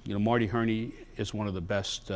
Marty Hurney is one of the best.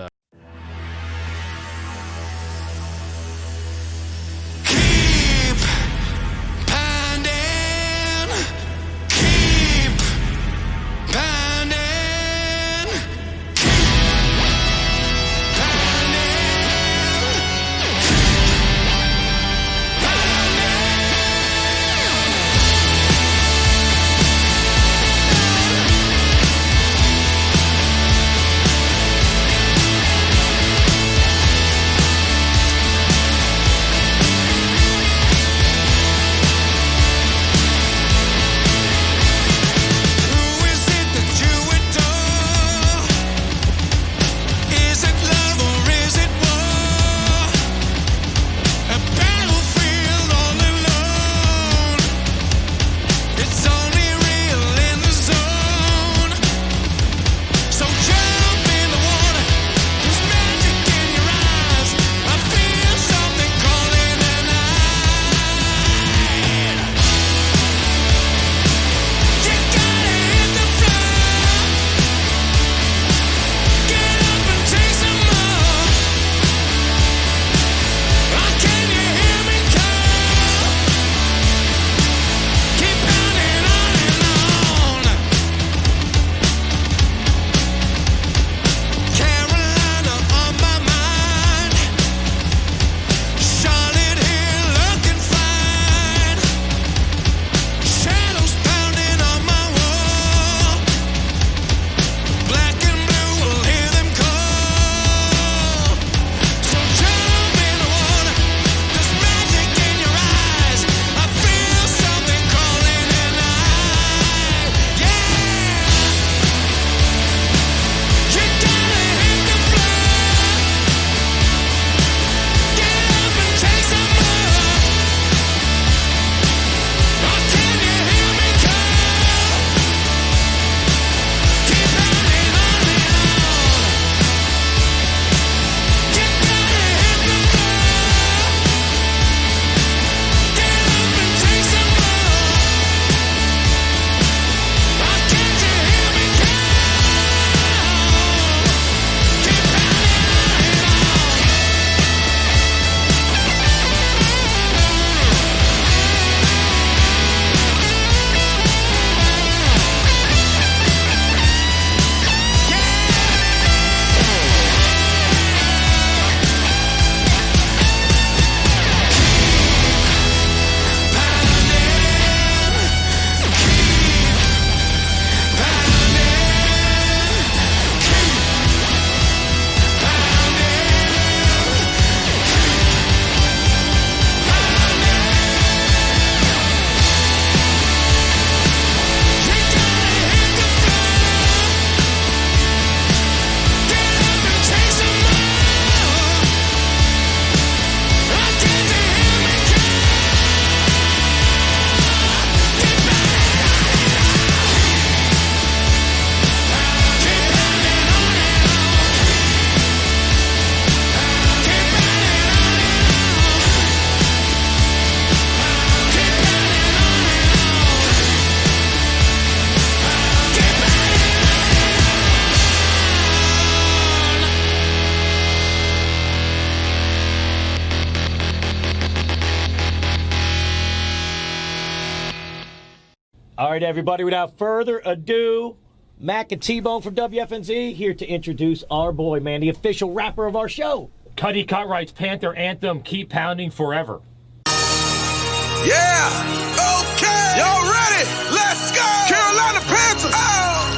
All right, everybody, without further ado, Mac and T-Bone from WFNZ here to introduce our boy, man, the official rapper of our show. Cuddy Cutrights Panther anthem, Keep Pounding Forever. Yeah, okay, y'all ready? Let's go! Carolina Panthers,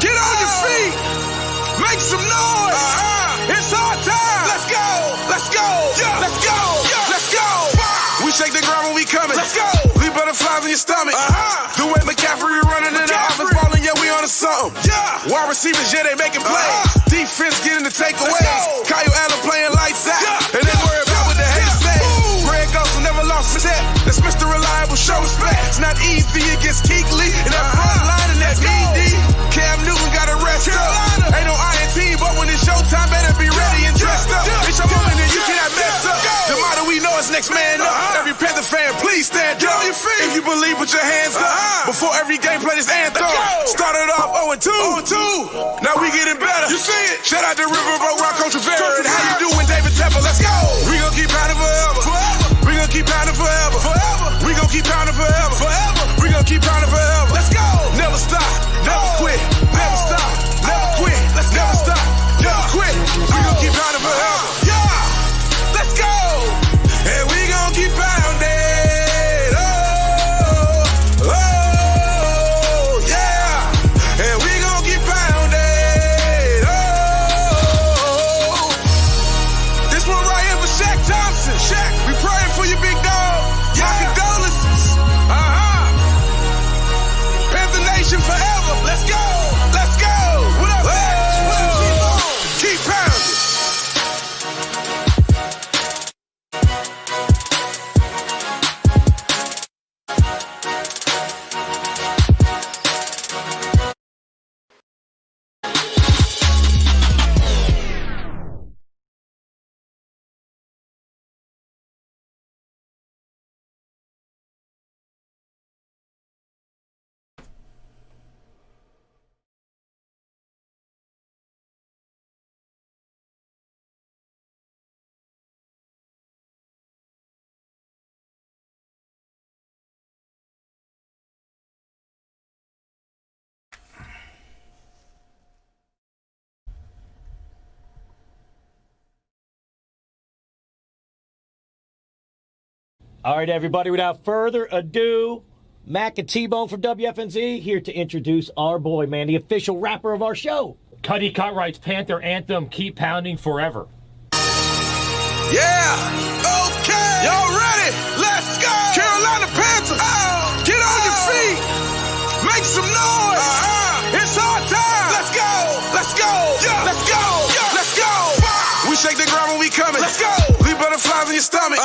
get on your feet, make some noise. It's our time. Let's go, let's go, let's go, let's go. We shake the ground when we coming. Let's go. Leave butterflies in your stomach. The way McCaffrey running in the offense, balling, yeah, we on to something. Wide receivers, yeah, they making plays. Defense getting the takeaways. Kyle Allen playing lights out, and they worry about what the haters say. Greg Olsen never lost a step. That's Mr. Reliable, show respect. It's not easy against Keekly, and that front line, and that's ED. Cam Newton got to rest up. Ain't no iron team, but when it's showtime, better be ready and dressed up. It's your moment, and you cannot mess up. The motto we know is next man up. Every Panther fan, please stand up. If you believe, put your hands up. Before every game, play this anthem. Started off 0-2. Now we getting better. see it. Shout out to Ron Rivera and how you doing, David Tepper. Let's go. We gon' keep pounding forever. We gon' keep pounding forever. We gon' keep pounding forever. We gon' keep pounding forever. Let's go. Never stop. Never quit. Never stop. Never quit. Let's never stop. Never quit. We gon' keep pounding forever. Yeah. Let's go. And we gon' keep pounding. All right, everybody, without further ado, Mac and T-Bone from WFNZ here to introduce our boy, man, the official rapper of our show. Cuddy Cutrights Panther anthem, Keep Pounding Forever. Yeah, okay. Y'all ready? Let's go. Carolina Panthers. Get on your feet. Make some noise. It's our time. Let's go. Let's go. Yeah. Let's go. Yeah. Let's go. We shake the ground when we coming. Let's go. Leave butterflies in your stomach.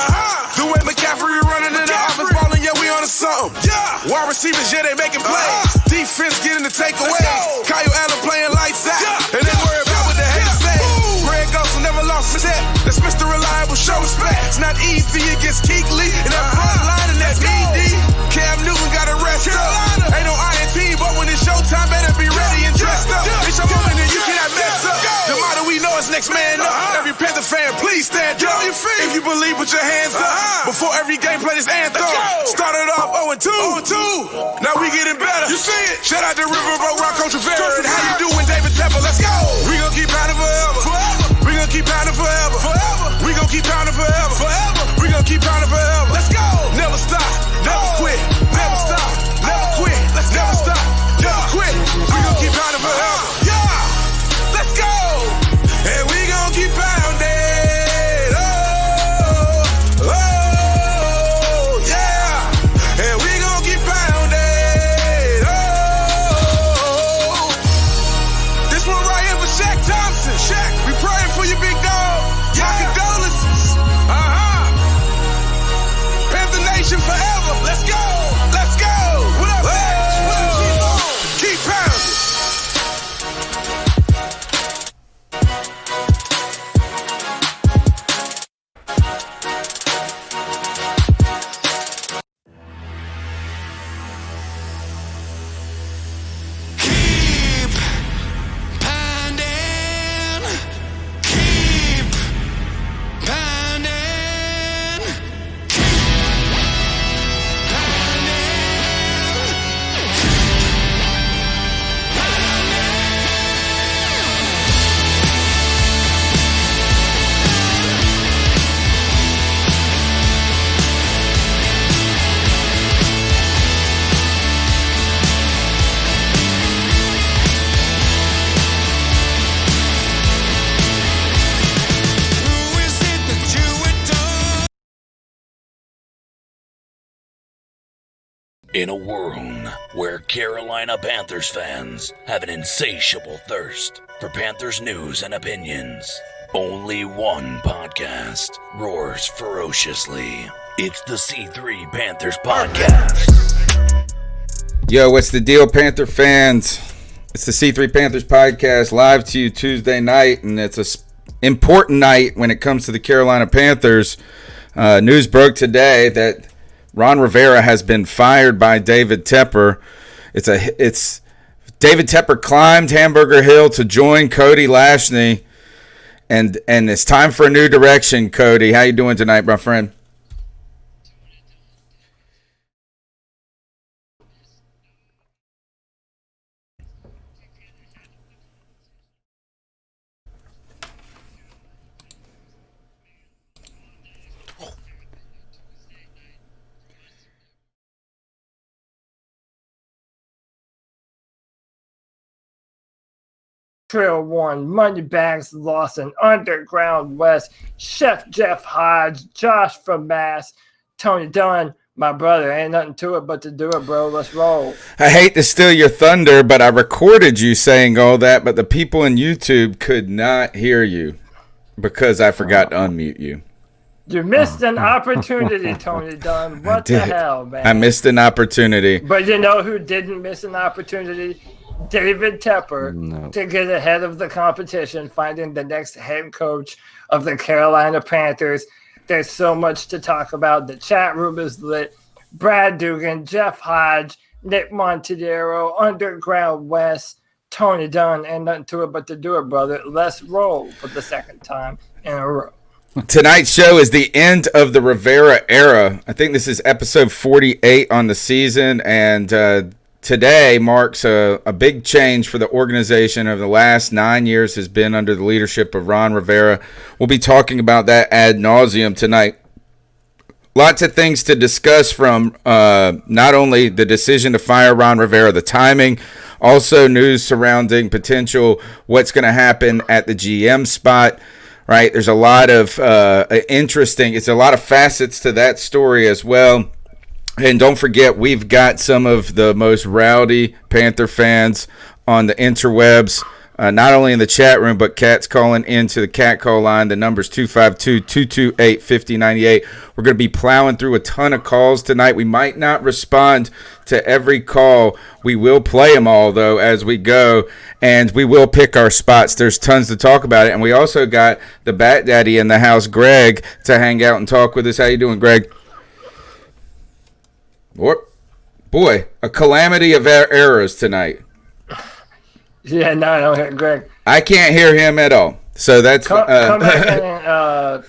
The way McCaffrey running in the offense balling, yeah, we on to something. Yeah. Wide receivers, yeah, they making plays. Defense getting the takeaways. Kyle Allen playing lights out. And they worry about what the haters say. Greg Olsen never lost a step. That's Mr. Reliable, show respect. It's not easy against Keekly. And that front line, and that's ED. Cam Newton got a rest up. Ain't no iron team, but when it's showtime, better be ready and dressed up. It's your moment and you cannot mess up. The motto we know is next man up. Every Panther fan, please stand up. If you believe, put your hands up. Before every game, play this anthem. Started off 0-2. Now we getting better. You see it. Shout out to Rivera Era and how you doing, David Tepper. Let's go. We gon' keep pounding forever. We gon' keep pounding forever. We gon' keep pounding forever. We gon' keep pounding forever. Let's go. Never stop. Never quit. Never stop. Never quit. Let's never stop. Never quit. We gon' keep pounding forever. Yeah. Let's go. And we gon' keep pounding. Forever. Let's go. Let's go. What up, man? Keep pounding. Keep pounding. Keep pounding. In a world where Carolina Panthers fans have an insatiable thirst for Panthers news and opinions, only one podcast roars ferociously. It's the C3 Panthers Podcast. Yo, what's the deal, Panther fans? It's the C3 Panthers Podcast, live to you Tuesday night, and it's an important night when it comes to the Carolina Panthers. News broke today that Ron Rivera has been fired by David Tepper. It's David Tepper climbed Hamburger Hill to join Cody Lashney, and it's time for a new direction. Cody, how you doing tonight, my friend? Trail 1, Moneybags Lawson, Underground West, Chef Jeff Hodge, Josh from Mass, Tony Dunn, my brother. Ain't nothing to it but to do it, bro. Let's roll. I hate to steal your thunder, but I recorded you saying all that, but the people in YouTube could not hear you because I forgot to unmute you. You missed an opportunity, Tony Dunn. What the hell, man? I missed an opportunity. But you know who didn't miss an opportunity? David Tepper to get ahead of the competition, finding the next head coach of the Carolina Panthers. There's so much to talk about. The chat room is lit. Brad Dugan, Jeff Hodge, Nick Montedero, Underground West, Tony Dunn, and nothing to it but to do it, brother. Let's roll for the second time in a row. Tonight's show is the end of the Rivera Era. I think this is episode 48 on the season, and today marks a big change for the organization over the last 9 years has been under the leadership of Ron Rivera. We'll be talking about that ad nauseum tonight. Lots of things to discuss, from not only the decision to fire Ron Rivera, the timing, also news surrounding potential what's going to happen at the GM spot. Right, there's a lot of it's a lot of facets to that story as well. And don't forget, we've got some of the most rowdy Panther fans on the interwebs, not only in the chat room, but cats calling into the cat call line. The number's 252-228-5098. We're going to be plowing through a ton of calls tonight. We might not respond to every call. We will play them all, though, as we go, and we will pick our spots. There's tons to talk about it. And we also got the Bat Daddy in the house, Greg, to hang out and talk with us. How you doing, Greg? Boy, a calamity of errors tonight. Yeah, no, I don't hear Greg. I can't hear him at all. So that's come back and,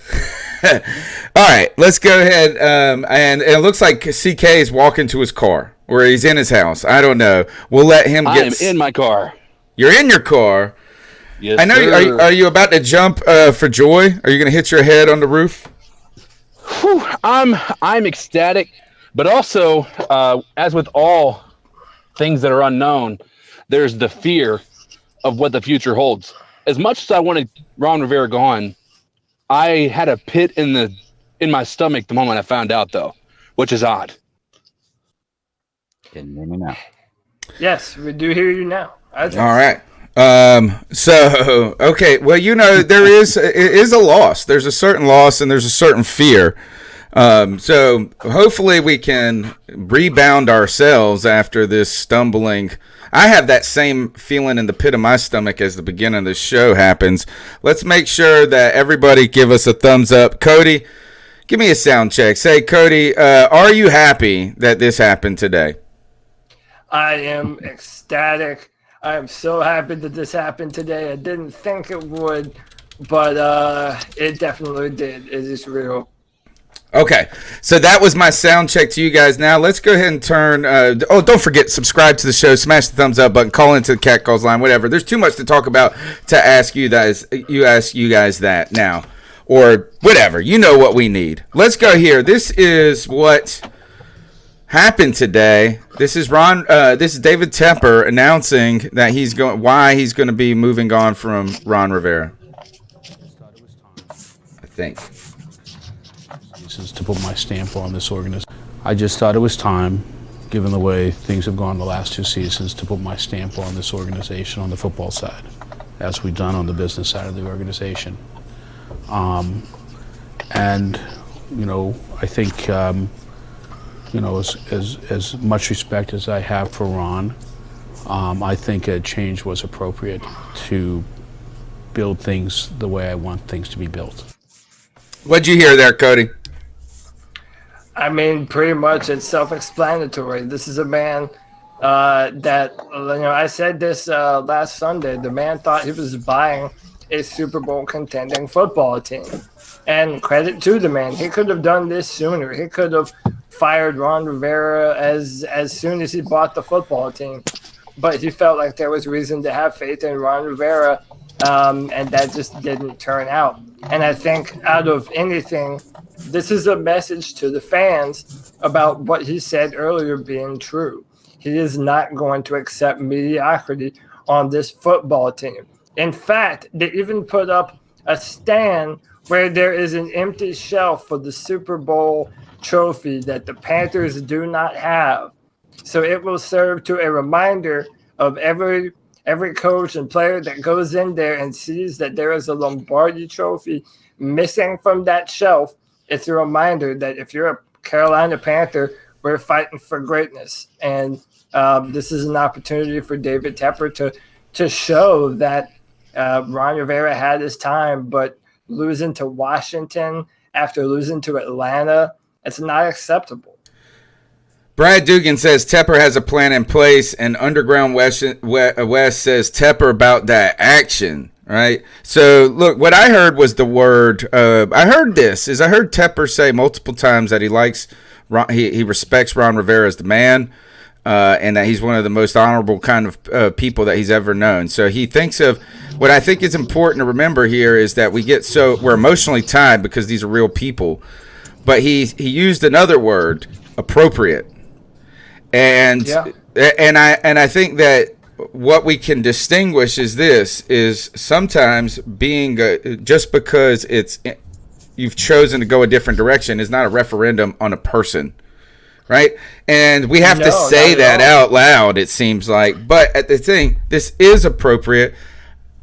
all right, let's go ahead. And it looks like CK is walking to his car, or he's in his house. I don't know. We'll let him get. I'm in my car. You're in your car. Yes, I know. sir. Are you about to jump for joy? Are you going to hit your head on the roof? Whew, I'm ecstatic, but also, as with all things that are unknown, there's the fear of what the future holds. As much as I wanted Ron Rivera gone, I had a pit in my stomach the moment I found out, though, which is odd. Can you hear me now? yes, we do hear you now. All right. So, okay. Well, it is a loss. There's a certain loss and there's a certain fear. So hopefully we can rebound ourselves after this stumbling. I have that same feeling in the pit of my stomach as the beginning of the show happens. Let's make sure that everybody give us a thumbs up. Cody, give me a sound check. Say, Cody, are you happy that this happened today? I am ecstatic. I am so happy that this happened today. I didn't think it would, but it definitely did. It is real. Okay, so that was my sound check to you guys. Now let's go ahead and turn. Don't forget, subscribe to the show, smash the thumbs up button, call into the cat calls line, whatever. There's too much to talk about to ask you guys. Ask you guys that now, or whatever. You know what we need. Let's go here. This is what happened today. This is This is David Tepper announcing that why he's going to be moving on from Ron Rivera. I think. To put my stamp on this organization. I just thought it was time, given the way things have gone the last 2 seasons, to put my stamp on this organization on the football side, as we've done on the business side of the organization. And, I think, as much respect as I have for Ron, I think a change was appropriate to build things the way I want things to be built. What'd you hear there, Cody? I mean, pretty much it's self-explanatory. This is a man that, I said this last Sunday. The man thought he was buying a Super Bowl contending football team. And credit to the man. He could have done this sooner. He could have fired Ron Rivera as soon as he bought the football team. But he felt like there was reason to have faith in Ron Rivera, and that just didn't turn out. And I think out of anything, this is a message to the fans about what he said earlier being true. He is not going to accept mediocrity on this football team. In fact, they even put up a stand where there is an empty shelf for the Super Bowl trophy that the Panthers do not have. So it will serve to a reminder of every coach and player that goes in there and sees that there is a Lombardi trophy missing from that shelf. It's a reminder that if you're a Carolina Panther, we're fighting for greatness. And this is an opportunity for David Tepper to show that Ron Rivera had his time, but losing to Washington after losing to Atlanta, it's not acceptable. Brad Dugan says Tepper has a plan in place, and Underground West says Tepper about that action, right? So, look, what I heard was the word, I heard Tepper say multiple times that he likes, he respects Ron Rivera as the man, and that he's one of the most honorable kind of people that he's ever known. So he thinks of, what I think is important to remember here is that we're emotionally tied because these are real people. But he used another word, appropriate. And I think that what we can distinguish is sometimes being just because you've chosen to go a different direction is not a referendum on a person. Right? And we have to say that out loud, it seems like. But at the thing, this is appropriate.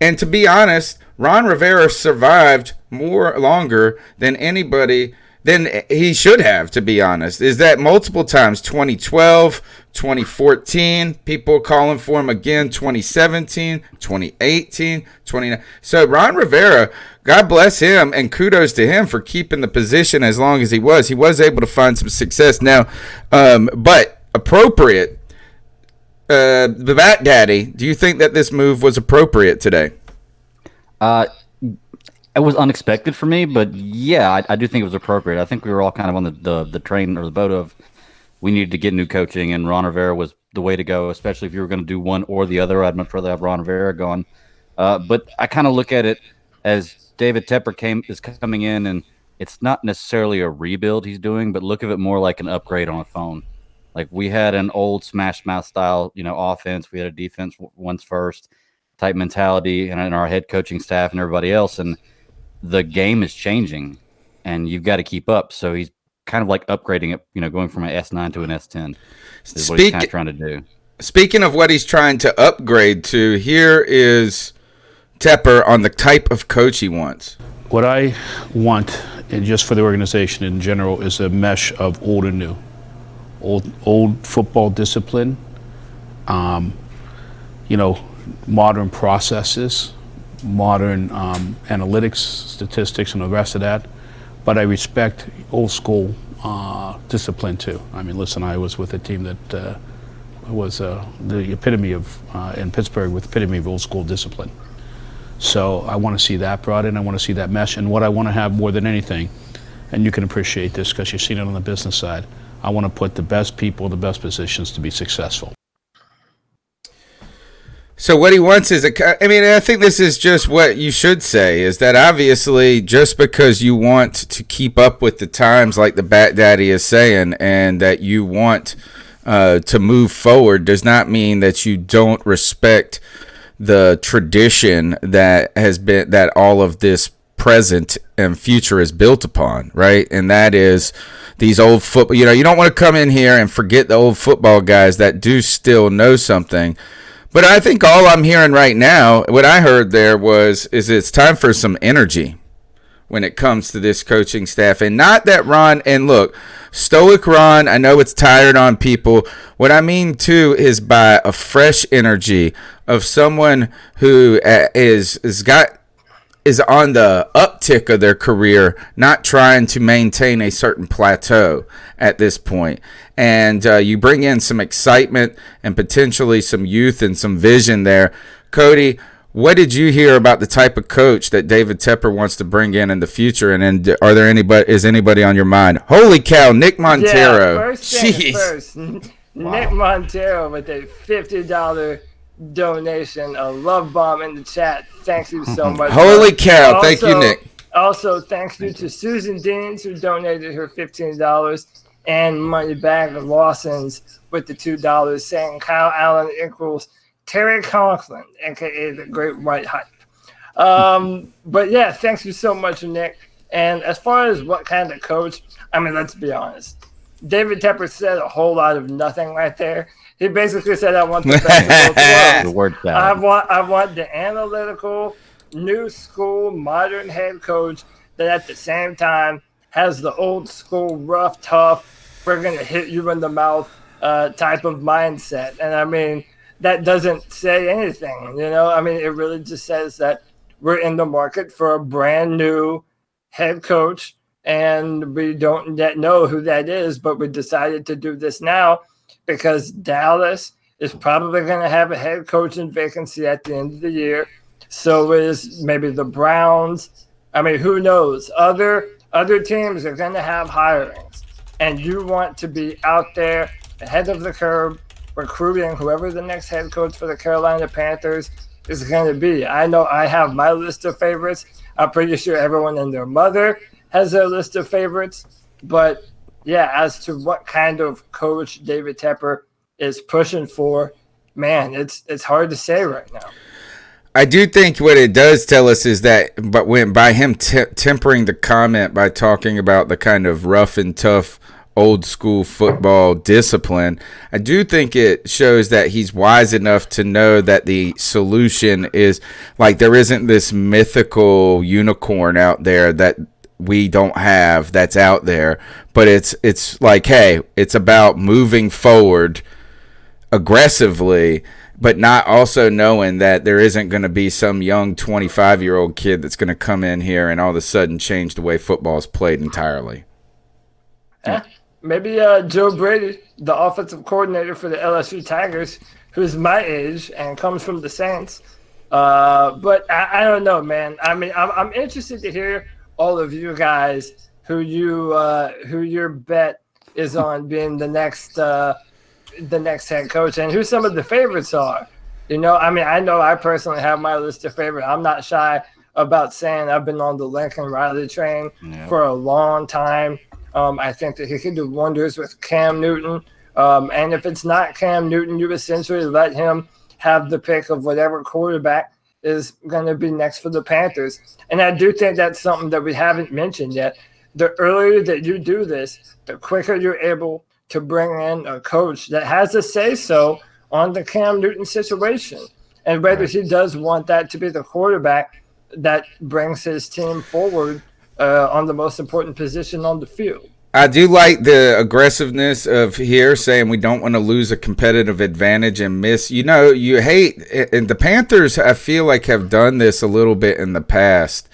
And to be honest, Ron Rivera survived longer than anybody, than he should have, to be honest. Is that multiple times, 2012, 2014, people calling for him again, 2017, 2018, 2019. So Ron Rivera, God bless him, and kudos to him for keeping the position as long as he was. He was able to find some success now, but appropriate. The Bat Daddy, do you think that this move was appropriate today? It was unexpected for me, but yeah, I do think it was appropriate. I think we were all kind of on the train or the boat of we needed to get new coaching, and Ron Rivera was the way to go, especially if you were going to do one or the other. I'd much rather have Ron Rivera gone. But I kind of look at it as David Tepper is coming in, and it's not necessarily a rebuild he's doing, but look at it more like an upgrade on a phone. Like we had an old smash mouth style, offense. We had a defense once first type mentality, and our head coaching staff and everybody else. And the game is changing, and you've got to keep up. So he's kind of like upgrading it, going from an S9 to an S10 is what he's kind of trying to do. Speaking of what he's trying to upgrade to, here is Tepper on the type of coach he wants. What I want, and just for the organization in general, is a mesh of old and new. Old football discipline, modern processes, modern analytics, statistics, and the rest of that. But I respect old school discipline too. I mean, listen, I was with a team that was the epitome of, in Pittsburgh, with the epitome of old school discipline. So I want to see that brought in. I want to see that mesh. And what I want to have more than anything, and you can appreciate this because you've seen it on the business side, I want to put the best people in the best positions to be successful. So what he wants is I think this is just what you should say, is that obviously just because you want to keep up with the times, like the Bat Daddy is saying, and that you want to move forward does not mean that you don't respect the tradition that all of this present and future is built upon, right? And that is these old football, you don't want to come in here and forget the old football guys that do still know something. But I think all I'm hearing right now, what I heard there is it's time for some energy when it comes to this coaching staff. And not that Ron, and look, stoic Ron, I know it's tired on people. What I mean too is by a fresh energy of someone who is on the uptick of their career, not trying to maintain a certain plateau at this point. and you bring in some excitement and potentially some youth and some vision there. Cody, what did you hear about the type of coach that David Tepper wants to bring in the future? And then is anybody on your mind? Holy cow, Nick Montero. Yeah, first. Nick Montero with a $50 donation, a love bomb in the chat. Thank you so much. Holy cow. Thank you, Nick. Also, thanks to Susan Deans, who donated her $15, and Moneybag Lawson's with the $2, saying Kyle Allen equals Terry Conklin, a.k.a. the Great White Hype. But, yeah, thanks you so much, Nick. And as far as what kind of coach, I mean, let's be honest. David Tepper said a whole lot of nothing right there. He basically said, I want the best of both worlds. I want the analytical, new school, modern head coach that at the same time has the old school, rough, tough, we're going to hit you in the mouth type of mindset. And I mean, that doesn't say anything, you know? I mean, it really just says that we're in the market for a brand new head coach, and we don't yet know who that is, but we decided to do this now because Dallas is probably going to have a head coaching vacancy at the end of the year. So is maybe the Browns. I mean, who knows? Other teams are going to have hirings, and you want to be out there ahead of the curve recruiting whoever the next head coach for the Carolina Panthers is going to be. I know I have my list of favorites. I'm pretty sure everyone and their mother has their list of favorites. But, yeah, as to what kind of coach David Tepper is pushing for, man, it's hard to say right now. I do think what it does tell us is that, but when by him tempering the comment by talking about the kind of rough and tough old school football discipline, I do think it shows that he's wise enough to know that the solution is like there isn't this mythical unicorn out there that we don't have that's out there, but it's like, hey, it's about moving forward aggressively, but not also knowing that there isn't going to be some young 25-year-old kid that's going to come in here and all of a sudden change the way football is played entirely. Maybe Joe Brady, the offensive coordinator for the LSU Tigers, who's my age and comes from the Saints. But I don't know, man. I mean, I'm interested to hear all of you guys who your bet is on being the next head coach and who some of the favorites are. You know, I mean, I know I personally have my list of favorites. I'm not shy about saying I've been on the Lincoln Riley train for a long time. I think that he can do wonders with Cam Newton. And if it's not Cam Newton, you essentially let him have the pick of whatever quarterback is going to be next for the Panthers. And I do think that's something that we haven't mentioned yet. The earlier that you do this, the quicker you're able to bring in a coach that has a say-so on the Cam Newton situation and whether he does want that to be the quarterback that brings his team forward on the most important position on the field. I do like the aggressiveness of here saying we don't want to lose a competitive advantage and miss. You know, you hate, and the Panthers, I feel like, have done this a little bit in the past,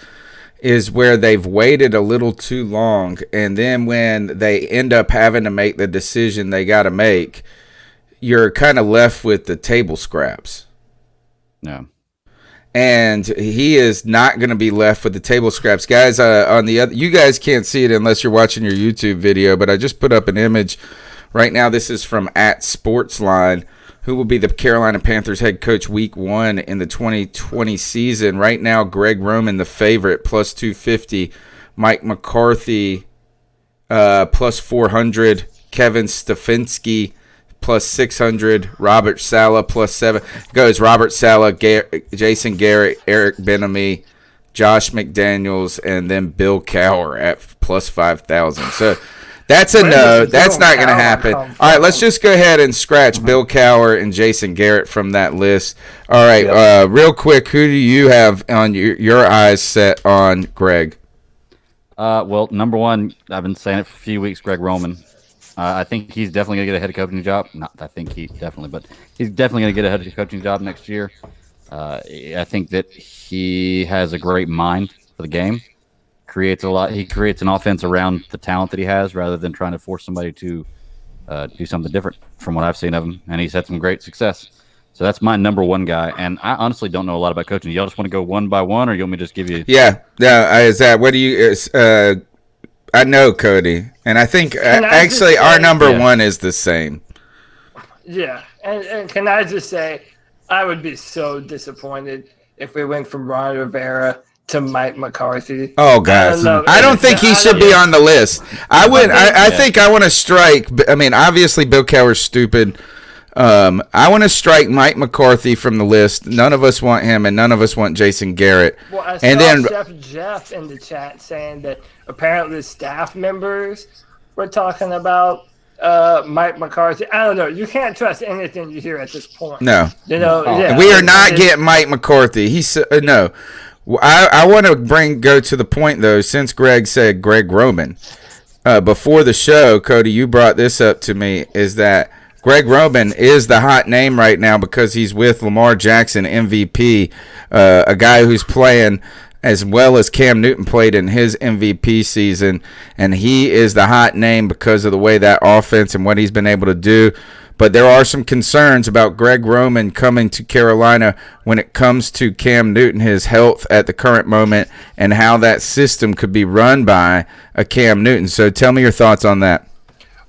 is where they've waited a little too long, and then when they end up having to make the decision they got to make, you're kind of left with the table scraps. No. And he is not going to be left with the table scraps. Guys, on the other, you guys can't see it unless you're watching your YouTube video, but I just put up an image right now. This is from @Sportsline, who will be the Carolina Panthers head coach week 1 in the 2020 season. Right now, Greg Roman, the favorite, plus 250. Mike McCarthy, plus 400. Kevin Stefanski, plus 600. Robert Saleh, plus 7. Goes Robert Saleh, Jason Garrett, Eric Benamy, Josh McDaniels, and then Bill Cowher at plus 5,000. So that's a no. That's not going to happen. All right, let's just go ahead and scratch Bill Cowher and Jason Garrett from that list. All right, real quick, who do you have on your eyes set on Greg? Well, number one, I've been saying it for a few weeks, Greg Roman. I think he's definitely going to get a head coaching job. Not I think he definitely, but he's definitely going to get a head coaching job next year. I think that he has a great mind for the game. He creates an offense around the talent that he has rather than trying to force somebody to do something different from what I've seen of him, and he's had some great success. So that's my number one guy, and I honestly don't know a lot about coaching. Y'all just want to go one by one, or you want me to just give you? Yeah. Is that what do you? I know Cody, and I think actually our number one is the same. Yeah, and can I just say, I would be so disappointed if we went from Ron Rivera to Mike McCarthy. Oh, guys. I don't think he should be on the list. I think I want to strike. I mean, obviously, Bill Cowher's stupid. I want to strike Mike McCarthy from the list. None of us want him, and none of us want Jason Garrett. Well, I saw Chef Jeff in the chat saying that apparently staff members were talking about Mike McCarthy. I don't know. You can't trust anything you hear at this point. No. We are not getting Mike McCarthy. No. I want to go to the point, though, since Greg said Greg Roman. Before the show, Cody, you brought this up to me, is that Greg Roman is the hot name right now because he's with Lamar Jackson, MVP, a guy who's playing as well as Cam Newton played in his MVP season, and he is the hot name because of the way that offense and what he's been able to do. But there are some concerns about Greg Roman coming to Carolina when it comes to Cam Newton, his health at the current moment, and how that system could be run by a Cam Newton. So tell me your thoughts on that.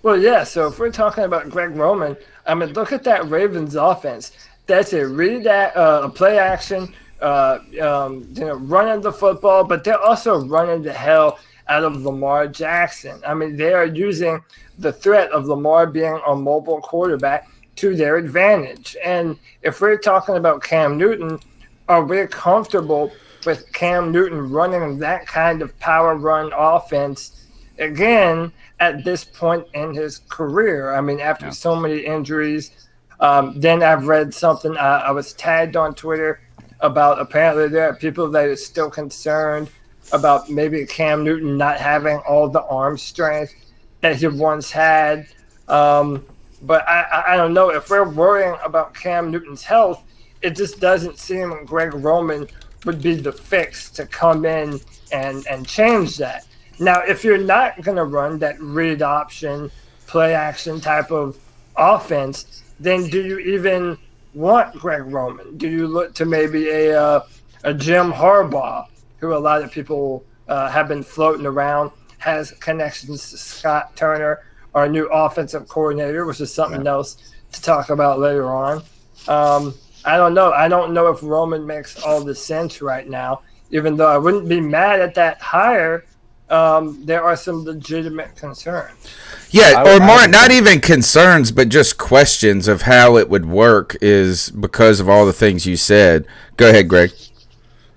Well, yeah, so if we're talking about Greg Roman, I mean, look at that Ravens offense. That's a play action, running the football, but they're also running the hell out of Lamar Jackson. I mean, they are using the threat of Lamar being a mobile quarterback to their advantage. And if we're talking about Cam Newton, are we comfortable with Cam Newton running that kind of power run offense again at this point in his career? I mean, after so many injuries. Then I've read something, I was tagged on Twitter about apparently there are people that are still concerned about maybe Cam Newton not having all the arm strength that he once had. But I don't know. If we're worrying about Cam Newton's health, it just doesn't seem Greg Roman would be the fix to come in and change that. Now, if you're not going to run that read option, play action type of offense, then do you even want Greg Roman? Do you look to maybe a Jim Harbaugh, who a lot of people have been floating around, has connections to Scott Turner, our new offensive coordinator, which is something else to talk about later on. I don't know. I don't know if Roman makes all the sense right now, even though I wouldn't be mad at that hire. There are some legitimate concerns. Yeah, not even concerns, but just questions of how it would work is because of all the things you said. Go ahead, Greg.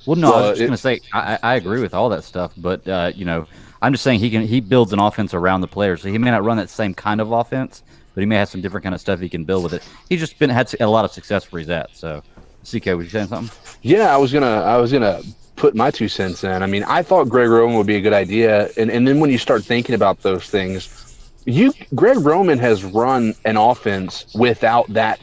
Well, no, I was just going to say I agree with all that stuff, but I'm just saying he builds an offense around the players, so he may not run that same kind of offense, but he may have some different kind of stuff he can build with it. He's just had a lot of success where he's at. So, CK, was you saying something? Yeah, I was gonna put my 2 cents in. I mean, I thought Greg Roman would be a good idea, and then when you start thinking about those things, Greg Roman has run an offense without that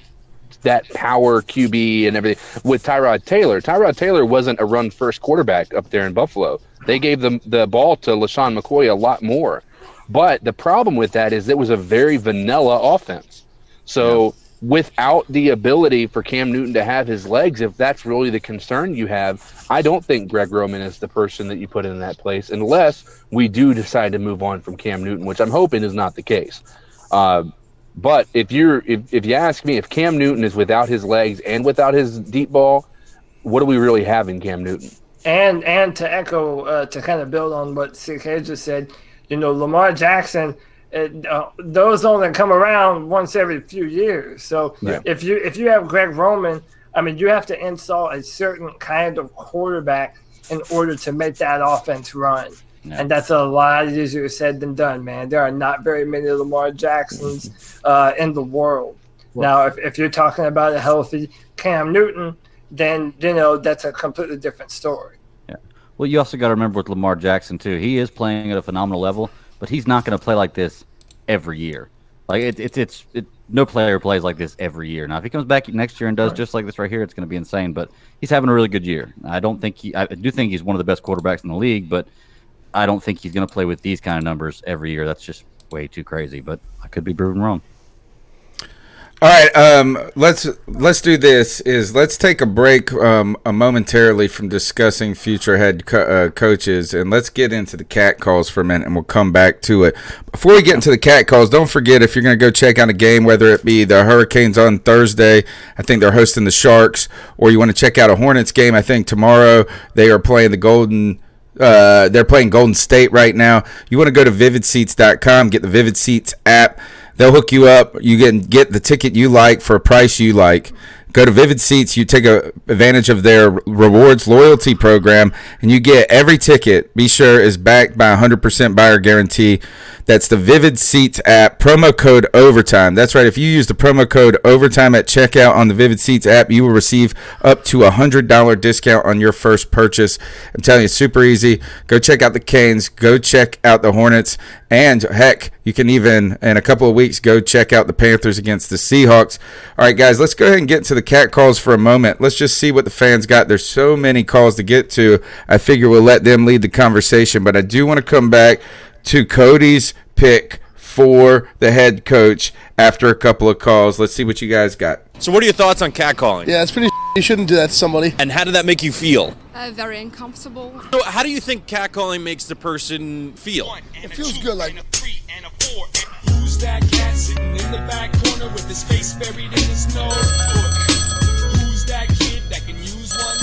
power QB and everything with Tyrod Taylor. Tyrod Taylor wasn't a run-first quarterback up there in Buffalo. They gave them the ball to LaShawn McCoy a lot more. But the problem with that is it was a very vanilla offense. So without the ability for Cam Newton to have his legs, if that's really the concern you have, I don't think Greg Roman is the person that you put in that place unless we do decide to move on from Cam Newton, which I'm hoping is not the case. But if you ask me, if Cam Newton is without his legs and without his deep ball, what do we really have in Cam Newton? And to echo, to kind of build on what CK just said, Lamar Jackson, those only come around once every few years. So if you have Greg Roman, I mean, you have to install a certain kind of quarterback in order to make that offense run. Yeah. And that's a lot easier said than done, man. There are not very many Lamar Jacksons in the world. Well, now, if you're talking about a healthy Cam Newton, then, that's a completely different story. Yeah. Well, you also got to remember with Lamar Jackson, too. He is playing at a phenomenal level, but he's not going to play like this every year. Like, no player plays like this every year. Now, if he comes back next year and does just like this right here, it's going to be insane. But he's having a really good year. I do think he's one of the best quarterbacks in the league, but I don't think he's going to play with these kind of numbers every year. That's just way too crazy, but I could be proven wrong. All right, let's do this. Let's take a break momentarily from discussing future head coaches, and let's get into the cat calls for a minute, and we'll come back to it. Before we get into the cat calls, don't forget, if you're going to go check out a game, whether it be the Hurricanes on Thursday, I think they're hosting the Sharks, or you want to check out a Hornets game, I think tomorrow they are playing they're playing Golden State right now. You want to go to vividseats.com, get the Vivid Seats app. They'll hook you up. You can get the ticket you like for a price you like. Go to Vivid Seats. You take advantage of their rewards loyalty program, and you get every ticket, be sure, is backed by 100% buyer guarantee. That's the Vivid Seats app, promo code OVERTIME. That's right. If you use the promo code OVERTIME at checkout on the Vivid Seats app, you will receive up to $100 discount on your first purchase. I'm telling you, it's super easy. Go check out the Canes. Go check out the Hornets. And, heck, you can even, in a couple of weeks, go check out the Panthers against the Seahawks. All right, guys, let's go ahead and get into the cat calls for a moment. Let's just see what the fans got. There's so many calls to get to. I figure we'll let them lead the conversation. But I do want to come back to Cody's pick for the head coach after a couple of calls. Let's see what you guys got. So what are your thoughts on catcalling? Yeah, it's pretty you shouldn't do that to somebody. And how did that make you feel? Very uncomfortable. So how do you think catcalling makes the person feel? It feels good, like... Who's that cat sitting in the back corner with his face buried in his nose? Who's that kid that can use one?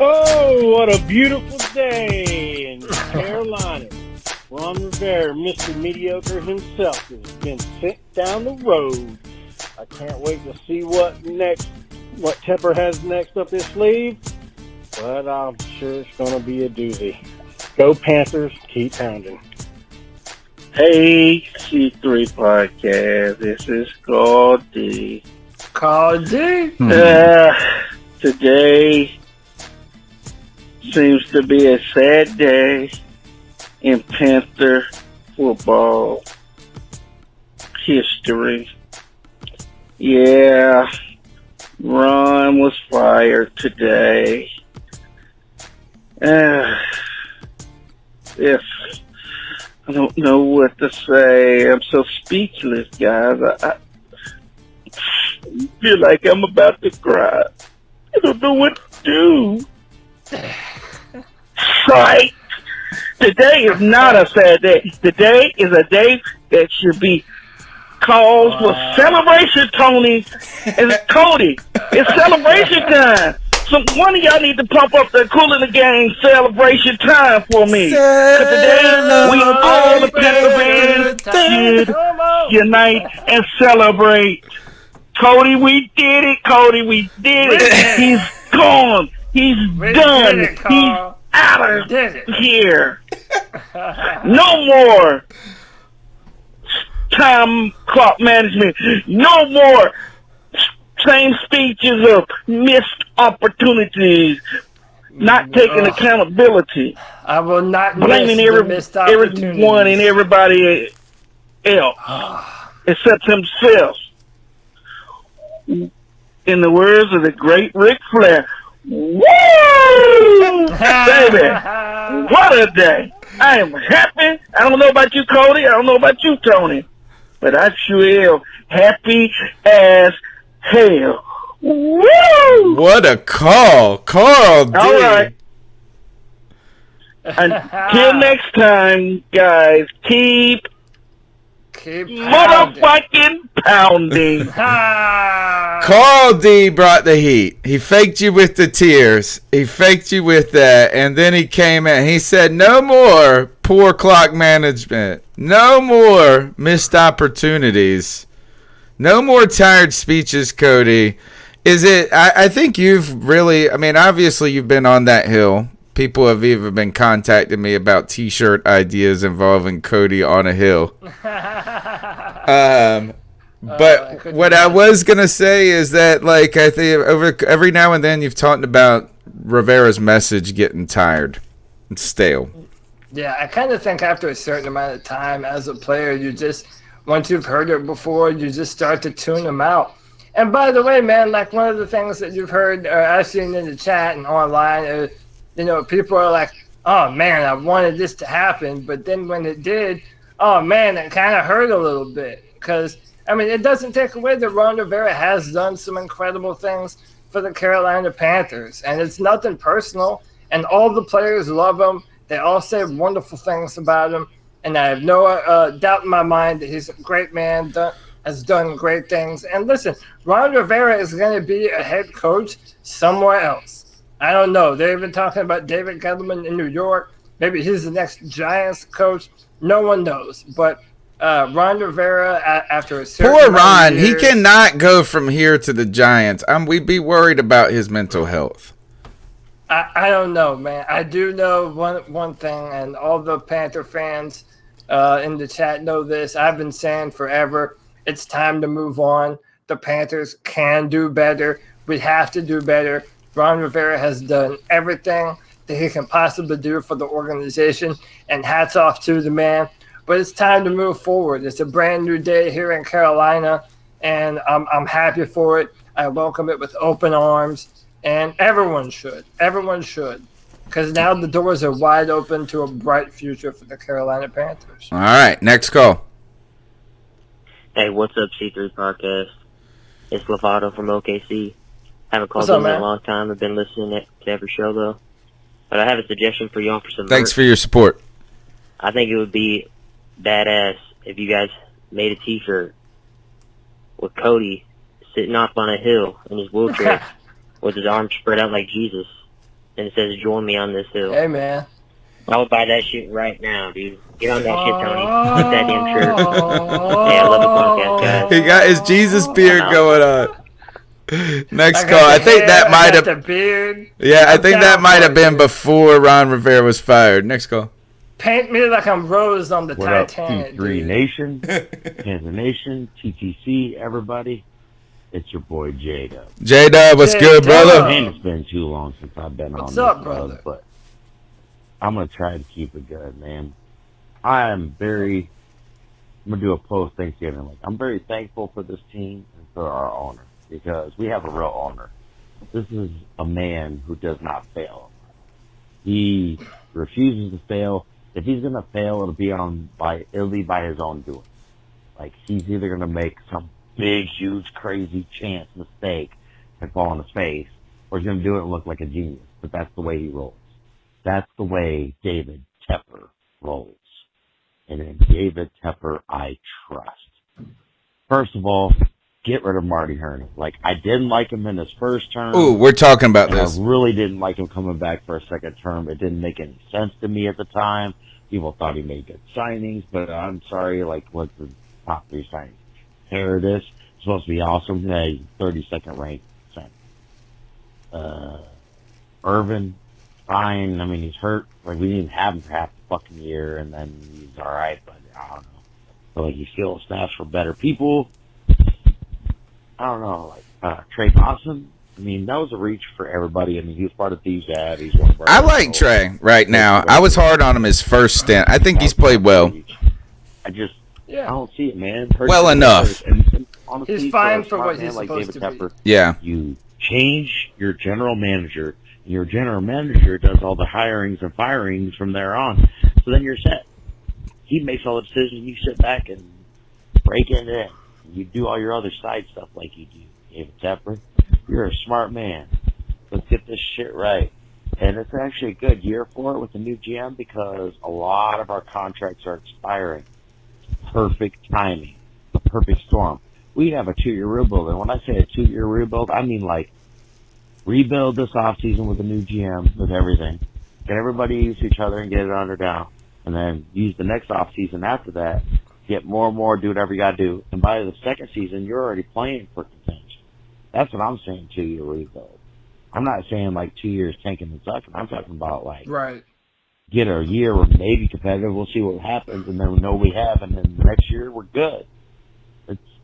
Oh, what a beautiful day in Carolina. Ron Rivera, Mr. Mediocre himself, has been sent down the road. I can't wait to see what Tepper has next up his sleeve, but I'm sure it's going to be a doozy. Go Panthers, keep pounding. Hey, C3 Podcast, this is Goldie. Goldie? Today seems to be a sad day in Panther football history. Yeah, Ron was fired today. Yes, I don't know what to say. I'm so speechless, guys. I feel like I'm about to cry. I don't know what to do. Right? Today is not a sad day. Today is a day that should be called for celebration, Tony. And Cody, it's celebration time. So one of y'all need to pump up the Cool in the Game celebration time for me. Because today we all the Panther fans should unite and celebrate. Cody, we did it. Cody, we did it. He's gone. He's done. He's out of here. No more time clock management. No more same speeches of missed opportunities. Not taking accountability. I will not blaming everyone and everybody else except himself. In the words of the great Ric Flair, woo! Baby, what a day. I am happy. I don't know about you, Cody. I don't know about you, Tony. But I sure am happy as hell. Woo! What a call. Carl D. All right. Until next time, guys, keep motherfucking pounding. Carl D brought the heat. He faked you with the tears. He faked you with that. And then he came in. He said, no more poor clock management. No more missed opportunities. No more tired speeches, Cody. Is it, I think you've really, I mean, obviously you've been on that hill. People have even been contacting me about T-shirt ideas involving Cody on a hill. But what I was going to say is that, like, I think every now and then you've talked about Rivera's message getting tired and stale. Yeah, I kind of think after a certain amount of time as a player, you just, once you've heard it before, you just start to tune them out. And by the way, man, like one of the things that you've heard or I've seen in the chat and online, people are like, oh man, I wanted this to happen, but then when it did, oh man, it kind of hurt a little bit. Because it doesn't take away that Ron Rivera has done some incredible things for the Carolina Panthers, and it's nothing personal. And all the players love him. They all say wonderful things about him, and I have no doubt in my mind that he's a great man, has done great things. And listen, Ron Rivera is going to be a head coach somewhere else. I don't know. They're even talking about David Gettleman in New York. Maybe he's the next Giants coach. No one knows. But Ron Rivera, after a certain poor Ron, years, he cannot go from here to the Giants. We'd be worried about his mental health. I don't know, man. I do know one thing, and all the Panther fans in the chat know this. I've been saying forever, it's time to move on. The Panthers can do better. We have to do better. Ron Rivera has done everything that he can possibly do for the organization, and hats off to the man. But it's time to move forward. It's a brand new day here in Carolina, and I'm happy for it. I welcome it with open arms. And everyone should. Everyone should. Because now the doors are wide open to a bright future for the Carolina Panthers. All right, next call. Hey, what's up, C3 Podcast? It's Lovato from OKC. Haven't called in a long time. I've been listening to every show, though. But I have a suggestion for y'all for some Thanks merch. for your support. I think it would be badass if you guys made a T-shirt with Cody sitting up on a hill in his wheelchair with his arms spread out like Jesus, and it says, "Join me on this hill." Hey, man. I would buy that shit right now, dude. Get on that shit, Tony. Get that damn shirt. Hey, I love the podcast, guys. He got his Jesus beard going on. Next I call. got I the think hair, that I might got have. the beard. Yeah, I I'm think down that might for have it, been dude. before Ron Rivera was fired. Next call. Paint me like I'm Rose on the What up, Titanic. C3 dude. Nation, Kansas Nation, TTC, everybody. It's your boy J-Dub. J-Dub, what's good, brother? Man, it's been too long since I've been on What's this, up, brother? but I'm going to try to keep it good, man. I'm going to do a post Thanksgiving. I'm very thankful for this team and for our owner, because we have a real owner. This is a man who does not fail. He refuses to fail. If he's going to fail, it'll be by his own doing. He's either going to make some big, huge, crazy chance mistake and fall on his face, or he's going to do it and look like a genius. But that's the way he rolls. That's the way David Tepper rolls. And in David Tepper, I trust. First of all, get rid of Marty Hurney. I didn't like him in his first term. Ooh, we're talking about and this. I really didn't like him coming back for a second term. It didn't make any sense to me at the time. People thought he made good signings, but I'm sorry, what's the top 3 signings? Here it is. It's supposed to be awesome. Hey, 32nd ranked signing. Irvin, fine. He's hurt. We didn't have him for half the fucking year, and then he's all right, but I don't know. So, he still snaps for better people. I don't know. Trey Dawson. That was a reach for everybody. He was part of Thieves Ad. He's one of our I like Trey right now. I was hard on him his first stint. I think he's played well. I don't see it, man. Well enough. And honestly, He's fine a for smart what man he's like supposed David to Tepper, be. Yeah. You change your general manager. And your general manager does all the hirings and firings from there on. So then you're set. He makes all the decisions. You sit back and break into it. You do all your other side stuff like you do. David Tepper, you're a smart man. Let's get this shit right. And it's actually a good year for it with the new GM, because a lot of our contracts are expiring. Perfect timing. The perfect storm. We have a 2-year rebuild. And when I say a 2-year rebuild, I mean rebuild this offseason with a new GM, with everything. Get everybody used to each other and get it under down. And then use the next offseason after that. Get more and more, do whatever you got to do. And by the second season, you're already playing for contention. That's what I'm saying, 2-year rebuild. I'm not saying 2 years tanking and sucking. I'm talking about right. Get a year where maybe competitive. We'll see what happens, and then we know we have, and then the next year we're good.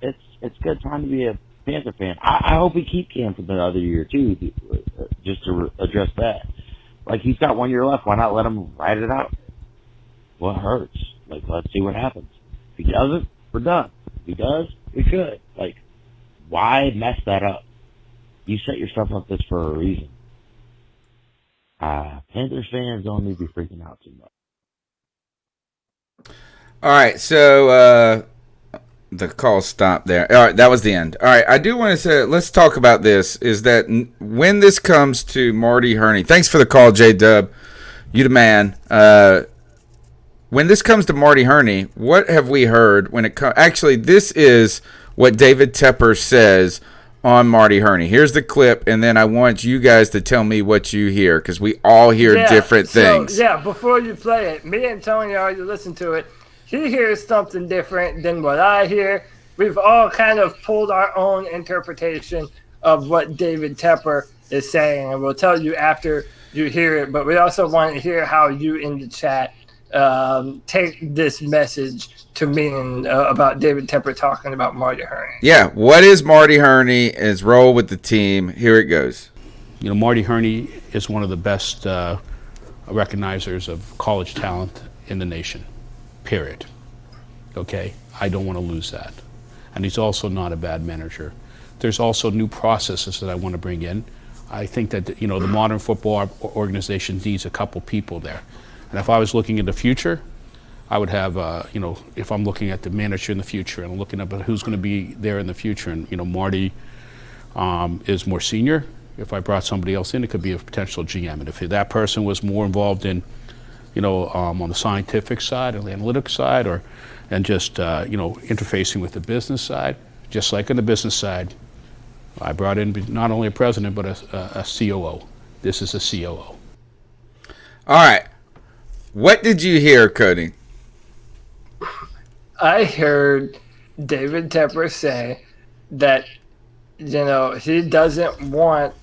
It's good time to be a Panther fan. I hope we keep Cam for the other year too, just to address that. He's got 1 year left. Why not let him ride it out? What hurts? Let's see what happens. If he doesn't, we're done. If he does, we could. Why mess that up? You set yourself up this for a reason. Panthers fans don't need to be freaking out too much. All right, so the call stopped there. All right, that was the end. All right, I do want to say, let's talk about this, is that when this comes to Marty Hurney, thanks for the call, J-Dub. You the man. When this comes to Marty Hurney, what have we heard when it comes? Actually, this is what David Tepper says on Marty Hurney. Here's the clip, and then I want you guys to tell me what you hear, because we all hear different things. Yeah, before you play it, me and Tony already listened to it. He hears something different than what I hear. We've all kind of pulled our own interpretation of what David Tepper is saying, and we'll tell you after you hear it. But we also want to hear how you in the chat take this message to mean about David Tepper talking about Marty Hurney. Yeah, what is Marty Hurney's role with the team? Here it goes. You know, Marty Hurney is one of the best recognizers of college talent in the nation, period. Okay? I don't want to lose that. And he's also not a bad manager. There's also new processes that I want to bring in. I think that, you know, the modern football organization needs a couple people there. And if I was looking in the future, I would have, you know, if I'm looking at the manager in the future and looking at who's going to be there in the future, and, you know, Marty is more senior. If I brought somebody else in, it could be a potential GM. And if that person was more involved in, you know, on the scientific side or the analytics side, and just, you know, interfacing with the business side, just like on the business side, I brought in not only a president, but a COO. This is a COO. All right. What did you hear, Cody? I heard David Tepper say that, you know, he doesn't want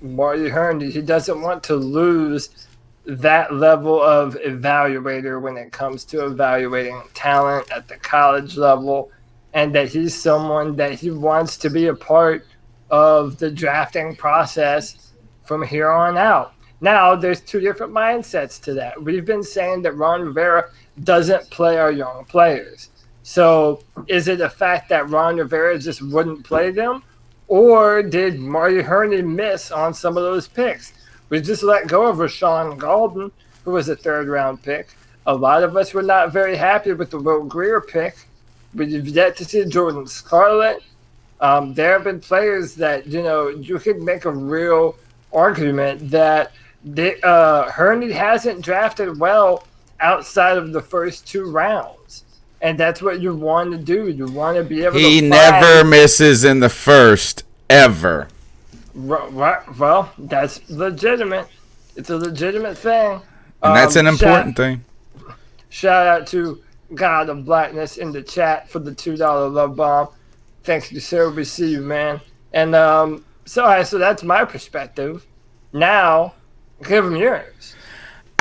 Marty Hurney, he doesn't want to lose that level of evaluator when it comes to evaluating talent at the college level, and that he's someone that he wants to be a part of the drafting process from here on out. Now, there's two different mindsets to that. We've been saying that Ron Rivera doesn't play our young players. So is it a fact that Ron Rivera just wouldn't play them? Or did Marty Hurney miss on some of those picks? We just let go of Rashawn Golden, who was a third-round pick. A lot of us were not very happy with the Will Greer pick. We've yet to see Jordan Scarlett. There have been players that, you know, you could make a real argument that Hurney hasn't drafted well outside of the first two rounds. And that's what you want to do. You want to be able to He never misses in the first, ever. Well, that's legitimate. It's a legitimate thing. And that's an important thing. Shout out to God of Blackness in the chat for the $2 love bomb. Thanks you, sir. We see you, man. And so that's my perspective. Now, give him yours.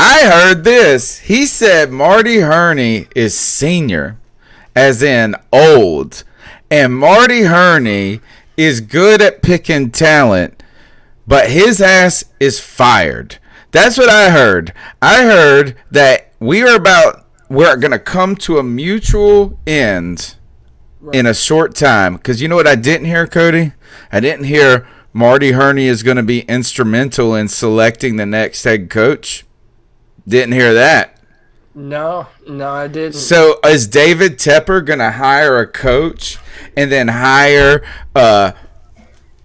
I heard this. He said Marty Hurney is senior, as in old. And Marty Hurney is good at picking talent, but his ass is fired. That's what I heard. I heard that we're going to come to a mutual end in a short time. Because you know what I didn't hear, Cody? I didn't hear Marty Hurney is going to be instrumental in selecting the next head coach. Didn't hear that. No, I didn't. So is David Tepper going to hire a coach and then hire a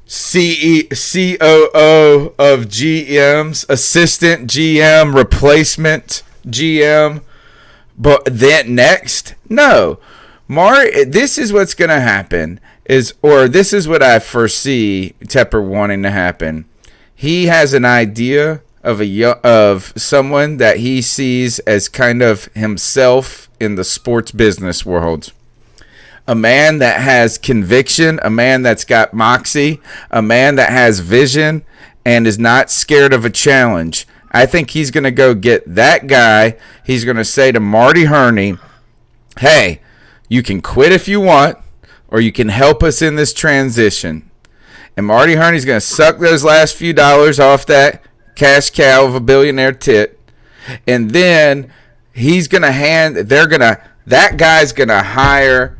COO of GMs, assistant GM, replacement GM, but then next? No. This is what's going to happen this is what I foresee Tepper wanting to happen. He has an idea of someone that he sees as kind of himself in the sports business world. A man that has conviction, a man that's got moxie, a man that has vision and is not scared of a challenge. I think he's going to go get that guy. He's going to say to Marty Hurney, hey, you can quit if you want, or you can help us in this transition. And Marty Hurney's going to suck those last few dollars off that cash cow of a billionaire tit, and then that guy's gonna hire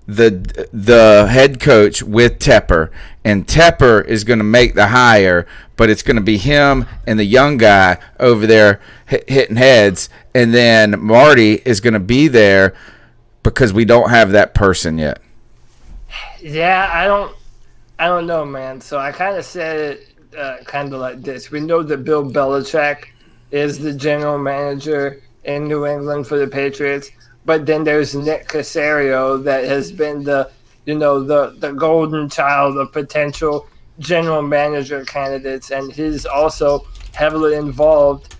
the head coach with Tepper, and Tepper is going to make the hire, but it's going to be him and the young guy over there hitting heads, and then Marty is going to be there because we don't have that person yet. Yeah, I don't know, man. So I kind of said it kind of like this. We know that Bill Belichick is the general manager in New England for the Patriots, but then there's Nick Caserio that has been the golden child of potential general manager candidates, and he's also heavily involved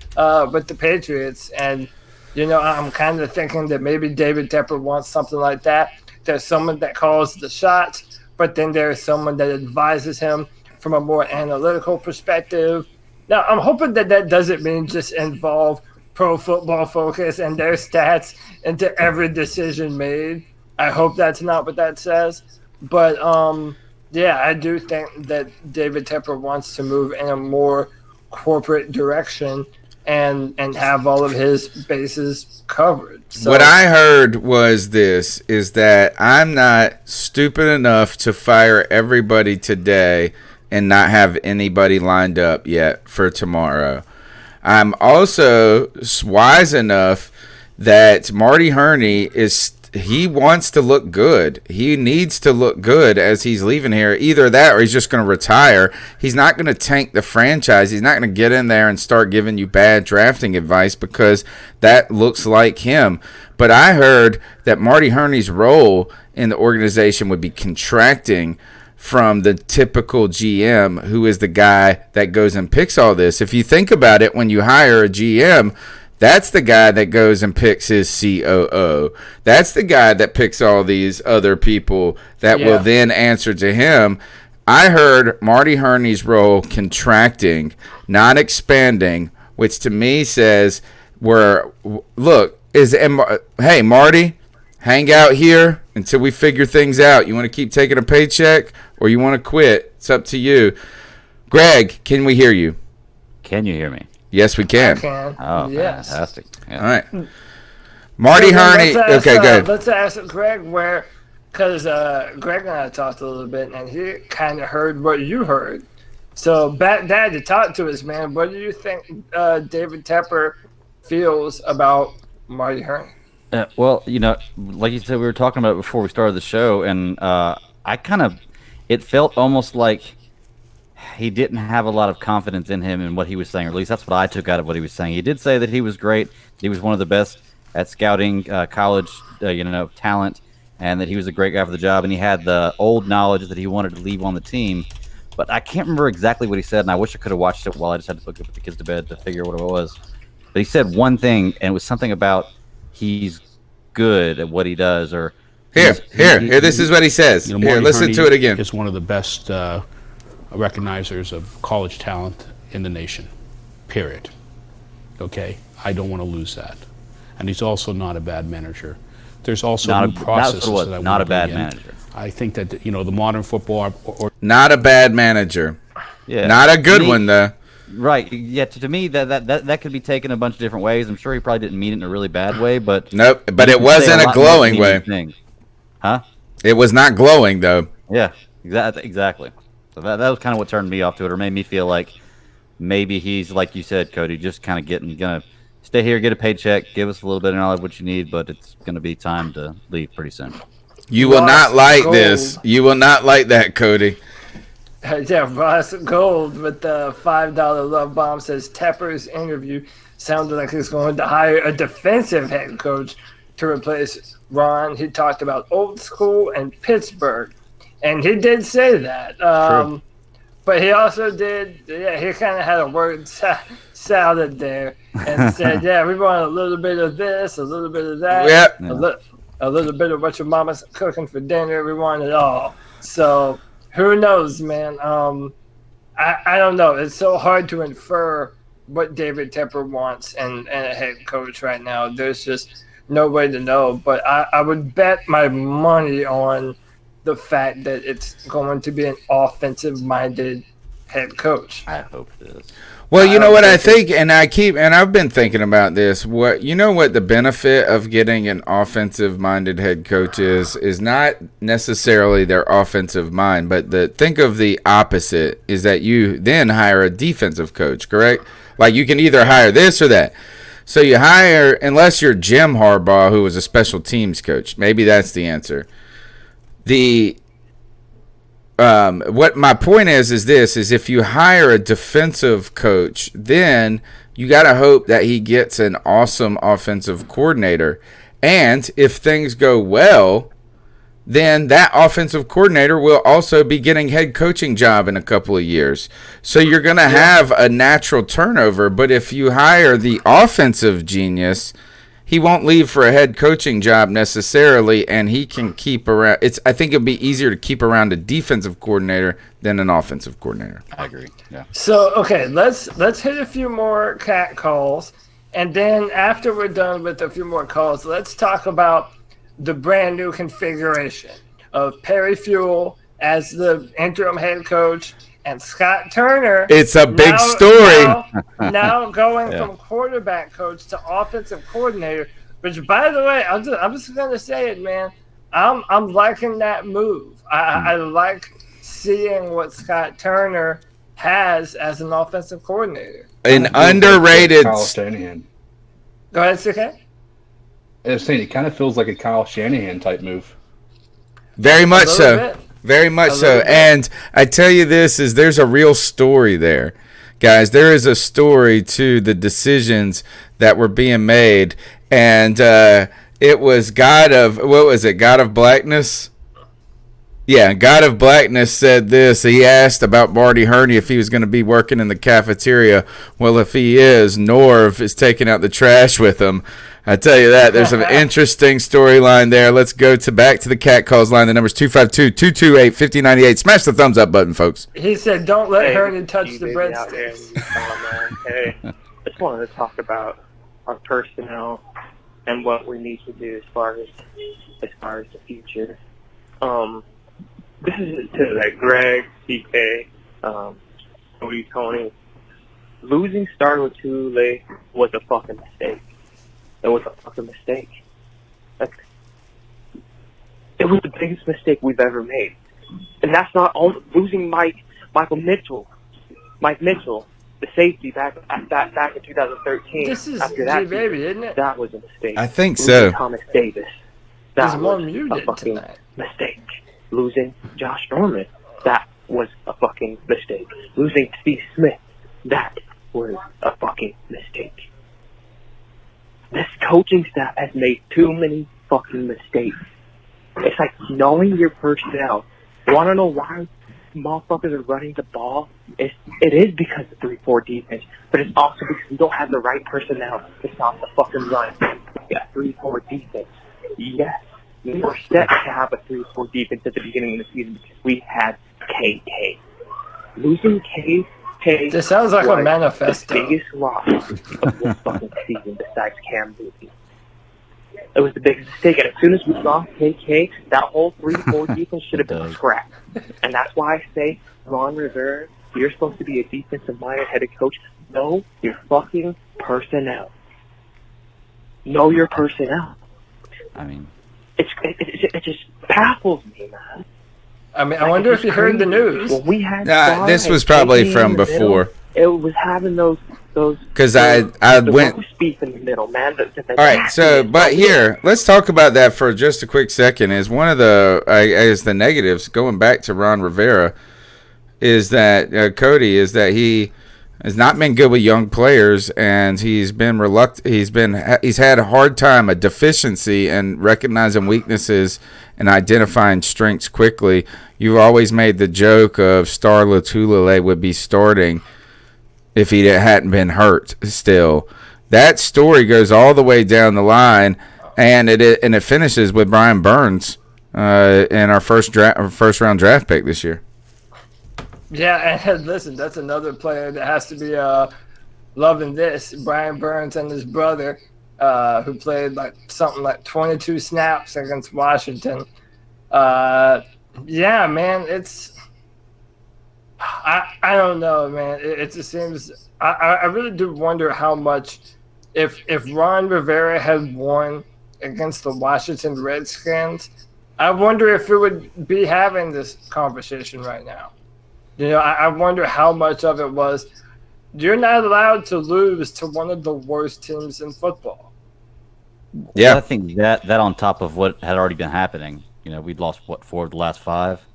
with the Patriots. And I'm kind of thinking that maybe David Tepper wants something like that. There's someone that calls the shots, but then there's someone that advises him from a more analytical perspective. Now, I'm hoping that doesn't mean just involve Pro Football Focus and their stats into every decision made. I hope that's not what that says. But, yeah, I do think that David Tepper wants to move in a more corporate direction and have all of his bases covered. So, what I heard was is that I'm not stupid enough to fire everybody today and not have anybody lined up yet for tomorrow. I'm also wise enough that Marty Hurney he wants to look good. He needs to look good as he's leaving here. Either that or he's just going to retire. He's not going to tank the franchise. He's not going to get in there and start giving you bad drafting advice because that looks like him. But I heard that Marty Hurney's role in the organization would be contracting from the typical GM, who is the guy that goes and picks all this. If you think about it, when you hire a GM, that's the guy that goes and picks his COO. That's the guy that picks all these other people that will then answer to him. I heard Marty Hurney's role contracting, not expanding, which to me says, hey, Marty, hang out here until we figure things out. You want to keep taking a paycheck or you want to quit? It's up to you. Greg, can we hear you? Can you hear me? Yes, we can. I can. Oh, yes. Fantastic. Yeah. All right. Marty Hurney. Okay, good. Let's ask Greg because Greg and I talked a little bit, and he kind of heard what you heard. So, Dad, you talked to us, man. What do you think David Tepper feels about Marty Hurney? Well, like you said, we were talking about it before we started the show, and it felt almost like he didn't have a lot of confidence in him and what he was saying, or at least that's what I took out of what he was saying. He did say that he was great. He was one of the best at scouting college, talent, and that he was a great guy for the job, and he had the old knowledge that he wanted to leave on the team. But I can't remember exactly what he said, and I wish I could have watched it while I just had to put the kids to bed to figure out what it was. But he said one thing, and it was something about he's good at what he does. Or Here, this is what he says. Here, listen to it again. He's one of the best recognizers of college talent in the nation, period. Okay? I don't want to lose that. And he's also not a bad manager. There's also new processes that I want to bring in. Manager. I think that, the modern football... Not a bad manager. Yeah. Not a good one, though. Right. Yeah, to me, that could be taken a bunch of different ways. I'm sure he probably didn't mean it in a really bad way, but... Nope, but it wasn't a glowing way. Huh? It was not glowing, though. Yeah, exactly. So that was kind of what turned me off to it, or made me feel like maybe he's, like you said, Cody, just kind of gonna stay here, get a paycheck, give us a little bit of knowledge what you need, but it's going to be time to leave pretty soon. You will not like this. You will not like that, Cody. Yeah, Ross Gold with the $5 love bomb says Tepper's interview sounded like he's going to hire a defensive head coach to replace Ron. He talked about old school and Pittsburgh. And he did say that. But he also did, he kind of had a word salad there and said, we want a little bit of this, a little bit of that, a little bit of what your mama's cooking for dinner. We want it all. So who knows, man? I don't know. It's so hard to infer what David Tepper wants and a head coach right now. There's just no way to know. But I would bet my money on the fact that it's going to be an offensive-minded head coach. I hope it is. Well, you know what I think, and I've been thinking about this. What the benefit of getting an offensive-minded head coach is not necessarily their offensive mind, but think of the opposite is that you then hire a defensive coach, correct? Like you can either hire this or that. So you hire, unless you're Jim Harbaugh, who was a special teams coach, maybe that's the answer. What my point is if you hire a defensive coach, then you got to hope that he gets an awesome offensive coordinator. And if things go well, then that offensive coordinator will also be getting head coaching job in a couple of years. So you're going to have a natural turnover. But if you hire the offensive genius, he won't leave for a head coaching job necessarily, and he can keep around. I think it'd be easier to keep around a defensive coordinator than an offensive coordinator. I agree. Yeah. So okay, let's hit a few more cat calls, and then after we're done with a few more calls, let's talk about the brand new configuration of Perry Fuel as the interim head coach and Scott Turner. It's a big story. Now going from quarterback coach to offensive coordinator, which, by the way, I'm just gonna say it, man. I'm liking that move. I like seeing what Scott Turner has as an offensive coordinator. An underrated. Kyle Shanahan. Go ahead, CK. I was saying it kind of feels like a Kyle Shanahan type move. Very much so. Bit. Very much so. And I tell you there's a real story there. Guys, there is a story to the decisions that were being made. And it was God of Blackness? Yeah, God of Blackness said this. He asked about Marty Hurney if he was going to be working in the cafeteria. Well, if he is, Norv is taking out the trash with him. I tell you that. There's an interesting storyline there. Let's go back to the cat calls line. The number's 252-228-5098. Smash the thumbs up button, folks. He said, don't let Hurney touch the breadsticks. Hey, just wanted to talk about our personnel and what we need to do as far as the future. This is to Greg, CK, Tony. Losing Star with Tule was a fucking mistake. It was a fucking mistake. It was the biggest mistake we've ever made. And that's not all. Losing Mike Mitchell, the safety back in 2013. This is after that G-Baby, isn't it? That was a mistake. I think Losing so. Thomas Davis. That more was muted a fucking tonight. mistake. Losing Josh Norman. That was a fucking mistake. Losing Steve Smith. That was a fucking mistake. This coaching staff has made too many fucking mistakes. It's like knowing your personnel. Want to know why motherfuckers are running the ball? It is because of 3-4 defense, but it's also because we don't have the right personnel to stop the fucking run. We got 3-4 defense. Yes, we were set to have a 3-4 defense at the beginning of the season because we had KK. Losing KK. This sounds like a manifesto. The biggest loss of this fucking season besides Cam Newton. It was the biggest mistake, and as soon as we lost KK, that whole 3-4 defense should have been scrapped. And that's why I say, Ron Rivera, you're supposed to be a defensive-minded head coach. Know your fucking personnel. Know your personnel. I mean, it just baffles me, man. I mean, I wonder if you heard the news. When we had this was probably from before. It was having those. Because I went. Roast beef in the middle, man. All right, so but here, let's talk about that for just a quick second. Is one of the negatives going back to Ron Rivera is that Cody is that he has not been good with young players, and he's been reluctant. He's had a hard time, a deficiency in recognizing weaknesses and identifying strengths quickly. You've always made the joke of Star Lotulelei would be starting if he hadn't been hurt still. That story goes all the way down the line, and it finishes with Brian Burns in our first round draft pick this year. Yeah, and listen, that's another player that has to be loving this. Brian Burns and his brother, who played something like 22 snaps against Washington. Yeah, man, I don't know, man. It just seems I really do wonder how much if Ron Rivera had won against the Washington Redskins, I wonder if it would be having this conversation right now. You know, I wonder how much of it was you're not allowed to lose to one of the worst teams in football. Yeah, well, I think that on top of what had already been happening. You know, we'd lost 4 of the last 5.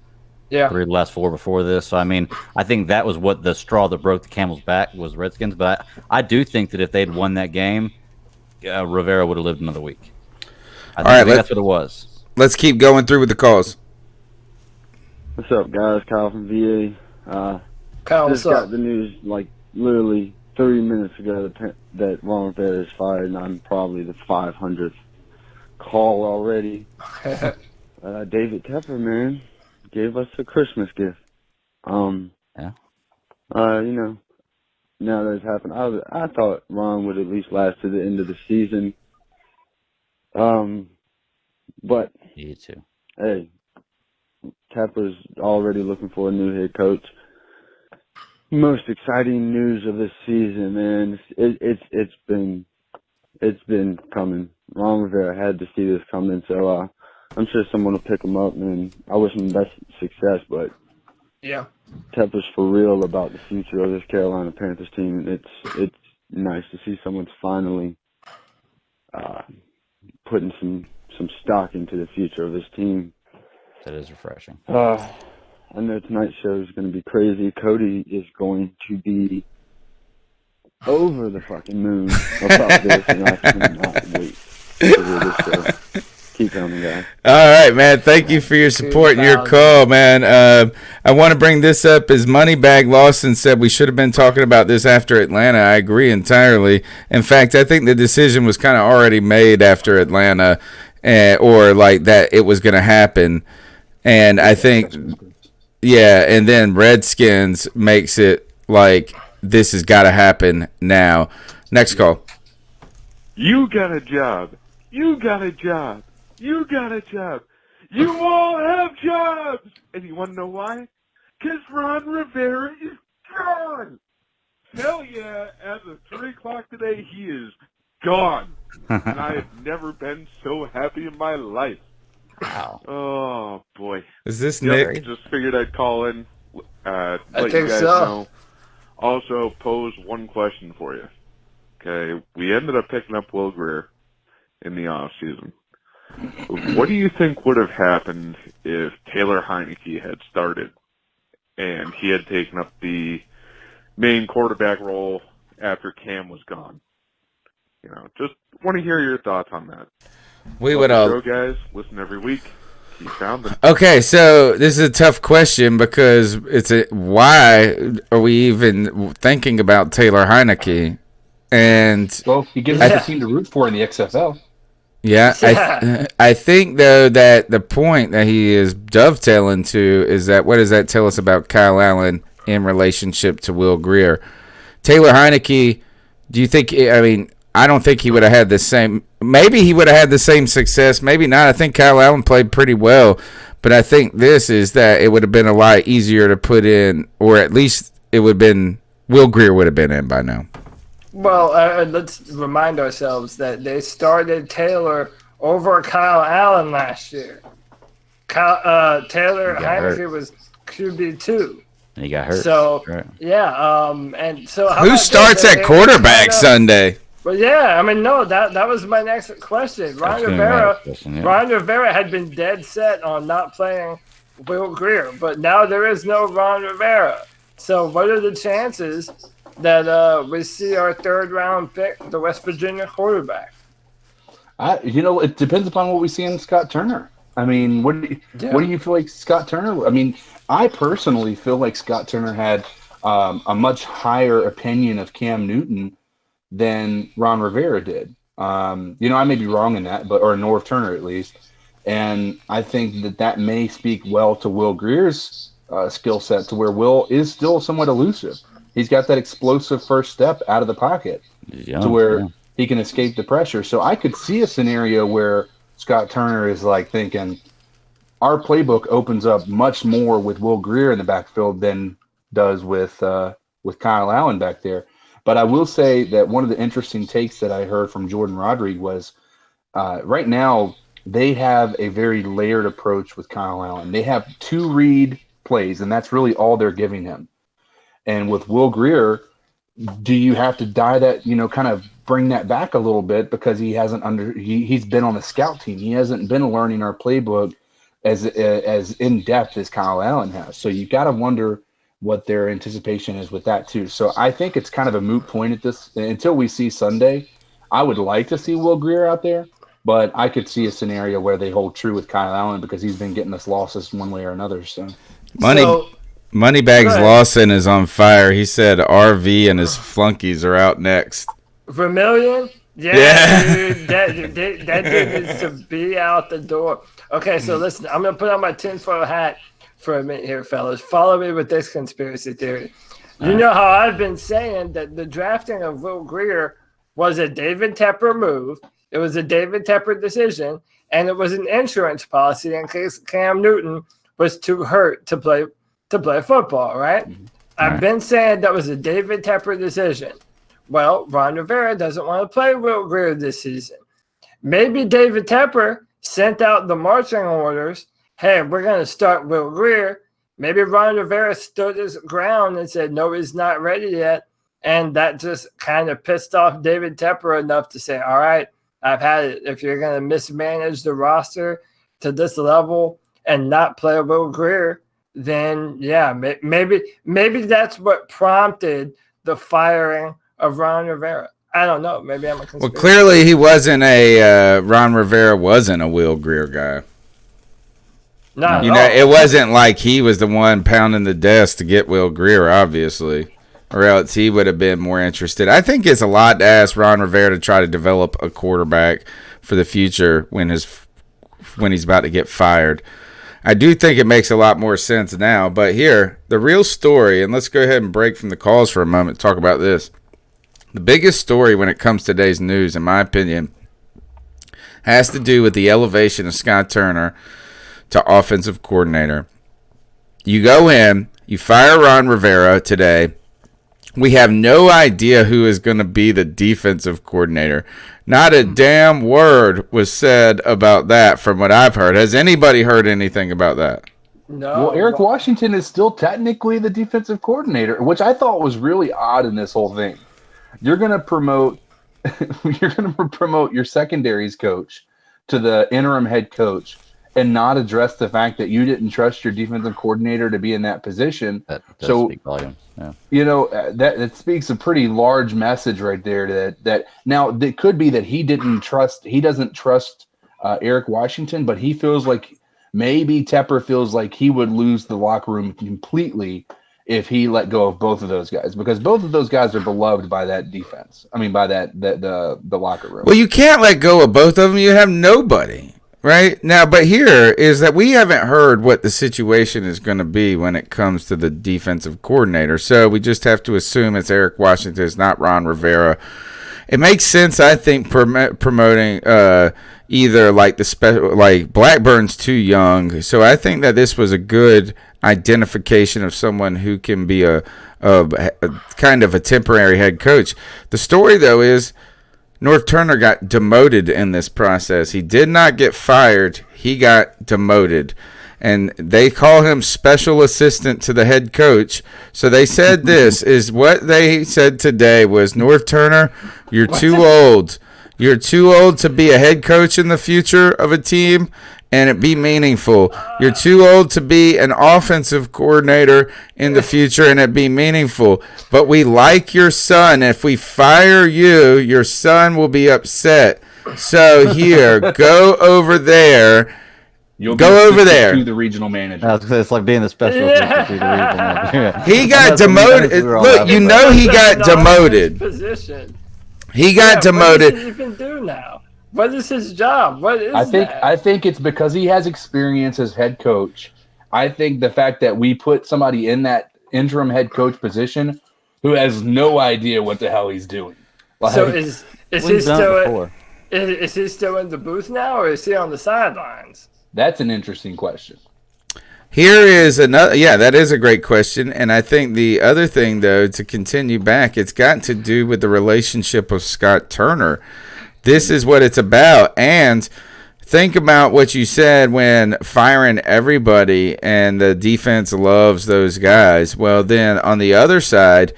Yeah. 3 of the last 4 before this. So I mean, I think that was what the straw that broke the camel's back was Redskins. But I do think that if they'd won that game, Rivera would have lived another week. I think that's what it was. Let's keep going through with the calls. What's up, guys? Kyle from VA. Kyle, just what's got up? the news like literally 30 minutes ago that Ron Rivera is fired, and I'm probably the 500th call already. David Tepper, man, gave us a Christmas gift. Yeah. You know, now that it's happened, I thought Ron would at least last to the end of the season. But Me too. Hey, Tepper's already looking for a new head coach. Most exciting news of this season, man. It's been coming. Ron Rivera had to see this coming, so I'm sure someone will pick him up, and I wish him the best success. But yeah, Tepper's for real about the future of this Carolina Panthers team. It's nice to see someone's finally putting some stock into the future of this team. That is refreshing. I know tonight's show is going to be crazy. Cody is going to be over the fucking moon about this, and I cannot wait to hear this show. Keep coming, guys. All right, man. Thank you for your support and your call, man. I want to bring this up as Moneybag Lawson said we should have been talking about this after Atlanta. I agree entirely. In fact, I think the decision was kind of already made after Atlanta, or like that it was going to happen. And I think, yeah, and then Redskins makes it like this has got to happen now. Next call. You got a job. You got a job. You got a job. You all have jobs. And you want to know why? Because Ron Rivera is gone. Hell yeah, as of 3 o'clock today, he is gone. And I have never been so happy in my life. Wow. Oh, boy. Is this Yep, Nick? Just figured I'd call in, let think you guys so. know. Also, pose one question for you. Okay, we ended up picking up Will Greer in the off season. What do you think would have happened if Taylor Heineke had started and he had taken up the main quarterback role after Cam was gone? You know, just want to hear your thoughts on that. We Love would the all. show, guys. Listen every week. Keep pounding. Okay, so this is a tough question because why are we even thinking about Taylor Heineke? And Well, he gives us a team to root for in the XFL. yeah, I think though that the point that he is dovetailing to is that what does that tell us about Kyle Allen in relationship to Will Greer? Taylor Heineke, do you think? I mean, I don't think he would have had the same. Maybe he would have had the same success. Maybe not. I think Kyle Allen played pretty well, but I think this is that it would have been a lot easier to put in, or at least it would have been. Will Greer would have been in by now. Well, let's remind ourselves that they started Taylor over Kyle Allen last year. Taylor Heineke was QB2. And he got hurt. So, right. yeah, and so how Who about starts this? at quarterback Sunday? Well, yeah, I mean, no, that was my next question. Ron Rivera had been dead set on not playing Will Greer, but now there is no Ron Rivera. So what are the chances that we see our 3rd round pick, the West Virginia quarterback? It depends upon what we see in Scott Turner. I mean, what do you feel like Scott Turner? I mean, I personally feel like Scott Turner had a much higher opinion of Cam Newton than Ron Rivera did. I may be wrong in that, or Norv Turner at least. And I think that may speak well to Will Greer's skill set, to where Will is still somewhat elusive. He's got that explosive first step out of the pocket to where he can escape the pressure. So I could see a scenario where Scott Turner is like thinking, our playbook opens up much more with Will Greer in the backfield than does with Kyle Allen back there. But I will say that one of the interesting takes that I heard from Jordan Rodriguez was right now they have a very layered approach with Kyle Allen. They have 2 read plays, and that's really all they're giving him. And with Will Grier, do you have to die that, kind of bring that back a little bit because he hasn't he's been on the scout team. He hasn't been learning our playbook as in depth as Kyle Allen has. So you got to wonder what their anticipation is with that too. So I think it's kind of a moot point at this until we see Sunday. I would like to see Will Grier out there, but I could see a scenario where they hold true with Kyle Allen because he's been getting us losses one way or another. So Moneybags Lawson is on fire. He said RV and his flunkies are out next. Vermillion? Yeah. Dude, that dude needs to be out the door. Okay, so listen, I'm going to put on my tinfoil hat for a minute here, fellas. Follow me with this conspiracy theory. You know how I've been saying that the drafting of Will Grier was a David Tepper move. It was a David Tepper decision, and it was an insurance policy in case Cam Newton was too hurt to play football, right? I've been saying that was a David Tepper decision. Well, Ron Rivera doesn't want to play Will Grier this season. Maybe David Tepper sent out the marching orders, hey, we're going to start Will Grier. Maybe Ron Rivera stood his ground and said, no, he's not ready yet. And that just kind of pissed off David Tepper enough to say, all right, I've had it. If you're going to mismanage the roster to this level and not play Will Grier, then yeah, maybe that's what prompted the firing of Ron Rivera. I don't know. Maybe I'm a conspiracy. Well, clearly he wasn't Ron Rivera wasn't a Will Grier guy. No, it wasn't like he was the one pounding the desk to get Will Grier, obviously, or else he would have been more interested. I think it's a lot to ask Ron Rivera to try to develop a quarterback for the future when he's about to get fired. I do think it makes a lot more sense now. But here, the real story, and let's go ahead and break from the calls for a moment to talk about this. The biggest story when it comes to today's news, in my opinion, has to do with the elevation of Scott Turner to offensive coordinator. You go in, you fire Ron Rivera today. We have no idea who is going to be the defensive coordinator. Not a damn word was said about that from what I've heard. Has anybody heard anything about that? No. Well, Eric Washington is still technically the defensive coordinator, which I thought was really odd in this whole thing. You're going to promote your secondaries coach to the interim head coach and not address the fact that you didn't trust your defensive coordinator to be in that position. That does speak volumes. Yeah. That speaks a pretty large message right there. That now it could be that he doesn't trust Eric Washington, but he feels like maybe Tepper feels like he would lose the locker room completely if he let go of both of those guys, because both of those guys are beloved by that defense. I mean, by the locker room. Well, you can't let go of both of them. You have nobody. Right now, but here is that we haven't heard what the situation is going to be when it comes to the defensive coordinator. So we just have to assume it's Eric Washington, it's not Ron Rivera. It makes sense, I think, promoting either like Blackburn's too young. So I think that this was a good identification of someone who can be a kind of a temporary head coach. The story, though, is North Turner got demoted in this process. He did not get fired. He got demoted. And they call him special assistant to the head coach. So they said this is what they said today was, North Turner, you're too old. You're too old to be a head coach in the future of a team and it be meaningful. You're too old to be an offensive coordinator in the future and it be meaningful. But we like your son. If we fire you, your son will be upset. So here, go over there. Go over there to the regional manager. It's like being the special assistant to the regional manager. He got demoted. Look, he got demoted. Position. He got demoted. What does he even do now? What is his job? What is that? I think it's because he has experience as head coach. I think the fact that we put somebody in that interim head coach position who has no idea what the hell he's doing. So is he still in the booth now, or is he on the sidelines? That's an interesting question. Here is another. Yeah, that is a great question. And I think the other thing, though, to continue back, it's got to do with the relationship of Scott Turner. This is what it's about. And think about what you said when firing everybody and the defense loves those guys. Well, then on the other side,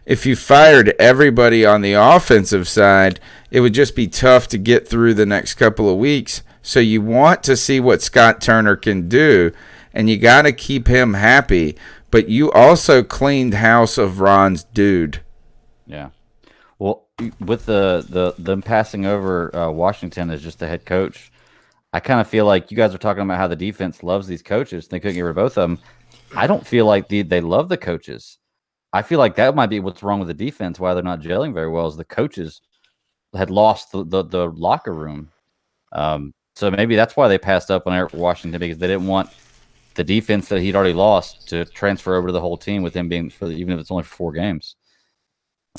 if you fired everybody on the offensive side, it would just be tough to get through the next couple of weeks. So you want to see what Scott Turner can do, and you got to keep him happy. But you also cleaned house of Ron's dude. Yeah. Well, with them passing over Washington as just the head coach, I kind of feel like you guys are talking about how the defense loves these coaches. They couldn't get rid of both of them. I don't feel like they love the coaches. I feel like that might be what's wrong with the defense, why they're not gelling very well, is the coaches had lost the locker room. So maybe that's why they passed up on Eric Washington, because they didn't want the defense that he'd already lost to transfer over to the whole team with him being even if it's only for 4 games.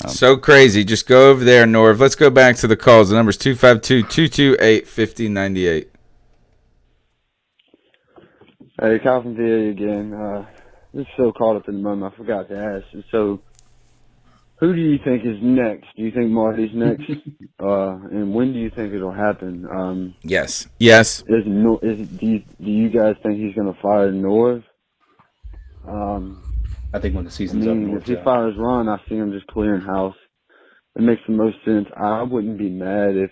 So crazy. Just go over there, Norv. Let's go back to the calls. The number's 252-228-1598. Hey, Kyle from VA again. Just so caught up in the moment, I forgot to ask. So, who do you think is next? Do you think Marty's next? And when do you think it'll happen? Yes. Do you guys think he's going to fire Norv? I think when the season's up, if he fires Ron, I see him just clearing house. It makes the most sense. I wouldn't be mad if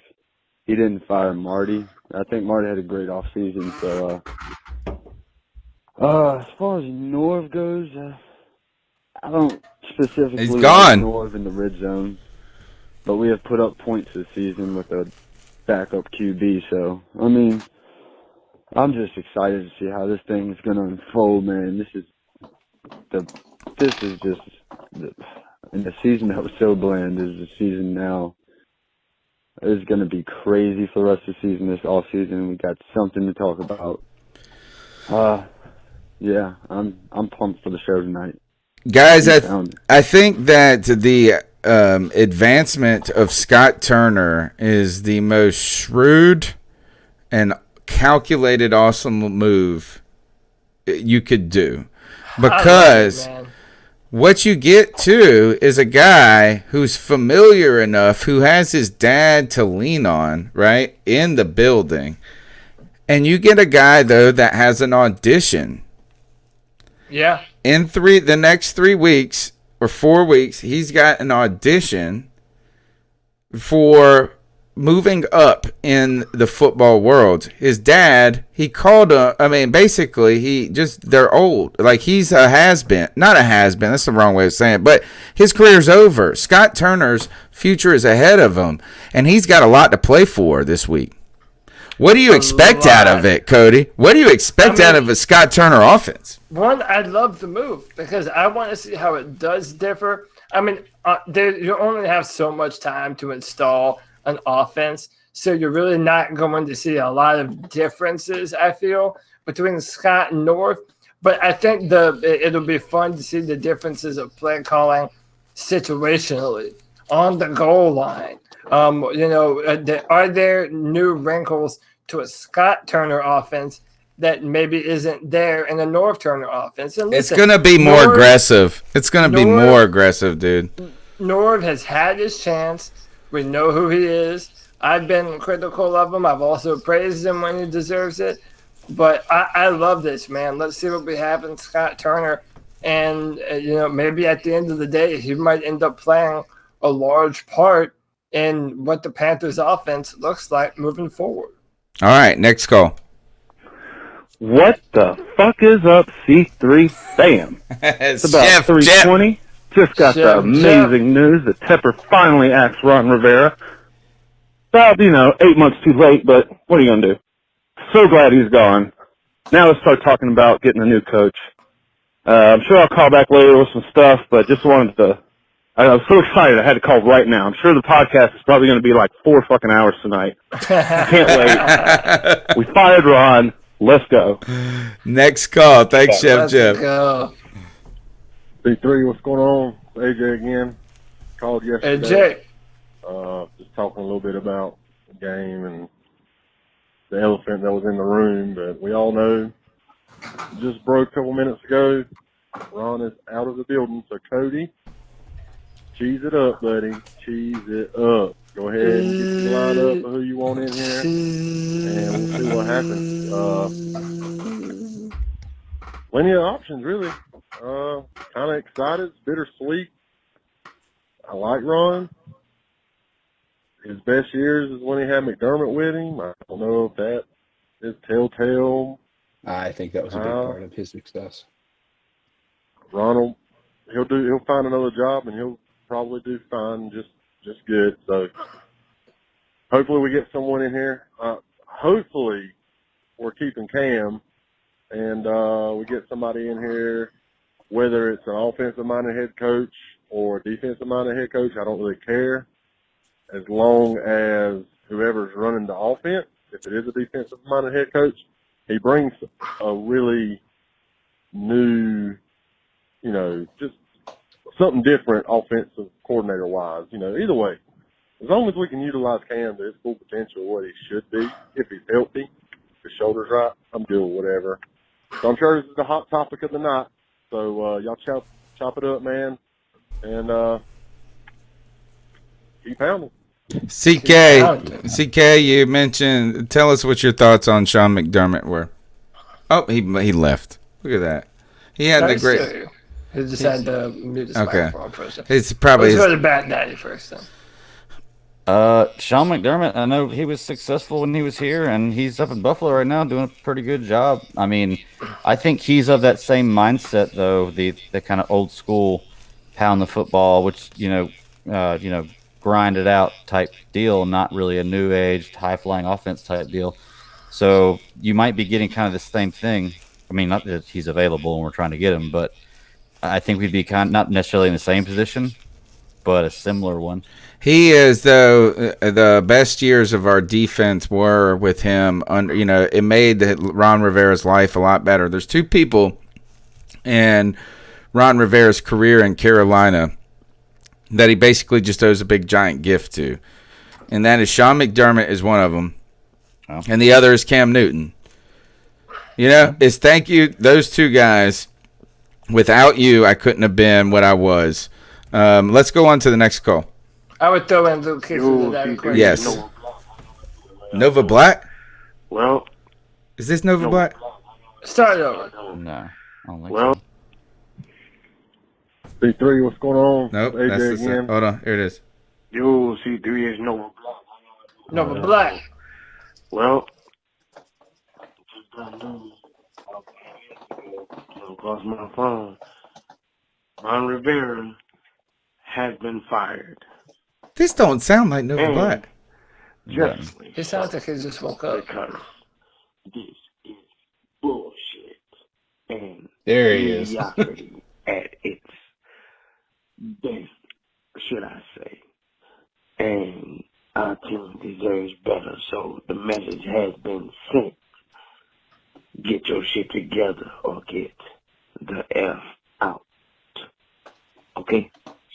he didn't fire Marty. I think Marty had a great offseason. So, as far as Norv goes, I don't specifically He's gone. like Norv in the red zone, but we have put up points this season with a backup QB. So, I mean, I'm just excited to see how this thing is going to unfold, man. This is just in the season that was so bland is the season now is going to be crazy for the rest of the season. This all season, we got something to talk about. Yeah, I'm pumped for the show tonight. Guys, I think that the advancement of Scott Turner is the most shrewd and calculated, awesome move you could do. Because what you get to is a guy who's familiar enough, who has his dad to lean on, right, in the building. And you get a guy, though, that has an audition. Yeah. In the next 3 weeks or 4 weeks, he's got an audition for moving up in the football world. His dad, he called basically they're old. Like, he's a has-been. Not a has-been, that's the wrong way of saying it, but his career's over. Scott Turner's future is ahead of him, and he's got a lot to play for this week. What do you expect out of it, Cody? What do you expect out of a Scott Turner offense? One, I love the move because I want to see how it does differ. I mean, you only have so much time to install an offense, so you're really not going to see a lot of differences, I feel, between Scott and North. But I think it'll be fun to see the differences of play calling situationally on the goal line. Are there new wrinkles to a Scott Turner offense that maybe isn't there in a North Turner offense? And listen, it's going to be more aggressive. It's going to be more aggressive, dude. Norv has had his chance. We know who he is. I've been critical of him. I've also praised him when he deserves it. But I love this, man. Let's see what we have in Scott Turner. And, maybe at the end of the day, he might end up playing a large part in what the Panthers offense looks like moving forward. All right, next call. What the fuck is up, C3 fam? It's about 3:20. Just got the amazing news that Tepper finally axed Ron Rivera. About, 8 months too late, but what are you going to do? So glad he's gone. Now let's start talking about getting a new coach. I'm sure I'll call back later with some stuff, but just wanted to... I was so excited I had to call right now. I'm sure the podcast is probably going to be like 4 fucking hours tonight. Can't wait. We fired Ron. Let's go. Next call. Thanks, Chef Jeff. Let's go. B3, what's going on? AJ again. Called yesterday. Just talking a little bit about the game and the elephant that was in the room, but we all know just broke a couple minutes ago. Ron is out of the building, so Cody, cheese it up, buddy. Cheese it up. Go ahead and get your lineup of who you want in here, and we'll see what happens. Plenty of options, really. Kind of excited. It's bittersweet. I like Ron. His best years is when he had McDermott with him. I don't know if that is telltale. I think that was a big part of his success. Ronald, he'll find another job and he'll probably do fine, just good. So hopefully we get someone in here. Hopefully we're keeping Cam, and we get somebody in here, whether it's an offensive-minded head coach or a defensive-minded head coach. I don't really care, as long as whoever's running the offense, if it is a defensive-minded head coach, he brings a really new, just something different offensive coordinator-wise. Either way, as long as we can utilize Cam to his full potential, what he should be, if he's healthy, if his shoulder's right, I'm good with whatever. So I'm sure this is the hot topic of the night. So y'all chop it up, man, and keep pounding. CK, you mentioned. Tell us what your thoughts on Sean McDermott were. Oh, he left. Look at that. He had the great. He just had to mute his microphone for a second. It's probably. Let's go to Bat Daddy first, then. Sean McDermott, I know he was successful when he was here, and he's up in Buffalo right now doing a pretty good job. I mean, I think he's of that same mindset, though, the kind of old school pound the football, which grind it out type deal, not really a new age high flying offense type deal. So you might be getting kind of the same thing. I mean, not that he's available and we're trying to get him, but I think we'd be not necessarily in the same position, but a similar one. He is, though, the best years of our defense were with him. It made Ron Rivera's life a lot better. There's two people in Ron Rivera's career in Carolina that he basically just owes a big giant gift to, and that is Sean McDermott is one of them, and the other is Cam Newton. It's thank you, those two guys. Without you, I couldn't have been what I was. Let's go on to the next call. I would throw in Luke Kiss into that equation. Yes. Nova Black? Well, is this Nova Black? Start over. No, I don't think so. C3, what's going on? Nope, AJ that's again. Hold on, here it is. Yo, C3 is Nova Black. Nova Black. Well, across my phone, Ron Rivera has been fired. This don't sound like Nova Black. Justly. It sounds like he just woke up. Because this is bullshit. And there he is. mediocrity at its best, should I say. And our team deserves better, so the message has been sent. Get your shit together or get the F out. Okay?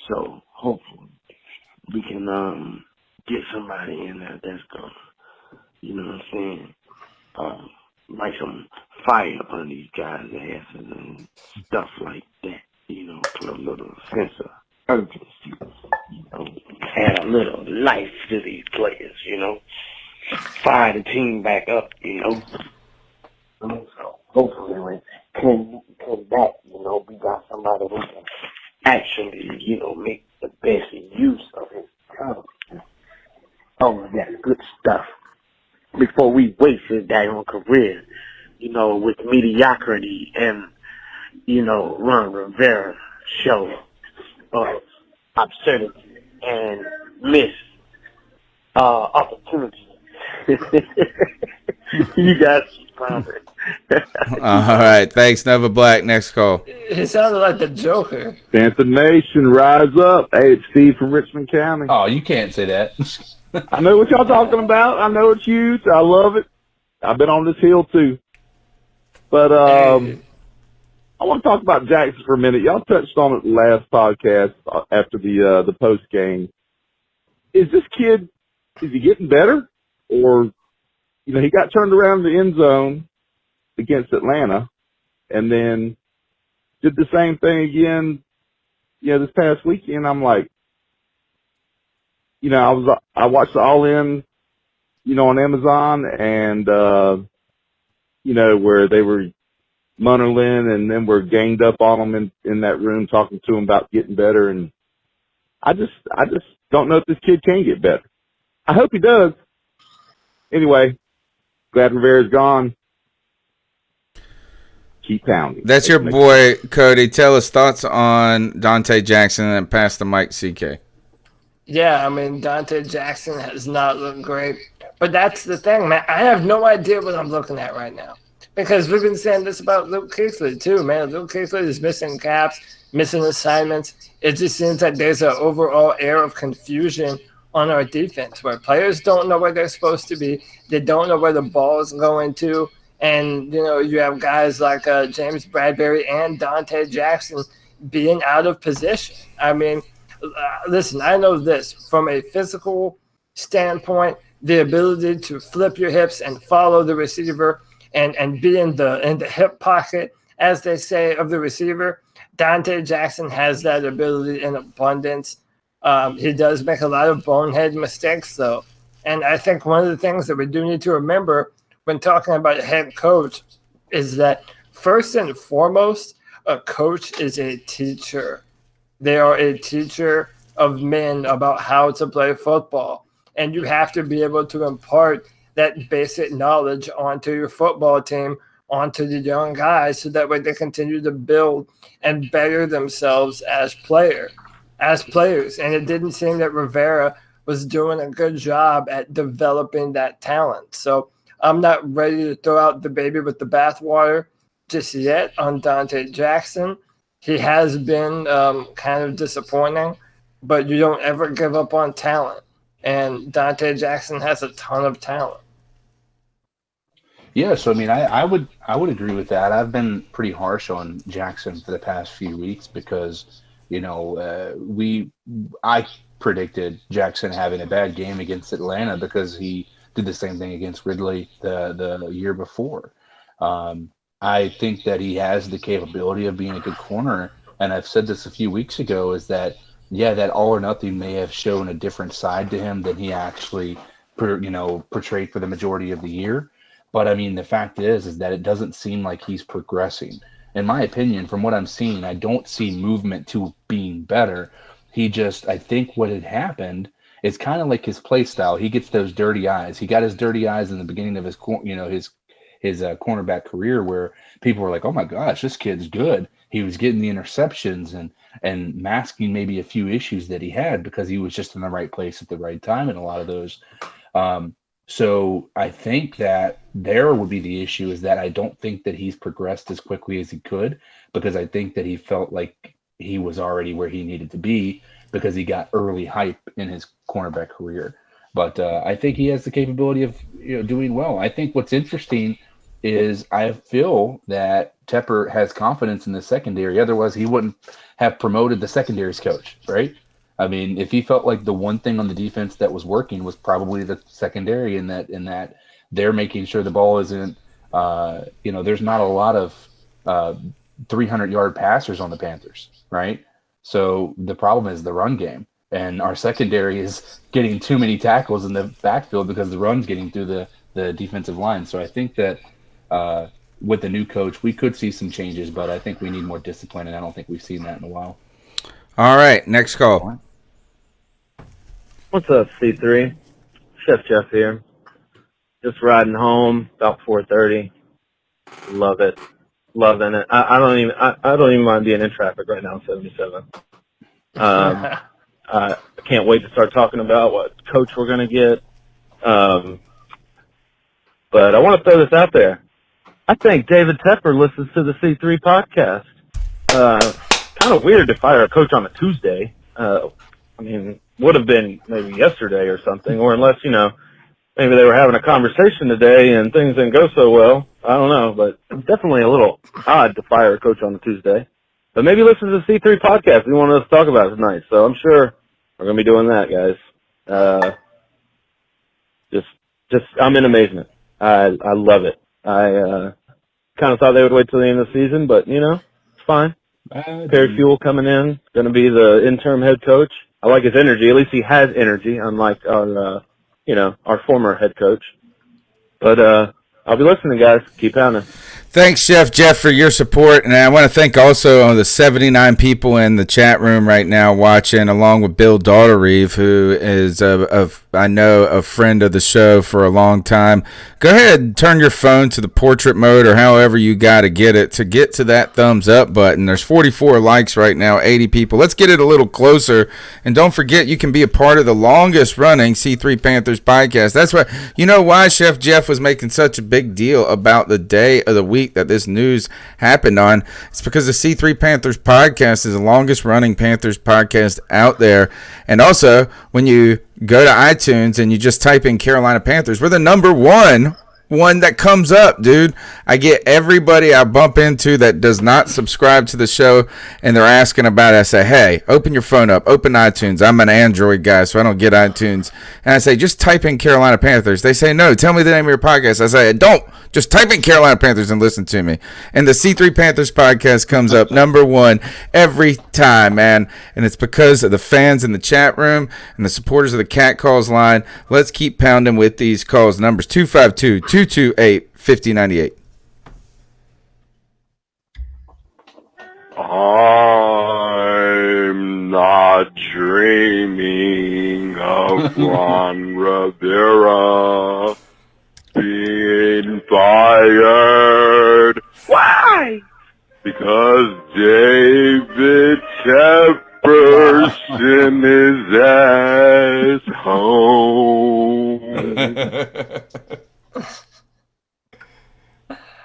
So, hopefully, we can get somebody in there that's gonna, you know what I'm saying, light some fire upon these guys' asses and stuff like that, put a little sense of urgency, add a little life to these players, fire the team back up, So hopefully when Ken comes back, we got somebody who can actually, make the best use of his talent. All of that good stuff before we waste his daggone career, with mediocrity and, Ron Rivera show of absurdity and missed opportunity. You guys found it. All right, thanks, Nova Black. Next call. It sounded like the Joker. Panther Nation, rise up. Hey, it's Steve from Richmond County. Oh, you can't say that. I know what y'all talking about. I know it's huge. I love it. I've been on this hill too. But I want to talk about Jackson for a minute. Y'all touched on it last podcast after the post game. Is this kid, is he getting better? Or, he got turned around in the end zone against Atlanta, and then did the same thing again, this past weekend. I'm like, I watched the All In, on Amazon, and, where they were Munnerlin, and then we're ganged up on them in that room talking to him about getting better. And I just don't know if this kid can get better. I hope he does. Anyway, glad Rivera's gone. Keep pounding. That's your boy, Cody. Tell us thoughts on Dante Jackson, and pass the mic, CK. Yeah, I mean, Dante Jackson has not looked great. But that's the thing, man. I have no idea what I'm looking at right now. Because we've been saying this about Luke Kuechly, too, man. Luke Kuechly is missing caps, missing assignments. It just seems like there's an overall air of confusion on our defense where players don't know where they're supposed to be. They don't know where the ball is going to. And, you have guys like James Bradbury and Dante Jackson being out of position. I mean, listen, I know this. From a physical standpoint, the ability to flip your hips and follow the receiver and be in the hip pocket, as they say, of the receiver, Dante Jackson has that ability in abundance. He does make a lot of bonehead mistakes, though. And I think one of the things that we do need to remember when talking about a head coach is that first and foremost, a coach is a teacher. They are a teacher of men about how to play football. And you have to be able to impart that basic knowledge onto your football team, onto the young guys, so that way they continue to build and better themselves as players. And it didn't seem that Rivera was doing a good job at developing that talent. So I'm not ready to throw out the baby with the bathwater just yet on Dante Jackson. He has been kind of disappointing, but you don't ever give up on talent. And Dante Jackson has a ton of talent. Yeah, so I mean, I would agree with that. I've been pretty harsh on Jackson for the past few weeks because, I predicted Jackson having a bad game against Atlanta because he did the same thing against Ridley the year before. I think that he has the capability of being a good corner, and I've said this a few weeks ago, is that, that all or nothing may have shown a different side to him than he actually, portrayed for the majority of the year. But I mean, the fact is that it doesn't seem like he's progressing. In my opinion, from what I'm seeing, I don't see movement to being better. I think what had happened is kind of like his play style. He gets those dirty eyes. He got his dirty eyes in the beginning of his cornerback career, where people were like, "Oh my gosh, this kid's good." He was getting the interceptions and masking maybe a few issues that he had because he was just in the right place at the right time in a lot of those. So I think that there would be the issue, is that I don't think that he's progressed as quickly as he could, because I think that he felt like he was already where he needed to be because he got early hype in his cornerback career. But I think he has the capability of doing well. I think what's interesting is I feel that Tepper has confidence in the secondary. Otherwise, he wouldn't have promoted the secondary's coach, right? I mean, if he felt like the one thing on the defense that was working was probably the secondary, in that they're making sure the ball isn't, there's not a lot of 300-yard passers on the Panthers, right? So the problem is the run game, and our secondary is getting too many tackles in the backfield because the run's getting through the defensive line. So I think that with the new coach, we could see some changes, but I think we need more discipline, and I don't think we've seen that in a while. All right, next call. What's up, C3? Chef Jeff here. Just riding home about 4:30. Love it, loving it. I don't even mind being in traffic right now. 77. I can't wait to start talking about what coach we're gonna get. But I want to throw this out there. I think David Tepper listens to the C3 podcast. Kind of weird to fire a coach on a Tuesday. Would have been maybe yesterday or something, or unless, maybe they were having a conversation today and things didn't go so well. I don't know, but it's definitely a little odd to fire a coach on a Tuesday. But maybe listen to the C3 podcast. We wanted us to talk about it tonight, so I'm sure we're going to be doing that, guys. Just I'm in amazement. I love it. Kind of thought they would wait till the end of the season, but, it's fine. Perry Fuel coming in, going to be the interim head coach. I like his energy. At least he has energy, unlike our former head coach. But I'll be listening, guys. Keep pounding. Thanks, Chef Jeff, for your support. And I want to thank also the 79 people in the chat room right now watching, along with Bill Daughtereeve, who is, I know, a friend of the show for a long time. Go ahead and turn your phone to the portrait mode or however you got to get it to get to that thumbs up button. There's 44 likes right now, 80 people. Let's get it a little closer. And don't forget, you can be a part of the longest running C3 Panthers podcast. That's why, you know why Chef Jeff was making such a big deal about the day of the week that this news happened on. It's because the C3 Panthers podcast is the longest running Panthers podcast out there. And also, when you go to iTunes and you just type in Carolina Panthers, we're the number one that comes up, dude. I get everybody I bump into that does not subscribe to the show, and they're asking about it. I say, hey, open your phone up, open iTunes. I'm an Android guy, so I don't get iTunes. And I say, just type in Carolina Panthers. They say, no, tell me the name of your podcast. I say, don't. Just type in Carolina Panthers and listen to me. And the C3 Panthers podcast comes up number one every time, man. And it's because of the fans in the chat room and the supporters of the Cat Calls line. Let's keep pounding with these calls. Numbers 252-228-5098. I'm not dreaming of Ron Rivera being fired. Why? Because David Tepper sent his ass home.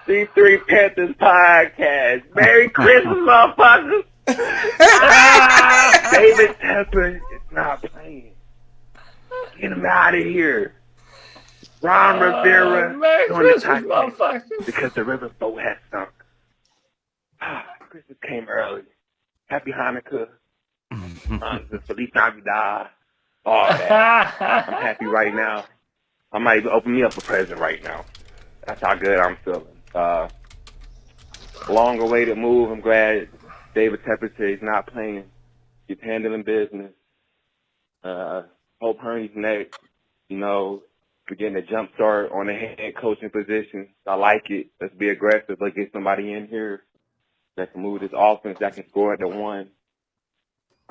C3 Panthers podcast. Merry Christmas, motherfuckers. David Tepper is not playing. Get him out of here. Ron Rivera Merry doing Christmas, the motherfucker. because the river boat has sunk. Christmas came early. Happy Hanukkah. Feliz Navidad. All that. I'm happy right now. I might even open me up a present right now. That's how good I'm feeling. Long awaited move. I'm glad David Tepper said he's not playing. He's handling business. Hope Hurney's next. We're getting a jump start on the head coaching position. I like it. Let's be aggressive. Let's get somebody in here that can move this offense, that can score at the one.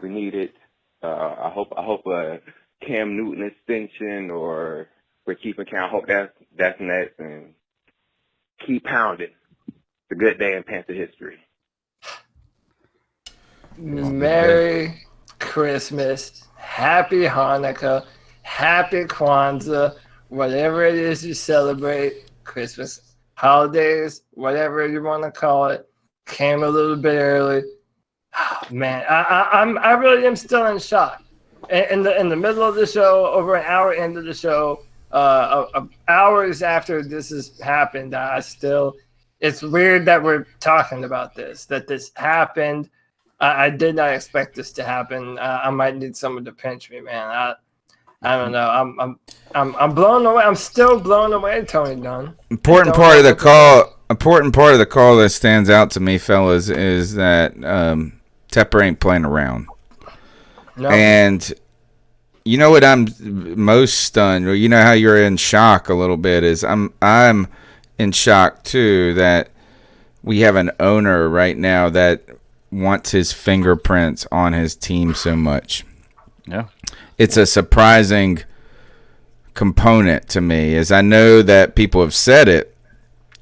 We need it. I hope a Cam Newton extension or we're keeping count. I hope that's next, and keep pounding. It's a good day in Panther history. Merry Christmas, Happy Hanukkah, Happy Kwanzaa, whatever it is you celebrate, Christmas, holidays, whatever you want to call it, came a little bit early. Oh, man, I really am still in shock. In the middle of the show, over an hour into the show, hours after this has happened, it's weird that we're talking about this, that this happened. I did not expect this to happen. I might need someone to pinch me, man. I don't know. I'm blown away. I'm still blown away, Tony Dunn. Important part of the call that stands out to me, fellas, is that Tepper ain't playing around. No. And you know what I'm most stunned, or you know how you're in shock a little bit, is I'm in shock too that we have an owner right now that wants his fingerprints on his team so much. Yeah. It's a surprising component to me, as I know that people have said it,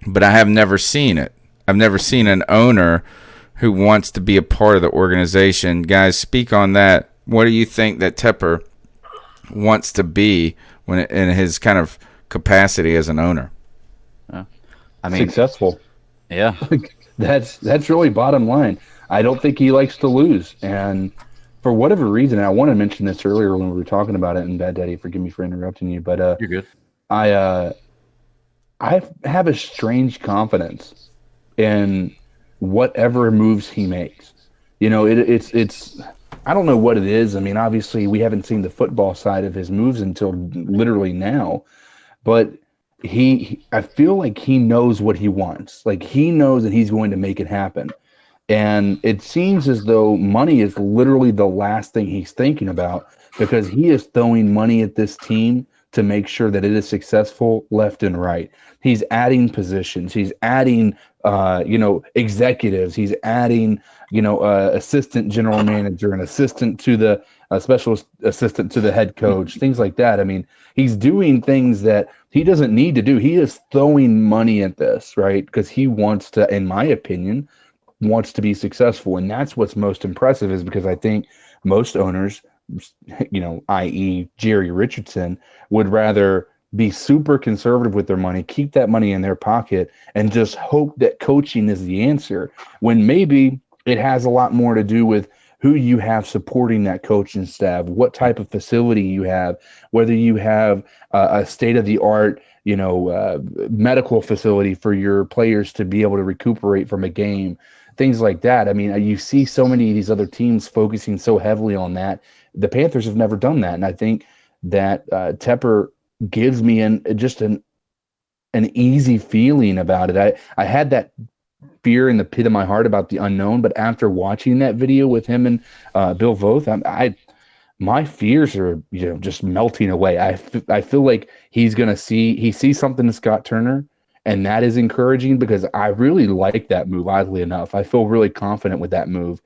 but I have never seen it. I've never seen an owner who wants to be a part of the organization. Guys, speak on that. What do you think that Tepper wants to be in his kind of capacity as an owner? I mean, successful. Yeah. That's really bottom line. I don't think he likes to lose. And for whatever reason, I want to mention this earlier when we were talking about it, and Bad Daddy, forgive me for interrupting you, but you're good. I have a strange confidence in whatever moves he makes. It's I don't know what it is. I mean, obviously we haven't seen the football side of his moves until literally now, but I feel like he knows what he wants. Like he knows that he's going to make it happen. And it seems as though money is literally the last thing he's thinking about, because he is throwing money at this team to make sure that it is successful left and right. He's adding positions. He's adding, executives. He's adding, assistant general manager, an assistant to the special assistant to the head coach, things like that. I mean, he's doing things that he doesn't need to do. He is throwing money at this, right? Because he wants to, in my opinion, wants to be successful. And that's what's most impressive, is because I think most owners, i.e. Jerry Richardson, would rather be super conservative with their money, keep that money in their pocket, and just hope that coaching is the answer, when maybe it has a lot more to do with who you have supporting that coaching staff, what type of facility you have, whether you have a state-of-the-art medical facility for your players to be able to recuperate from a game, things like that. I mean, you see so many of these other teams focusing so heavily on that. The Panthers have never done that, and I think that Tepper gives me an easy feeling about it. I had that fear in the pit of my heart about the unknown, but after watching that video with him and Bill Voth, my fears are just melting away. I feel like he sees something in Scott Turner, and that is encouraging, because I really like that move. Oddly enough, I feel really confident with that move.